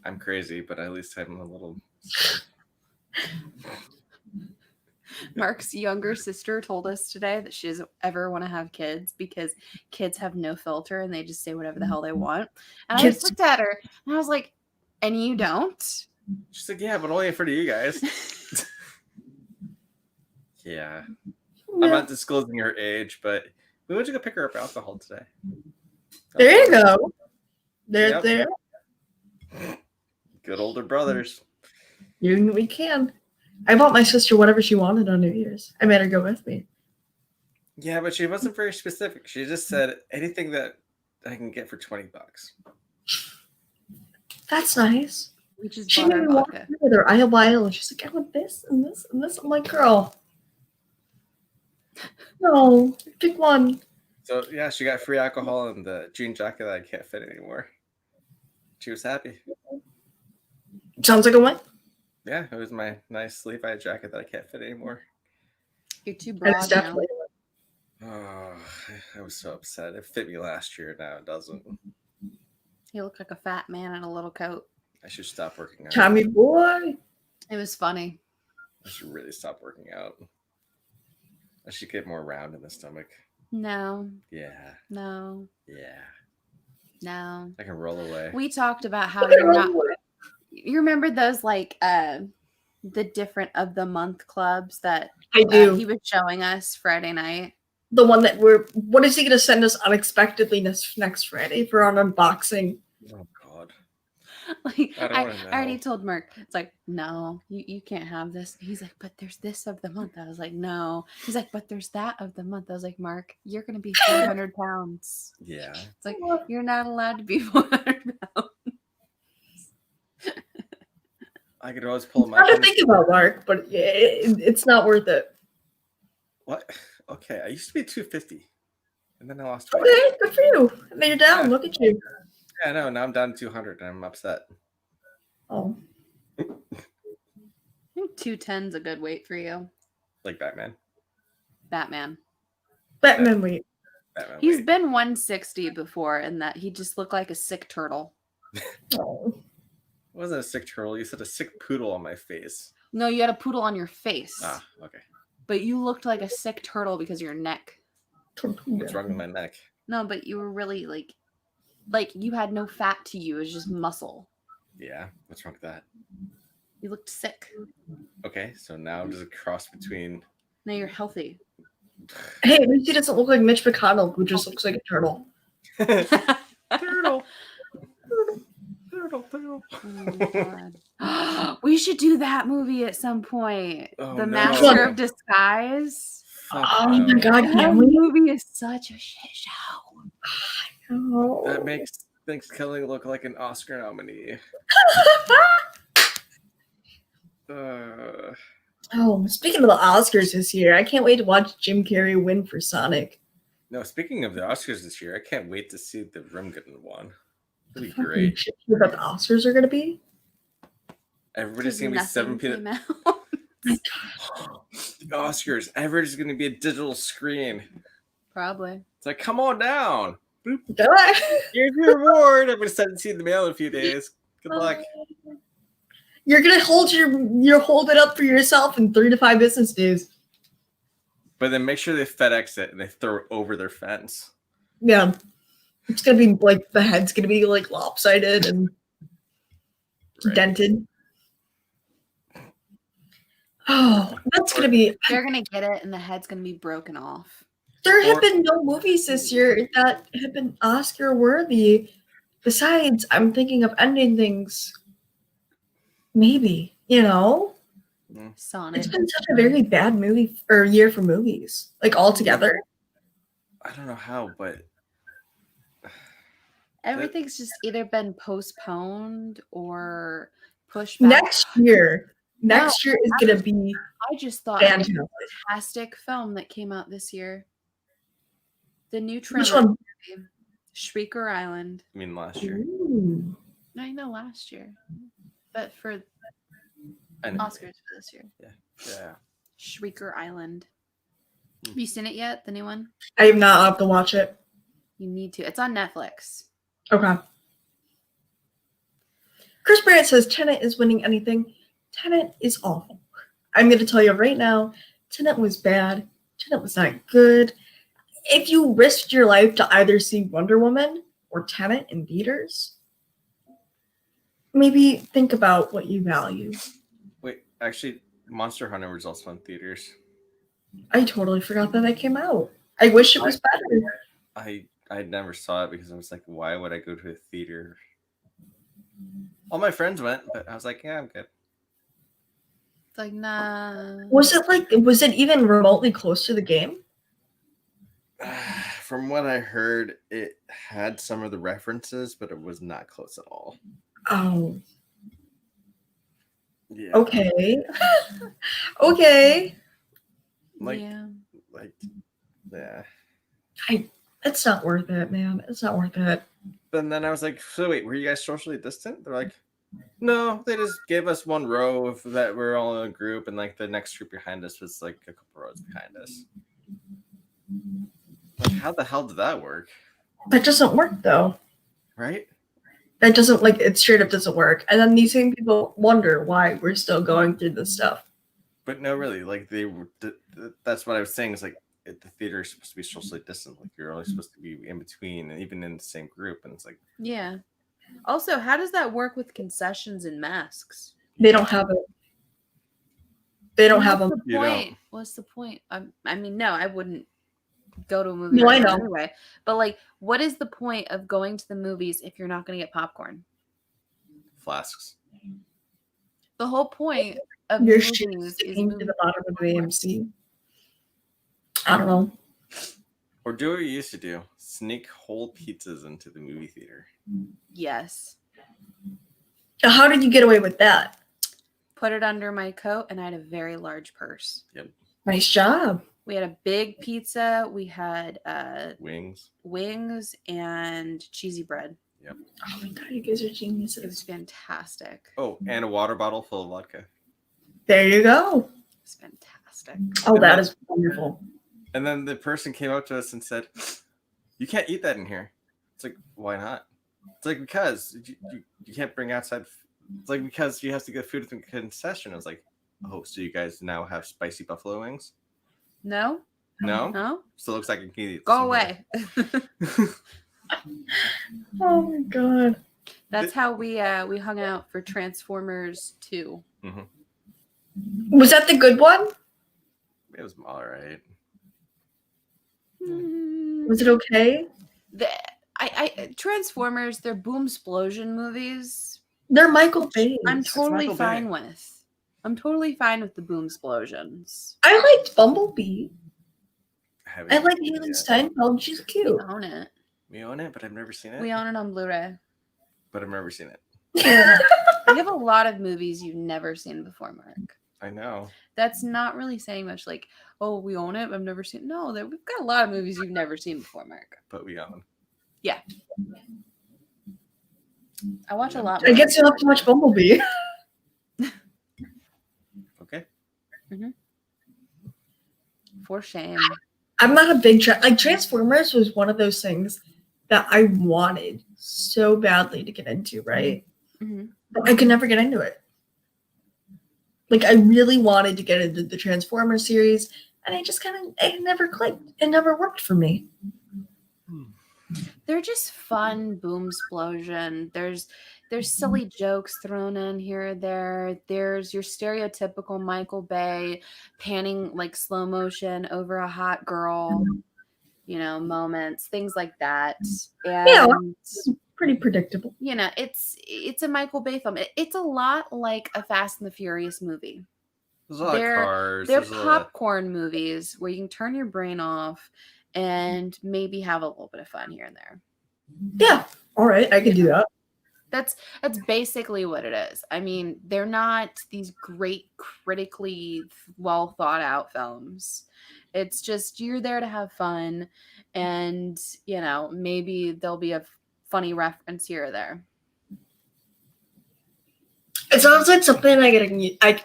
I'm crazy, but at least I'm a little. Mark's younger sister told us today that she doesn't ever want to have kids because kids have no filter and they just say whatever the hell they want. And I just looked at her and I was like, and you don't? She's like, yeah, but only in front of you guys. Yeah. I'm not disclosing her age, but we went to go pick her up alcohol today. There you go. There. Good older brothers. We can. I bought my sister whatever she wanted on New Year's. I made her go with me. Yeah, but she wasn't very specific. She just said anything that I can get for $20. That's nice. We just she made me walk with her aisle and she's like, I want this and this and this. I'm like, girl. No, pick one. So yeah, she got free alcohol and the jean jacket that I can't fit anymore. She was happy. Sounds like a win. Yeah, it was my nice Levi jacket that I can't fit anymore. You're too And it's broad now. definitely Oh, I was so upset. It fit me last year. Now it doesn't. You look like a fat man in a little coat. I should stop working out. Tommy boy. It was funny. I should really stop working out. I should get more round in the stomach. No, Yeah, no, yeah. no. I can roll away. We talked about how Look at you're not. her. You remember those like the different of the month clubs that I do. he was showing us Friday night? The one that what is he going to send us unexpectedly next Friday for our unboxing? Oh God. Like I don't wanna know. I already told Mark, it's like, no, you can't have this. He's like, but there's this of the month. I was like, no. He's like, but there's that of the month. I was like, Mark, you're gonna be 400 pounds. Yeah. It's like, you're not allowed to be 400 pounds. I could always pull It's my. not to think about, Mark, but it's not worth it. What? Okay, I used to be 250, and then I lost weight. Okay, good for you. And then you're down. Yeah. Look at you. Yeah, no, now I'm down to 200, and I'm upset. Oh, I think 210's a good weight for you. Like Batman. Batman. Batman weight. Batman He's weight. been 160 before, and that he just looked like a sick turtle. Oh. It wasn't a sick turtle. You said a sick poodle on my face. No, you had a poodle on your face. Ah, okay. But you looked like a sick turtle because of your neck. What's wrong with my neck? No, but you were really like you had no fat to you. It was just muscle. Yeah, what's wrong with that? You looked sick. Okay, so now I'm just a cross between. Now you're healthy. Hey, at least he doesn't look like Mitch McConnell, who just looks like a turtle. Turtle. Turtle. Oh my God. We should do that movie at some point. Oh, The no. Master of Disguise. Fuck Oh no. my God, That can we? movie is such a shit show. Oh. That makes Thankskilling look like an Oscar nominee. Oh, speaking of the Oscars this year, I can't wait to watch Jim Carrey win for Sonic. No, speaking of the Oscars this year, I can't wait to see the Rim getting one. It'll be Fucking great. shit, you know what the Oscars are going to be? Everybody's gonna be Nothing 7 people. came out. The Oscars. Everybody's gonna be a digital screen. Probably. It's like, come on down. Go Here's your reward. I'm gonna send it to you in the mail in a few days. Good luck. You're gonna hold it up for yourself in 3 to 5 business days. But then make sure they FedEx it and they throw it over their fence. Yeah, it's gonna be like the head's gonna be like lopsided and Right. dented. Oh, that's gonna be. They're gonna get it, and the head's gonna be broken off. There have Or- been no movies this year that have been Oscar worthy. Besides, I'm thinking of ending things. Maybe, Sonic. it's been such a very bad movie or year for movies, like altogether. I don't know how, but Everything's just either been postponed or pushed back. Next year is gonna be I just thought of a fantastic. fantastic film that came out this year. The new Which Tremors one? movie, Shrieker Island. I mean last year. Ooh. I know last year, but for I know. Oscars for this year, Yeah. Shrieker Island. Have you seen it yet? The new one? I am not up to watch it. You need to. It's on Netflix. Okay. Chris Barrett says Tenet is winning anything. Tenet is awful. I'm going to tell you right now, Tenet was bad. Tenet was not good. If you risked your life to either see Wonder Woman or Tenet in theaters, maybe think about what you value. Wait, actually, Monster Hunter was also in theaters. I totally forgot that came out. I wish it was better. I never saw it because I was like, why would I go to a theater? All my friends went, but I was like, yeah, I'm good. It's like, nah. Was it even remotely close to the game? From what I heard, it had some of the references, but it was not close at all. Oh, Yeah. okay. Okay. Yeah. Yeah. It's not worth it, man. It's not worth it. And then I was like, so wait, were you guys socially distant? They're like, No, they just gave us one row of that we're all in a group, and like the next group behind us was like a couple rows behind us. Like, how the hell did that work? That doesn't work though. Right? That doesn't like it straight up doesn't work. And then these same people wonder why we're still going through this stuff. But no, really, like they were. That's what I was saying. Is like the theater is supposed to be socially distant. Like you're only supposed to be in between, and even in the same group. And it's like, Yeah. Also, how does that work with concessions and masks? They don't have it. They don't have them. What's the You point? don't. What's the point? I mean, no, I wouldn't go to a movie No, I know. anyway. But like, what is the point of going to the movies if you're not going to get popcorn? flasks. The whole point of Your movies shit is sticking to the bottom of the AMC. I don't know. Or do what you used to do: sneak whole pizzas into the movie theater. Yes. How did you get away with that? Put it under my coat, and I had a very large purse. Nice job. We had a big pizza. We had Wings. wings and cheesy bread. Oh my god, you guys are It was geniuses. fantastic. Oh, and a water bottle full of vodka. There you go. It was fantastic. Oh, that is wonderful. And then the person came up to us and said, "You can't eat that in here." It's like, why not? It's like, because you can't bring outside. It's like, because you have to get food at the concession. I was like, oh, so you guys now have spicy buffalo wings? No? No? No? So it looks like I can eat it. Go away. Oh my god. That's how we hung out for Transformers 2. Was that the good one? It was all right. Was it okay? Transformers, they're boom explosion movies. They're Michael Bay. I'm totally Michael fine Bay. with. I'm totally fine with the boom explosions. I liked Bumblebee. Haven't I like seen it Haley yet. Steinfeld. She's We cute. own it. We own it, but I've never seen it. We own it on Blu-ray. But I've never seen it. We have a lot of movies you've never seen before, Mark. I know. That's not really saying much. Like, oh, we own it. But I've never seen. No, we've got a lot of movies you've never seen before, Mark. But we own. I watch a lot. I guess you'll have to watch Bumblebee. Okay. For shame. I'm not a big like Transformers was one of those things that I wanted so badly to get into, right? Mm-hmm. But I could never get into it. Like I really wanted to get into the Transformers series, and it never clicked. It never worked for me. They're just fun boom explosion. There's silly jokes thrown in here or there. There's your stereotypical Michael Bay panning like slow motion over a hot girl, moments, things like that. And Yeah. Pretty predictable. it's a Michael Bay film. It's a lot like a Fast and the Furious movie. There's a lot of cars. They're there's a lot of- popcorn movies where you can turn your brain off and maybe have a little bit of fun here and there. Yeah. All right. I can do that. That's basically what it is. I mean, they're not these great critically well thought out films. It's just you're there to have fun, and maybe there'll be a funny reference here or there. It sounds like something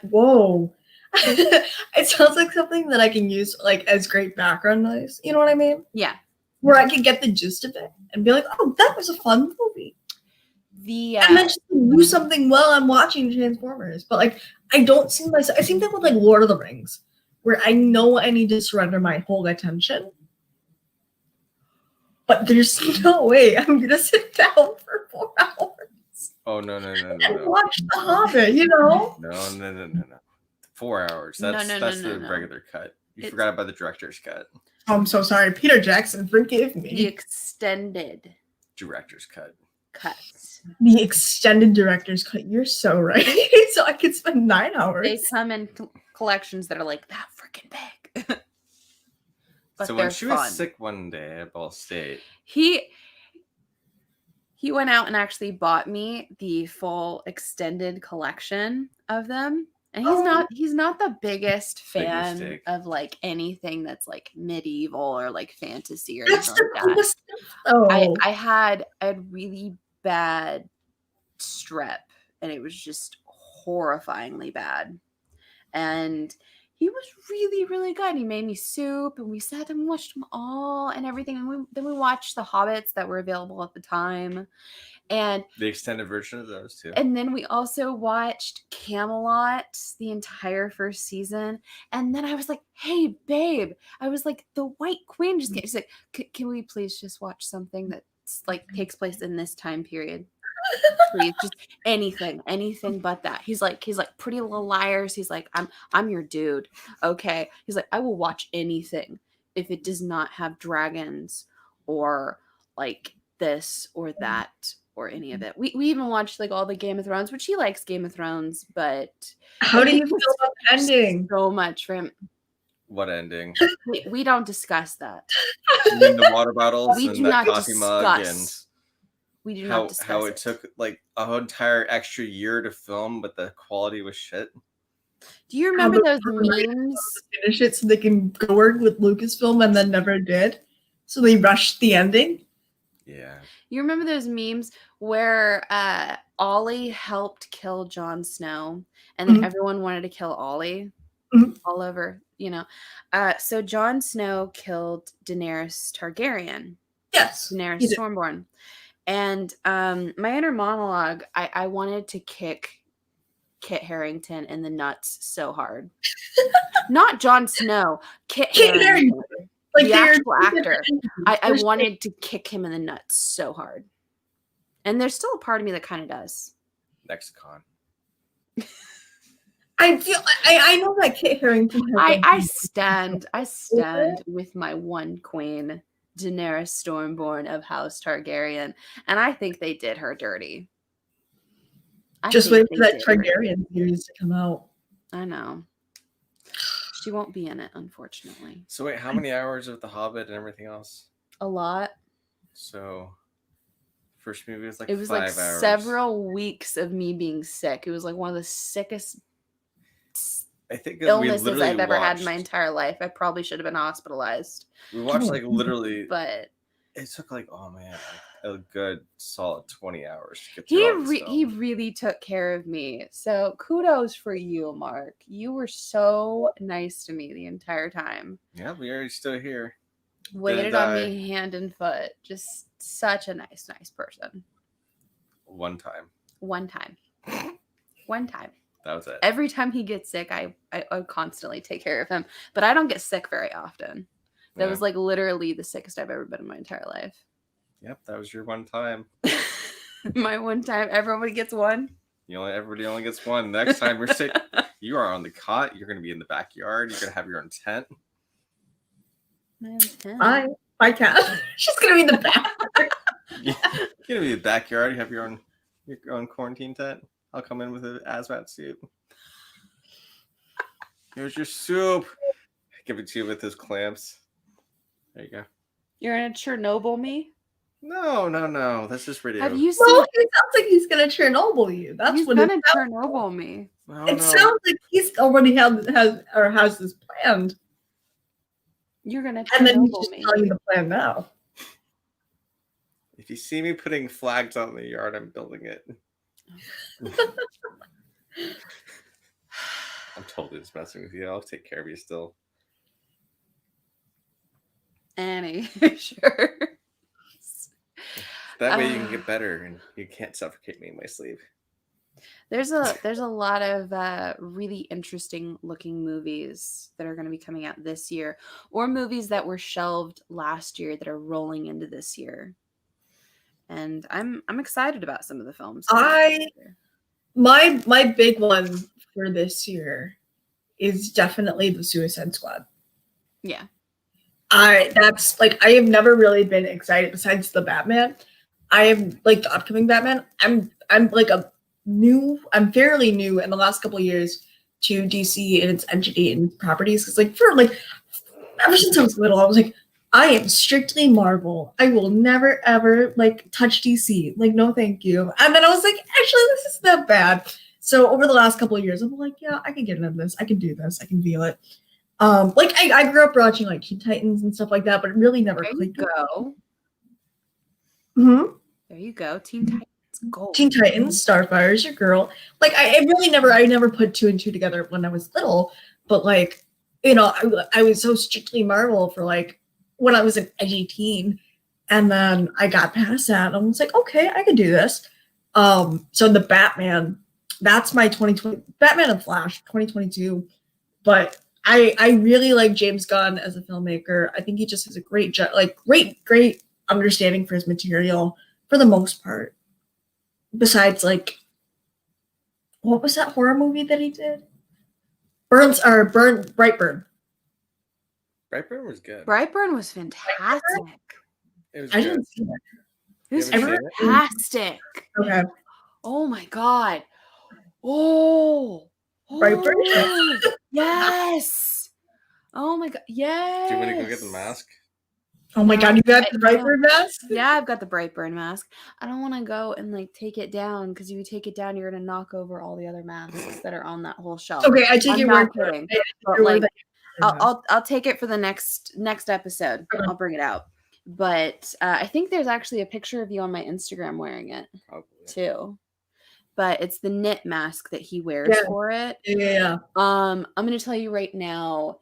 whoa. It sounds like something that I can use like as great background noise. You know what I mean? Yeah. Where I can get the gist of it and be like, oh, that was a fun movie. And then just do something while I'm watching Transformers. But like I don't see myself. I seem to with like Lord of the Rings, where I know I need to surrender my whole attention. But there's no way I'm gonna sit down for 4 hours. Oh no. And watch The Hobbit, No. 4 hours. That's the regular cut. You forgot about the director's cut. Oh, I'm so sorry. Peter Jackson, forgive me. The extended Director's cut. cuts. The extended director's cut. You're so right. So I could spend 9 hours. They come in collections that are like that freaking big. But So they're when she fun. was sick one day at Ball State, He went out and actually bought me the full extended collection of them. And he's not the biggest fan mistake. of like anything that's like medieval or like fantasy or That's anything the like that. coolest stuff. Oh, I had really bad strep and it was just horrifyingly bad. And he was really, really good. He made me soup, and we sat and watched them all and everything. And then we watched the Hobbits that were available at the time. And the extended version of those too. And then we also watched Camelot, the entire first season. And then I was like, hey, babe, I was like, the White Queen just came. She's like, can we please just watch something that's like takes place in this time period? Please, just anything but that. He's like Pretty Little Liars. He's like, I'm your dude. Okay. He's like, I will watch anything if it does not have dragons or like this or that or any of it. We even watched like all the Game of Thrones, which he likes Game of Thrones, but How do you feel about the ending? so much for him. What ending? We don't discuss that. You mean the water bottles We and do that not coffee mug and discuss. We do not discuss how it took like a whole entire extra year to film, but the quality was shit. Do you remember those memes? Finish it so they can go work with Lucasfilm and then never did. So they rushed the ending. Yeah. You remember those memes where Ollie helped kill Jon Snow, and then everyone wanted to kill Ollie all over, you know. So Jon Snow killed Daenerys Targaryen. Yes. Daenerys Stormborn. And my inner monologue, I wanted to kick Kit Harington in the nuts so hard. Not Jon Snow, Kit Harington. Like the actual actor. I wanted to kick him in the nuts so hard. And there's still a part of me that kind of does. Lexicon. I know that Kit Harington. I stand with my one queen, Daenerys Stormborn of House Targaryen, and I think they did her dirty. Just wait for that Targaryen series to come out. I know. She won't be in it, unfortunately. So wait, how many hours of The Hobbit and everything else? A lot. So first movie was like 5 like hours. Several weeks of me being sick. It was like one of the sickest illnesses I've ever had in my entire life. I probably should have been hospitalized. We watched like literally, but it took like a good solid 20 hours to get through he really took care of me. So kudos for you, Mark. You were so nice to me the entire time. Yeah, we are still here. Waited on me hand and foot. Just such a nice person. One time. That was it. Every time he gets sick, I constantly take care of him. But I don't get sick very often. That was like literally the sickest I've ever been in my entire life. Yep, that was your one time. My one time. Everybody gets one. Everybody only gets one. Next time you're sick, you are on the cot. You're going to be in the backyard. You're going to have your own tent. My own tent. My cat. She's going to be in the backyard. You're going to be in the backyard. You have your own quarantine tent. I'll come in with an hazmat suit. Here's your soup. Give it to you with those clamps. There you go. You're gonna Chernobyl me? No. That's just radio. Have you seen? Well, it sounds like he's gonna Chernobyl you. That's he's what gonna Chernobyl me. It sounds like he's already has this planned. You're gonna Chernobyl and then he's just me. telling you the plan now. If you see me putting flags out in the yard, I'm building it. I'm totally just messing with you. I'll take care of you still. Annie, sure. That way you can get better and you can't suffocate me in my sleep. There's a lot of really interesting looking movies that are going to be coming out this year, or movies that were shelved last year that are rolling into this year. And I'm excited about some of the films. My big one for this year is definitely the Suicide Squad. Yeah. I have never really been excited besides the Batman. I am like the upcoming Batman. I'm fairly new in the last couple of years to DC and its entity and properties. Because ever since I was little, I was like, I am strictly Marvel. I will never ever touch DC. No, thank you. And then I was like, actually, this isn't that bad. So over the last couple of years, I'm like, yeah, I can get into this. I can do this. I can feel it. I grew up watching Teen Titans and stuff like that, but it really never clicked. There you go. Mm-hmm. There you go. Teen Titans. Let's go. Teen Titans, Starfire is your girl. Like I never put two and two together when I was little, but like, you know, I was so strictly Marvel for like when I was an edgy teen, and then I got past that and I was like, okay, I can do this. So the Batman, that's my 2020 Batman and Flash 2022. But I really like James Gunn as a filmmaker. I think he just has a great understanding for his material for the most part. Besides, like, what was that horror movie that he did? Brightburn. Brightburn was good. Brightburn was fantastic. It was I good. didn't see that. It was You haven't seen it? fantastic. Okay. Oh my god. Oh. Brightburn? Yes. Oh my god. Yes. Do you want to go get the mask? Oh my god, you got the Brightburn mask? Yeah, I've got the Brightburn mask. I don't want to go and like take it down because if you take it down, you're gonna knock over all the other masks that are on that whole shelf. Okay, I take I'm your not word. kidding. But like, I'll take it for the next episode. Okay. I'll bring it out. But I think there's actually a picture of you on my Instagram wearing it Probably. too. But it's the knit mask that he wears for it. Yeah. I'm gonna tell you right now,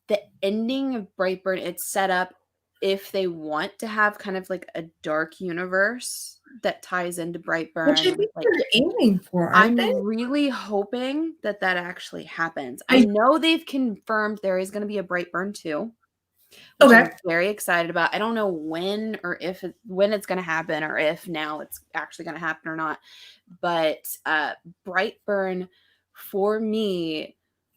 the ending of Brightburn, it's set up if they want to have kind of like a dark universe that ties into Brightburn. Which I think like, they're aiming for, aren't they? I'm really hoping that actually happens. I know they've confirmed there is going to be a Brightburn 2. Which I'm very excited about. I don't know when or when it's going to happen or if now it's actually going to happen or not. But Brightburn for me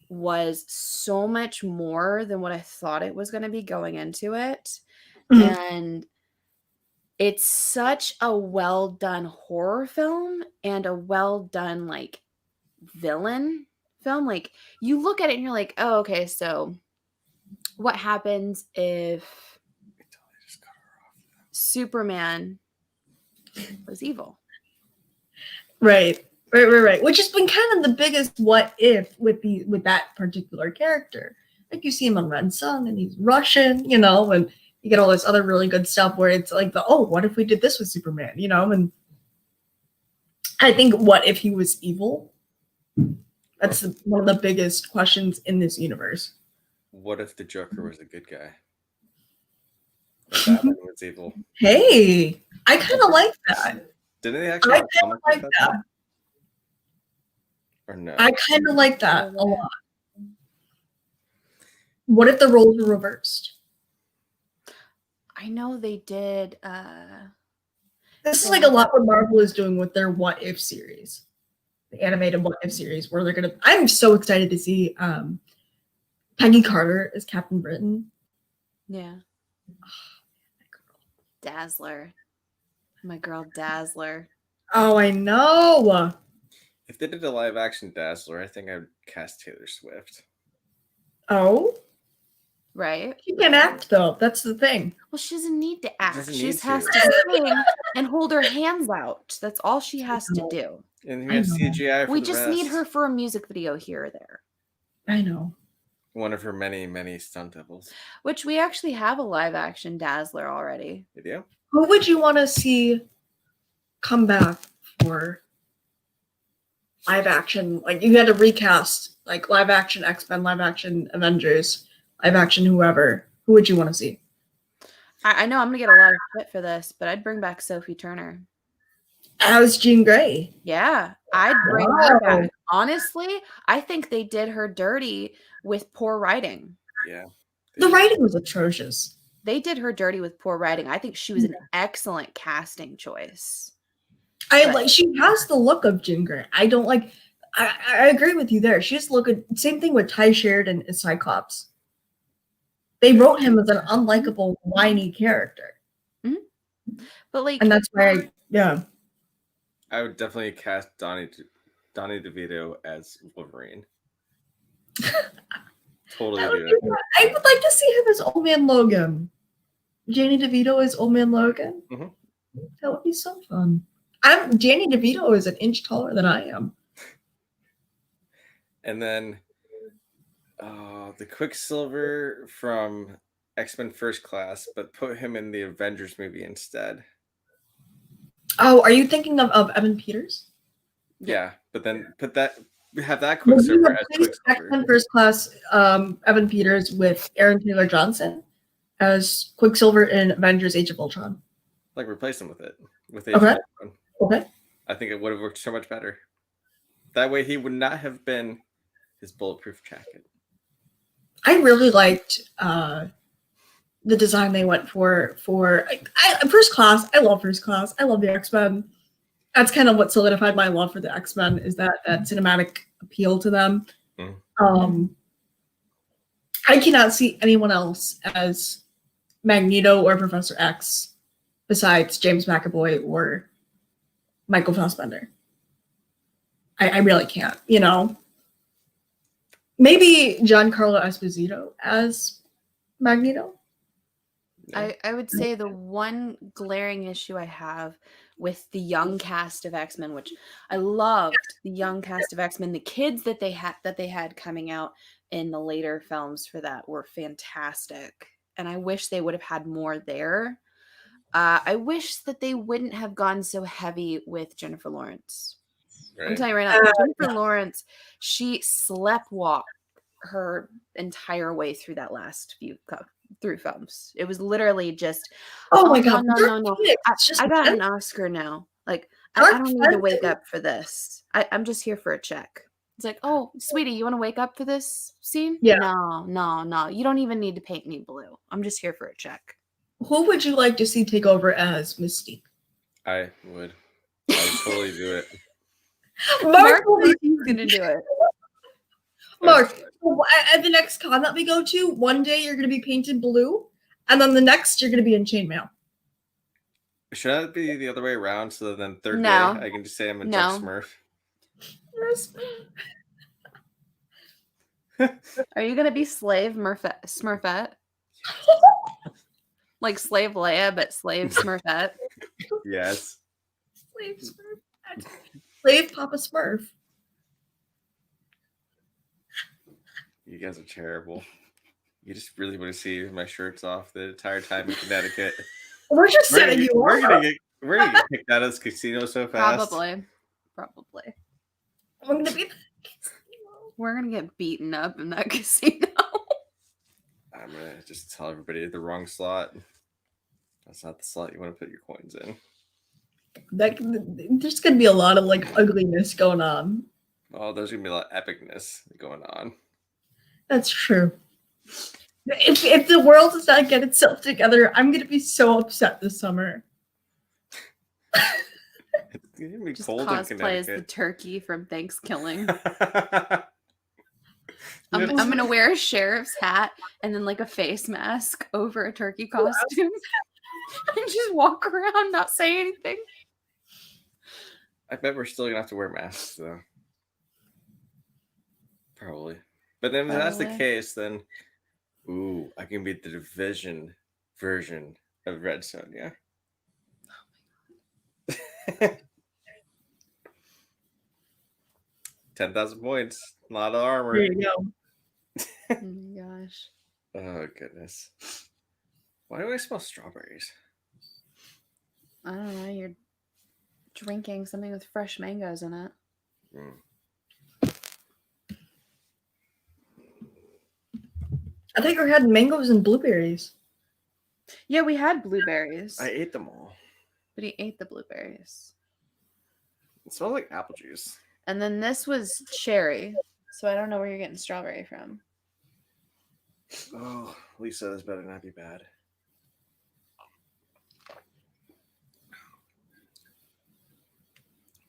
was so much more than what I thought it was going to be going into it. Mm-hmm. And it's such a well done horror film and a well done like villain film. Like you look at it and you're like, oh, okay, so what happens if Superman was evil? Right. Which has been kind of the biggest what if with that particular character. Like you see him on Red Sun and he's Russian, you know, and you get all this other really good stuff where it's like what if we did this with Superman, you know? And I think what if he was evil? That's one of the biggest questions in this universe. What if the Joker was a good guy? Batman was evil. Hey, I kind of like that. Didn't they actually like that? Or no? I kind of like that a lot. What if the roles were reversed? I know they did. This is like a lot what Marvel is doing with their What If series, the animated What If series, where they're gonna. I'm so excited to see Peggy Carter as Captain Britain. Yeah. Dazzler. My girl Dazzler. Oh, I know. If they did a live action Dazzler, I think I would cast Taylor Swift. Oh? Right. She can act though. That's the thing. Well, she doesn't need to act. She just has to sing and hold her hands out. That's all she has to do. And we have CGI for we just need her for a music video here or there. I know. One of her many, many stunt doubles. Which we actually have a live action Dazzler already. You do? Who would you want to see come back for live action? Like you had to recast like live action X-Men, live action Avengers, live action whoever. Who would you want to see? I know I'm gonna get a lot of shit for this, but I'd bring back Sophie Turner. As Jean Grey. Yeah, I'd bring her back. Honestly, I think they did her dirty with poor writing. Yeah. The writing was atrocious. They did her dirty with poor writing. I think she was an excellent casting choice. She has the look of Jean Grey. I don't like. I agree with you there. She has the look of same thing with Ty Sheridan as Cyclops. They wrote him as an unlikable, whiny character. Mm-hmm. But like, and that's why, I would definitely cast Donnie DeVito as Wolverine. Totally do it. I would like to see him as Old Man Logan. Danny DeVito as Old Man Logan. Mm-hmm. That would be so fun. Danny DeVito is an inch taller than I am. And then the Quicksilver from X-Men First Class, but put him in the Avengers movie instead. Oh, are you thinking of Evan Peters? Yeah, but then have that Well, you Quicksilver as replaced Quicksilver. X-Men First Class Evan Peters with Aaron Taylor Johnson as Quicksilver in Avengers: Age of Ultron. Like replace him with it with Okay. Age of Ultron. Okay. I think it would have worked so much better. That way, he would not have been his bulletproof jacket. I really liked the design they went for First Class. I love First Class. I love the X-Men. That's kind of what solidified my love for the X-Men, is that cinematic appeal to them. I cannot see anyone else as Magneto or Professor X besides James McAvoy or Michael Fassbender. I really can't, you know. Maybe Giancarlo Esposito as Magneto. I would say the one glaring issue I have with the young cast of X-Men, which I loved the young cast of X-Men, the kids that they had coming out in the later films for that were fantastic. And I wish they would have had more there. I wish that they wouldn't have gone so heavy with Jennifer Lawrence. Right? I'm telling you right now, Jennifer Lawrence, she sleptwalked her entire way through that last few through films. It was literally just, oh my god, no. I got an Oscar now. Like, I don't need to wake up for this. I'm just here for a check. It's like, oh, sweetie, you want to wake up for this scene? Yeah. No. You don't even need to paint me blue. I'm just here for a check. Who would you like to see take over as Mystique? I would totally do it. Mark he's gonna do it. Mark, at the next con that we go to, one day you're going to be painted blue, and then the next you're going to be in chainmail. Should that be the other way around? So then third day, I can just say I'm a Chuck Smurf. Are you gonna be slave Smurfette? Like slave Leia, but slave Smurfette? Yes. Slave Smurfette. Slave Papa Smurf. You guys are terrible. You just really want to see my shirts off the entire time in Connecticut. We're just setting you up. We're gonna get kicked out of this casino so fast. Probably. I'm gonna be. We're gonna get beaten up in that casino. I'm gonna just tell everybody the wrong slot. That's not the slot you want to put your coins in. There's gonna be a lot of like ugliness going on. Oh, there's gonna be a lot of epicness going on. That's true. If the world does not get itself together, I'm gonna be so upset this summer. It's gonna be Just cold in cosplay Connecticut. as the turkey from Thankskilling. I'm gonna wear a sheriff's hat and then like a face mask over a turkey costume and just walk around, not say anything. I bet we're still gonna have to wear masks though. Probably. But then if that's the case, then I can be the Division version of Red Sonja. Oh 10,000 points. A lot of armor. There you go. Oh my gosh. Oh goodness. Why do I smell strawberries? I don't know. You're drinking something with fresh mangoes in it. I think we had mangoes and blueberries. Yeah, we had blueberries. I ate them all. But he ate the blueberries. It smells like apple juice. And then this was cherry. So I don't know where you're getting strawberry from. Oh, Lisa, this better not be bad.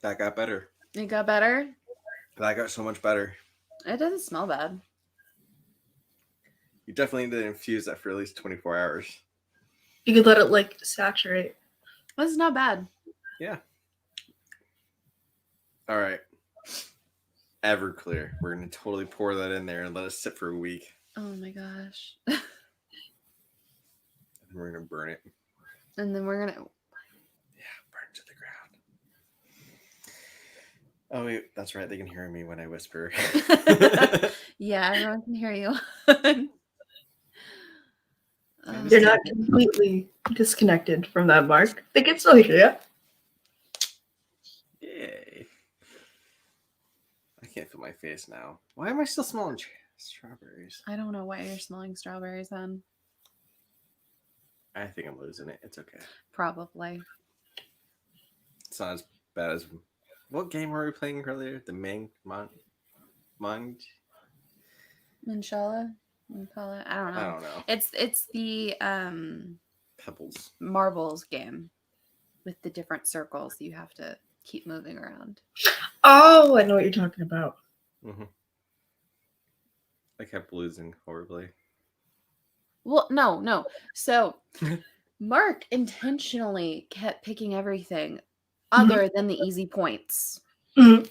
That got better. It got better? That got so much better. It doesn't smell bad. You definitely need to infuse that for at least 24 hours. You could let it like saturate. This is not bad. Yeah. All right. Everclear. We're going to totally pour that in there and let it sit for a week. Oh my gosh. And we're going to burn it. And then we're going to... Yeah, burn to the ground. Oh, wait. That's right. They can hear me when I whisper. Yeah, everyone can hear you. You're not completely disconnected from that, Mark. They can still hear you. can't feel my face now. Why am I still smelling strawberries? I don't know why you're smelling strawberries then. I think I'm losing it. It's okay. Probably. It's not as bad as... What game were we playing earlier? The Mancala? Mancala? I don't know. I don't know. It's the Pebbles. marbles game with the different circles you have to keep moving around. Oh, I know what you're talking about. Mm-hmm. I kept losing horribly. Well, no. So Mark intentionally kept picking everything other than the easy points. Mm-hmm.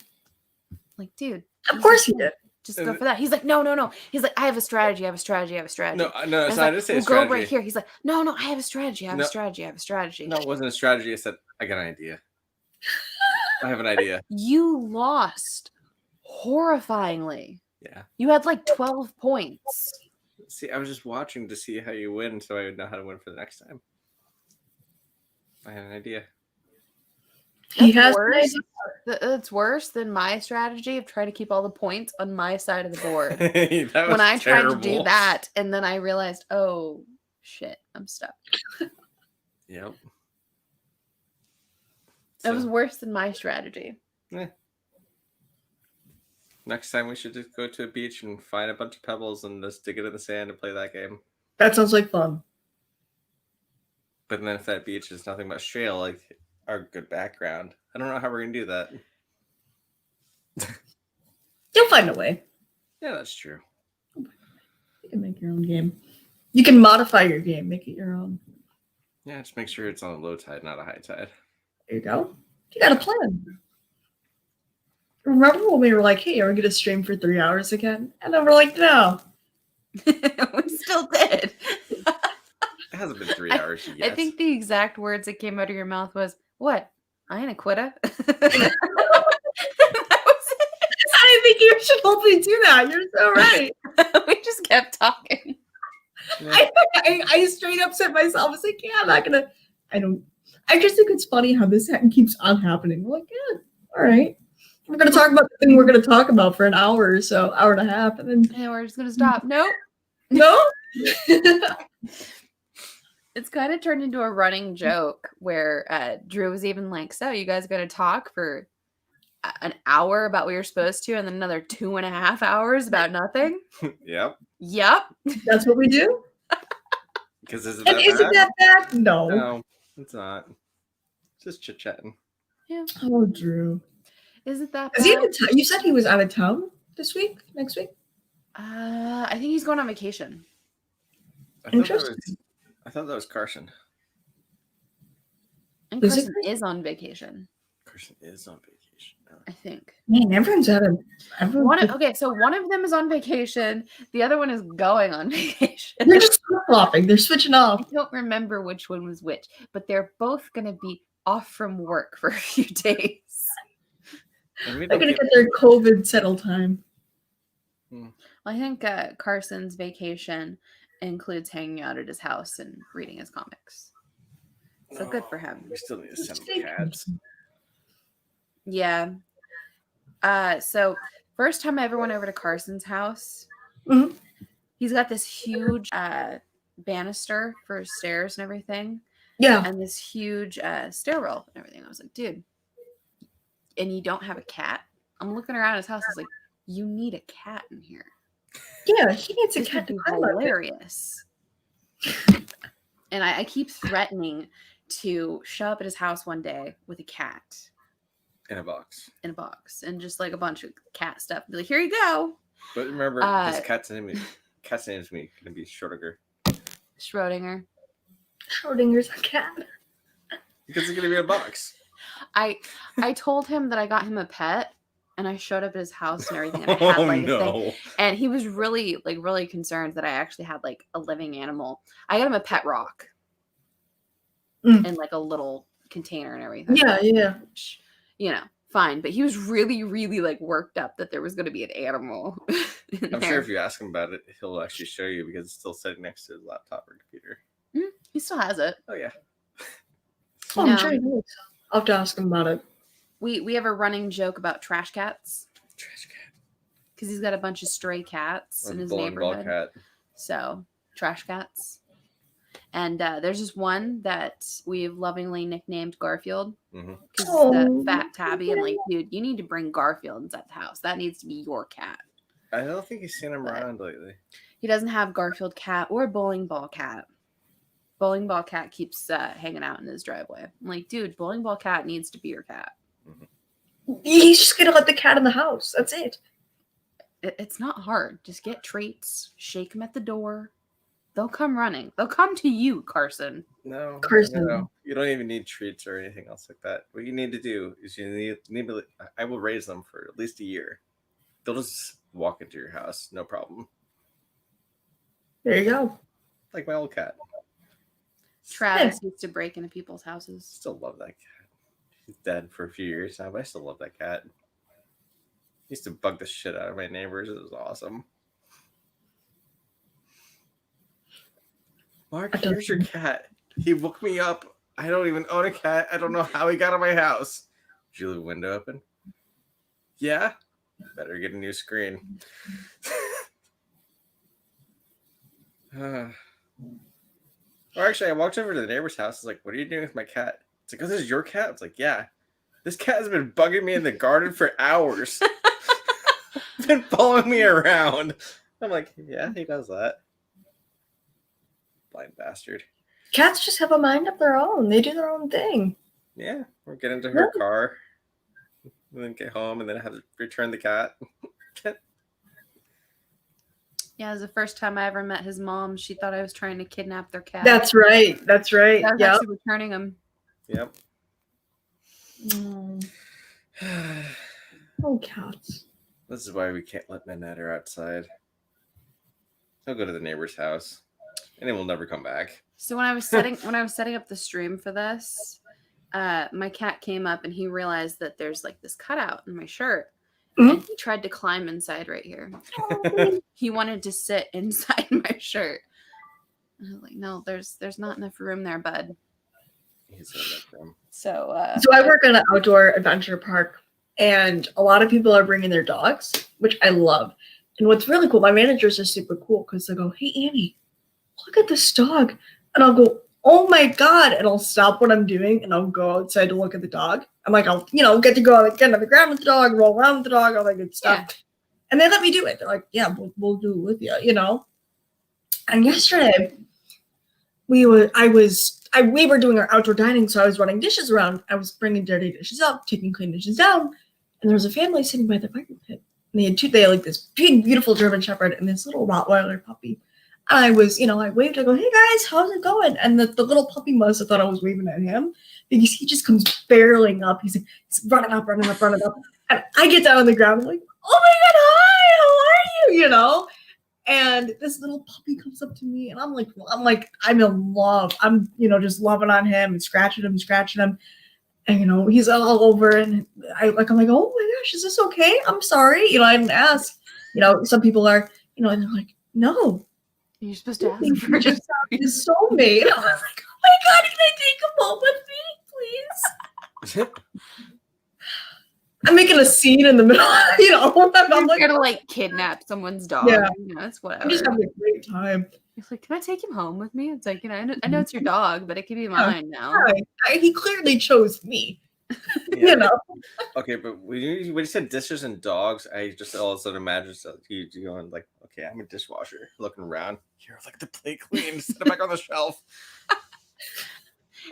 Like, dude. Of course he did. Just go for that. He's like, no. He's like, I have a strategy. No, so I didn't say a strategy. Go right here. He's like, no, I have a strategy. I have a strategy. No, it wasn't a strategy. I said, I got an idea. I have an idea. You lost horrifyingly. Yeah. You had like 12 points. See, I was just watching to see how you win so I would know how to win for the next time. I had an idea. That's worse than my strategy of trying to keep all the points on my side of the board. When I tried to do that, and then I realized, oh shit, I'm stuck. Yep. It was worse than my strategy. Next time we should just go to a beach and find a bunch of pebbles and just dig it in the sand and play that game. That sounds like fun. But then if that beach is nothing but shale, like our good background, I don't know how we're gonna do that. You'll find a way. Yeah, that's true. You can make your own game. You can modify your game, make it your own. Yeah, just make sure it's on a low tide, not a high tide. There you go. You got a plan. Remember when we were like, hey, are we going to stream for 3 hours again? And then we're like, no. We still did. It hasn't been 3 hours yet. I think the exact words that came out of your mouth was, what? I ain't a quitter. I didn't think you should hopefully do that. You're so right. We just kept talking. Yeah. I straight up said myself, I was like, yeah, I'm not going to. I just think it's funny how this keeps on happening. We're like, yeah, all right. We're going to talk about the thing we're going to talk about for an hour or so, hour and a half. And then we're just going to stop. Nope. No? It's kind of turned into a running joke where Drew was even like, so you guys going to talk for an hour about what you're supposed to and then another 2.5 hours about nothing? Yep. That's what we do? Because isn't that bad? No, it's not. Just chit-chatting. Yeah. Oh, Drew. Is it that bad? You said he was out of town next week? I think he's going on vacation. I thought that was Carson. And Carson is on vacation. Carson is on vacation. I think. Man, everyone's out of... Okay, so one of them is on vacation. The other one is going on vacation. They're just flip-flopping. They're switching off. I don't remember which one was which, but they're both going to be off from work for a few days. They're going to get their COVID settle time. Well, I think Carson's vacation includes hanging out at his house and reading his comics. So good for him. We still need to send him cats. Yeah. So first time I ever went over to Carson's house, he's got this huge banister for stairs and everything. Yeah. And this huge stairwell and everything. I was like, dude, and you don't have a cat? I'm looking around his house. I was like, you need a cat in here. Yeah, he needs a This cat. would be hilarious. And I keep threatening to show up at his house one day with a cat. In a box. And just like a bunch of cat stuff. Be like, here you go. But remember, his cat's name is going to be Schrodinger. Schrodinger's a cat. Because it's going to be a box. I told him that I got him a pet. And I showed up at his house and everything. And I had a thing. And he was really concerned that I actually had like a living animal. I got him a pet rock. In like a little container and everything. Yeah. Which, fine. But he was really, really like worked up that there was going to be an animal. I'm sure if you ask him about it, he'll actually show you because it's still sitting next to his laptop or computer. He still has it. Oh, yeah. I'm sure he does. I'll have to ask him about it. We have a running joke about trash cats. Trash cat. because he's got a bunch of stray cats in his neighborhood. Cat. So trash cats. And there's just one that we've lovingly nicknamed Garfield because the fat tabby. I'm like, dude, you need to bring Garfield inside the house. That needs to be your cat. I don't think he's seen him around lately. He doesn't have Garfield cat or bowling ball cat. Bowling ball cat keeps hanging out in his driveway. I'm like, dude, bowling ball cat needs to be your cat. He's just gonna let the cat in the house. That's it. It's not hard. Just get treats, shake them at the door. They'll come running. They'll come to you, Carson. No, Carson. No. You don't even need treats or anything else like that. What you need to do is you need to. I will raise them for at least a year. They'll just walk into your house, no problem. There you go. Like my old cat. Travis used to break into people's houses. Still love that cat. He's dead for a few years now, but I still love that cat. He used to bug the shit out of my neighbors. It was awesome. Mark, here's your cat. He woke me up. I don't even own a cat. I don't know how he got in my house. Did you leave the window open? Yeah? Better get a new screen. Or actually, I walked over to the neighbor's house. I was like, what are you doing with my cat? It's like, oh, this is your cat? It's like, yeah. This cat has been bugging me in the garden for hours. Been following me around. I'm like, yeah, he does that. Blind bastard. Cats just have a mind of their own. They do their own thing. Yeah, we'll get into her car, and then get home, and then have to return the cat. Yeah, it was the first time I ever met his mom. She thought I was trying to kidnap their cat. That's right. That's right. I was actually returning him. Yep. Oh, cats. This is why we can't let Midnighter outside. He'll go to the neighbor's house, and he will never come back. So when I was setting up the stream for this, my cat came up and he realized that there's like this cutout in my shirt. And he tried to climb inside right here. He wanted to sit inside my shirt. I was like, no, there's not enough room there, bud. He's in that room. So I work at an outdoor adventure park, and a lot of people are bringing their dogs, which I love. And what's really cool, my managers are super cool because they go, hey, Annie, look at this dog. And I'll go, oh my God. And I'll stop what I'm doing and I'll go outside to look at the dog. I'm like, I'll, get to go get on the ground with the dog, roll around with the dog, all that good stuff. Yeah. And they let me do it. They're like, yeah, we'll do it with you, And yesterday we were doing our outdoor dining. So I was running dishes around. I was bringing dirty dishes up, taking clean dishes down. And there was a family sitting by the fire pit. And they had like this big, beautiful German Shepherd and this little Rottweiler puppy. And I was, I waved, I go, hey guys, how's it going? And the little puppy must have thought I was waving at him because he just comes barreling up. He's running up. And I get down on the ground. I'm like, oh my God, hi, how are you? And this little puppy comes up to me and I'm in love. I'm, just loving on him and scratching him. And, he's all over and I'm like, oh my gosh, is this okay? I'm sorry. I didn't ask. Some people are, and they're like, no. You're supposed to ask for just his soulmate. I was like, oh my God, can I take him home with me, please? I'm making a scene in the middle, I'm like, gonna kidnap someone's dog. Yeah. It's whatever. I'm just having a great time. He's like, can I take him home with me? It's like, I know it's your dog, but it could be mine now. He clearly chose me. Yeah. Okay, but when you said dishes and dogs, I just also imagine you going like, okay, I'm a dishwasher, looking around. Here, like the plate clean, set it back on the shelf.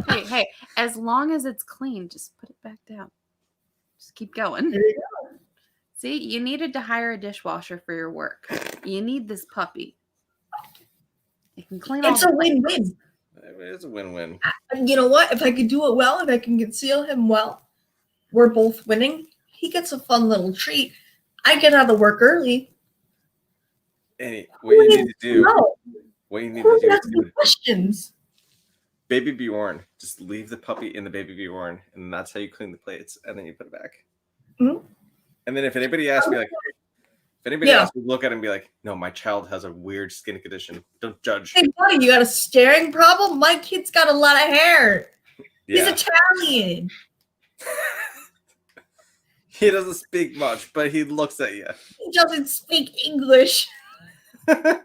Hey, as long as it's clean, just put it back down. Just keep going. There you go. See, you needed to hire a dishwasher for your work. You need this puppy. It can clean all It's a win-win. It's a win-win. You know what? If I could do it well, if I can conceal him well, we're both winning. He gets a fun little treat. I get out of work early. Hey, what you need to do is questions. Baby Bjorn. Just leave the puppy in the Baby Bjorn, and that's how you clean the plates, and then you put it back. Mm-hmm. And then if anybody asks me, asks me, look at him and be like, no, my child has a weird skin condition. Don't judge. Hey, buddy, you got a staring problem? My kid's got a lot of hair. Yeah. He's Italian. He doesn't speak much, but he looks at you. He doesn't speak English. Right?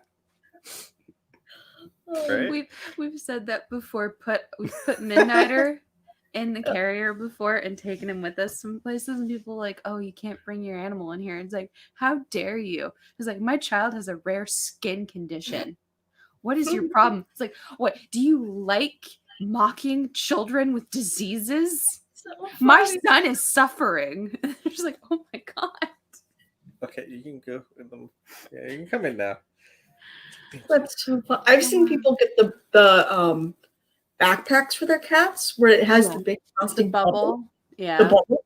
We've said that before. We've put Midnighter in the carrier before and taken him with us some places, and people are like, oh, you can't bring your animal in here. And it's like, how dare you? It's like, my child has a rare skin condition. What is your problem? It's like, what, do you like mocking children with diseases? So My funny. son is suffering. She's like, oh my God. Okay, you can go with them. Yeah, you can come in now. That's so fun. I've seen people get the backpacks for their cats where it has the big The plastic bubble. The Yeah. bubble.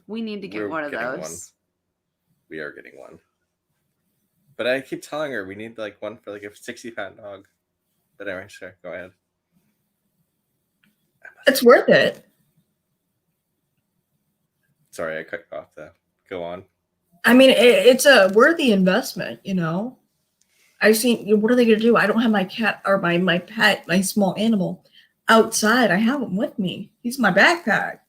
We need to get we're one of getting those. We are getting one. But I keep telling her we need like one for like a 60-pound dog. But anyway, sure, go ahead. It's worth it. Sorry, I cut you off though. Go on. I mean, it's a worthy investment, you know. I've seen, what are they going to do? I don't have my cat or my pet, my small animal outside. I have him with me. He's in my backpack.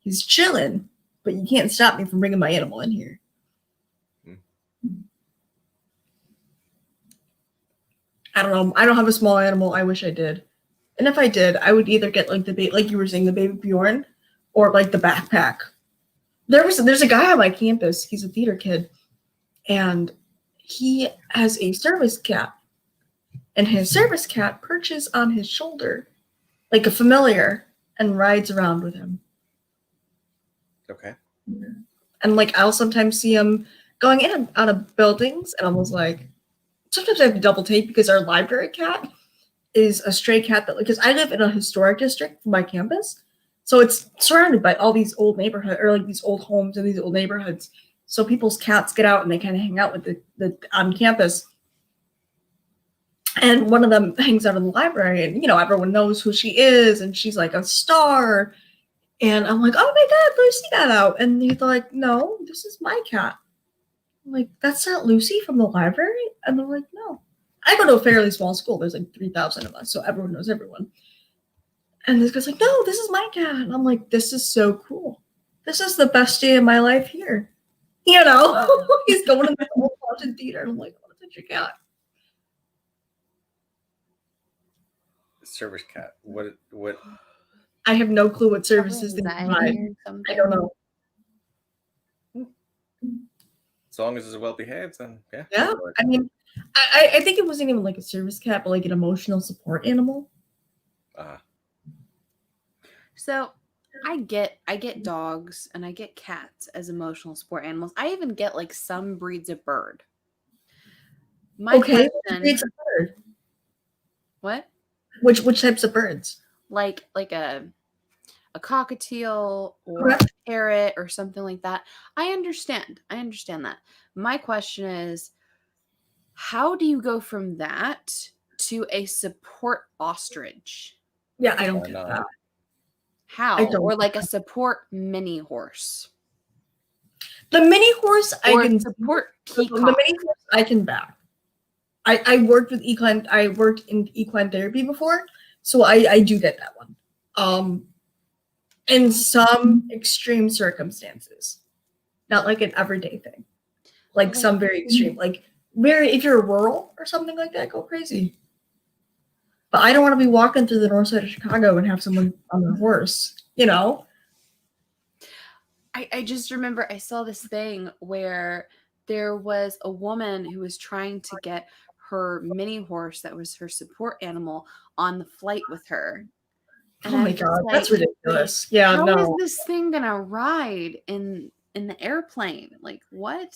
He's chilling, but you can't stop me from bringing my animal in here. I don't know. I don't have a small animal. I wish I did. And if I did, I would either get like like you were saying, the baby Bjorn, or like the backpack. There's a guy on my campus. He's a theater kid, and he has a service cat, and his service cat perches on his shoulder like a familiar and rides around with him. Okay. And like I'll sometimes see him going in and out of buildings, and I was like, sometimes I have to double take because our library cat is a stray cat that, because I live in a historic district for my campus, so it's surrounded by all these old neighborhoods or like these old homes and these old neighborhoods. So people's cats get out and they kind of hang out with the on campus. And one of them hangs out in the library, and everyone knows who she is, and she's like a star. And I'm like, oh my God, Lucy got out. And he's like, no, this is my cat. I'm like, that's not Lucy from the library? And they're like, no. I go to a fairly small school. There's like 3,000 of us, so everyone knows everyone. And this guy's like, no, this is my cat. And I'm like, this is so cool. This is the best day of my life here. He's going to the old haunted theater. And I'm like, what is your cat? Service cat. What? I have no clue what services they provide. I don't know. As long as it's well behaved, then yeah. Yeah, I mean, I think it wasn't even like a service cat, but like an emotional support animal. So I get dogs and I get cats as emotional support animals. I even get like some breeds of bird. Breeds of bird? What? Which types of birds? Like a cockatiel or a parrot or something like that. I understand that. My question is, how do you go from that to a support ostrich? Yeah, I don't get that. How? Or like a support mini horse. The mini horse I can support peacock. The mini horse I can back. I worked with equine. I worked in equine therapy before, so I do get that one. In some extreme circumstances, not like an everyday thing, like some very extreme, like if you're rural or something like that, go crazy. But I don't want to be walking through the north side of Chicago and have someone on their horse, I just remember I saw this thing where there was a woman who was trying to get her mini horse that was her support animal on the flight with her. And oh my God, that's ridiculous. Yeah, how is this thing gonna ride in the airplane? Like, what?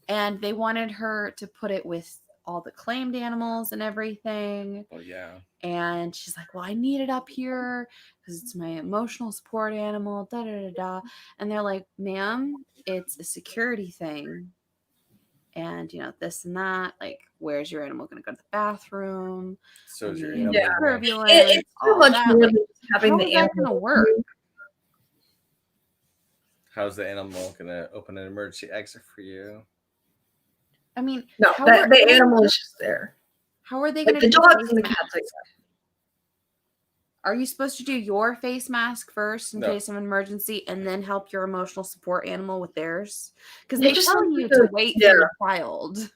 And they wanted her to put it with all the claimed animals and everything. Oh yeah. And she's like, well, I need it up here because it's my emotional support animal, da da da da. And they're like, ma'am, it's a security thing. And this and that, like, where's your animal going to go to the bathroom? So is your animal turbulence. It's so much more than having the animal. How is that going to work? How's the animal going to open an emergency exit for you? I mean, no, the animal is just there. How are they like going to the dogs and the cats? Are you supposed to do your face mask first in No. case of an emergency and then help your emotional support animal with theirs? Because It they just tell sounds you like to a- wait yeah. for the child.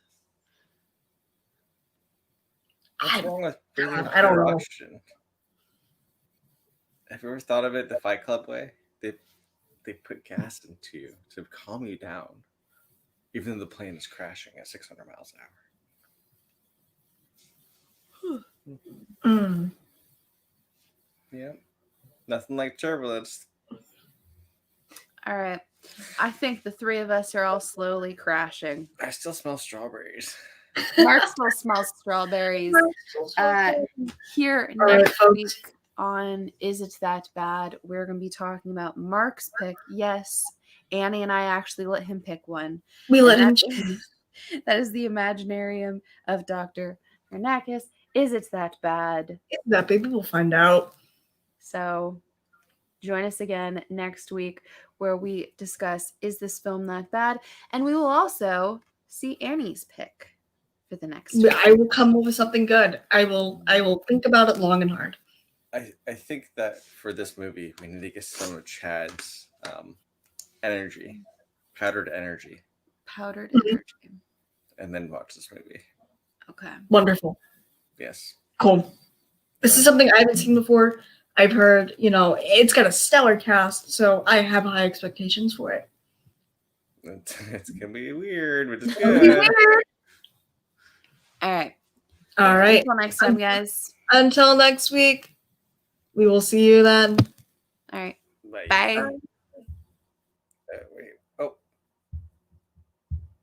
What's wrong with breathing I don't pure know. oxygen? Have you ever thought of it the Fight Club way? They put gas into you to calm you down, even though the plane is crashing at 600 miles an hour. Mm. Yeah, nothing like turbulence. All right. I think the three of us are all slowly crashing. I still smell strawberries. Mark still smells strawberries. Here All right, next folks. week on Is It That Bad, we're going to be talking about Mark's pick. Yes, Annie and I actually let him pick one. We let him And choose. that is the Imaginarium of Dr. Hernakis. Is It That Bad? That baby will find out. So join us again next week where we discuss Is This Film That Bad? And we will also see Annie's pick for the next week. I will come up with something good. I will think about it long and hard. I think that for this movie, we need to get some of Chad's energy, powdered energy, Powdered Mhm. energy. and then watch this movie. Okay. Wonderful. Yes. Cool. This is something I haven't seen before. I've heard, it's got a stellar cast, so I have high expectations for it. It's gonna be weird, but it's It'll be good. weird. All right. All right. Until next time, guys. Until next week, we will see you then. All right. Bye. Bye. Wait. Oh.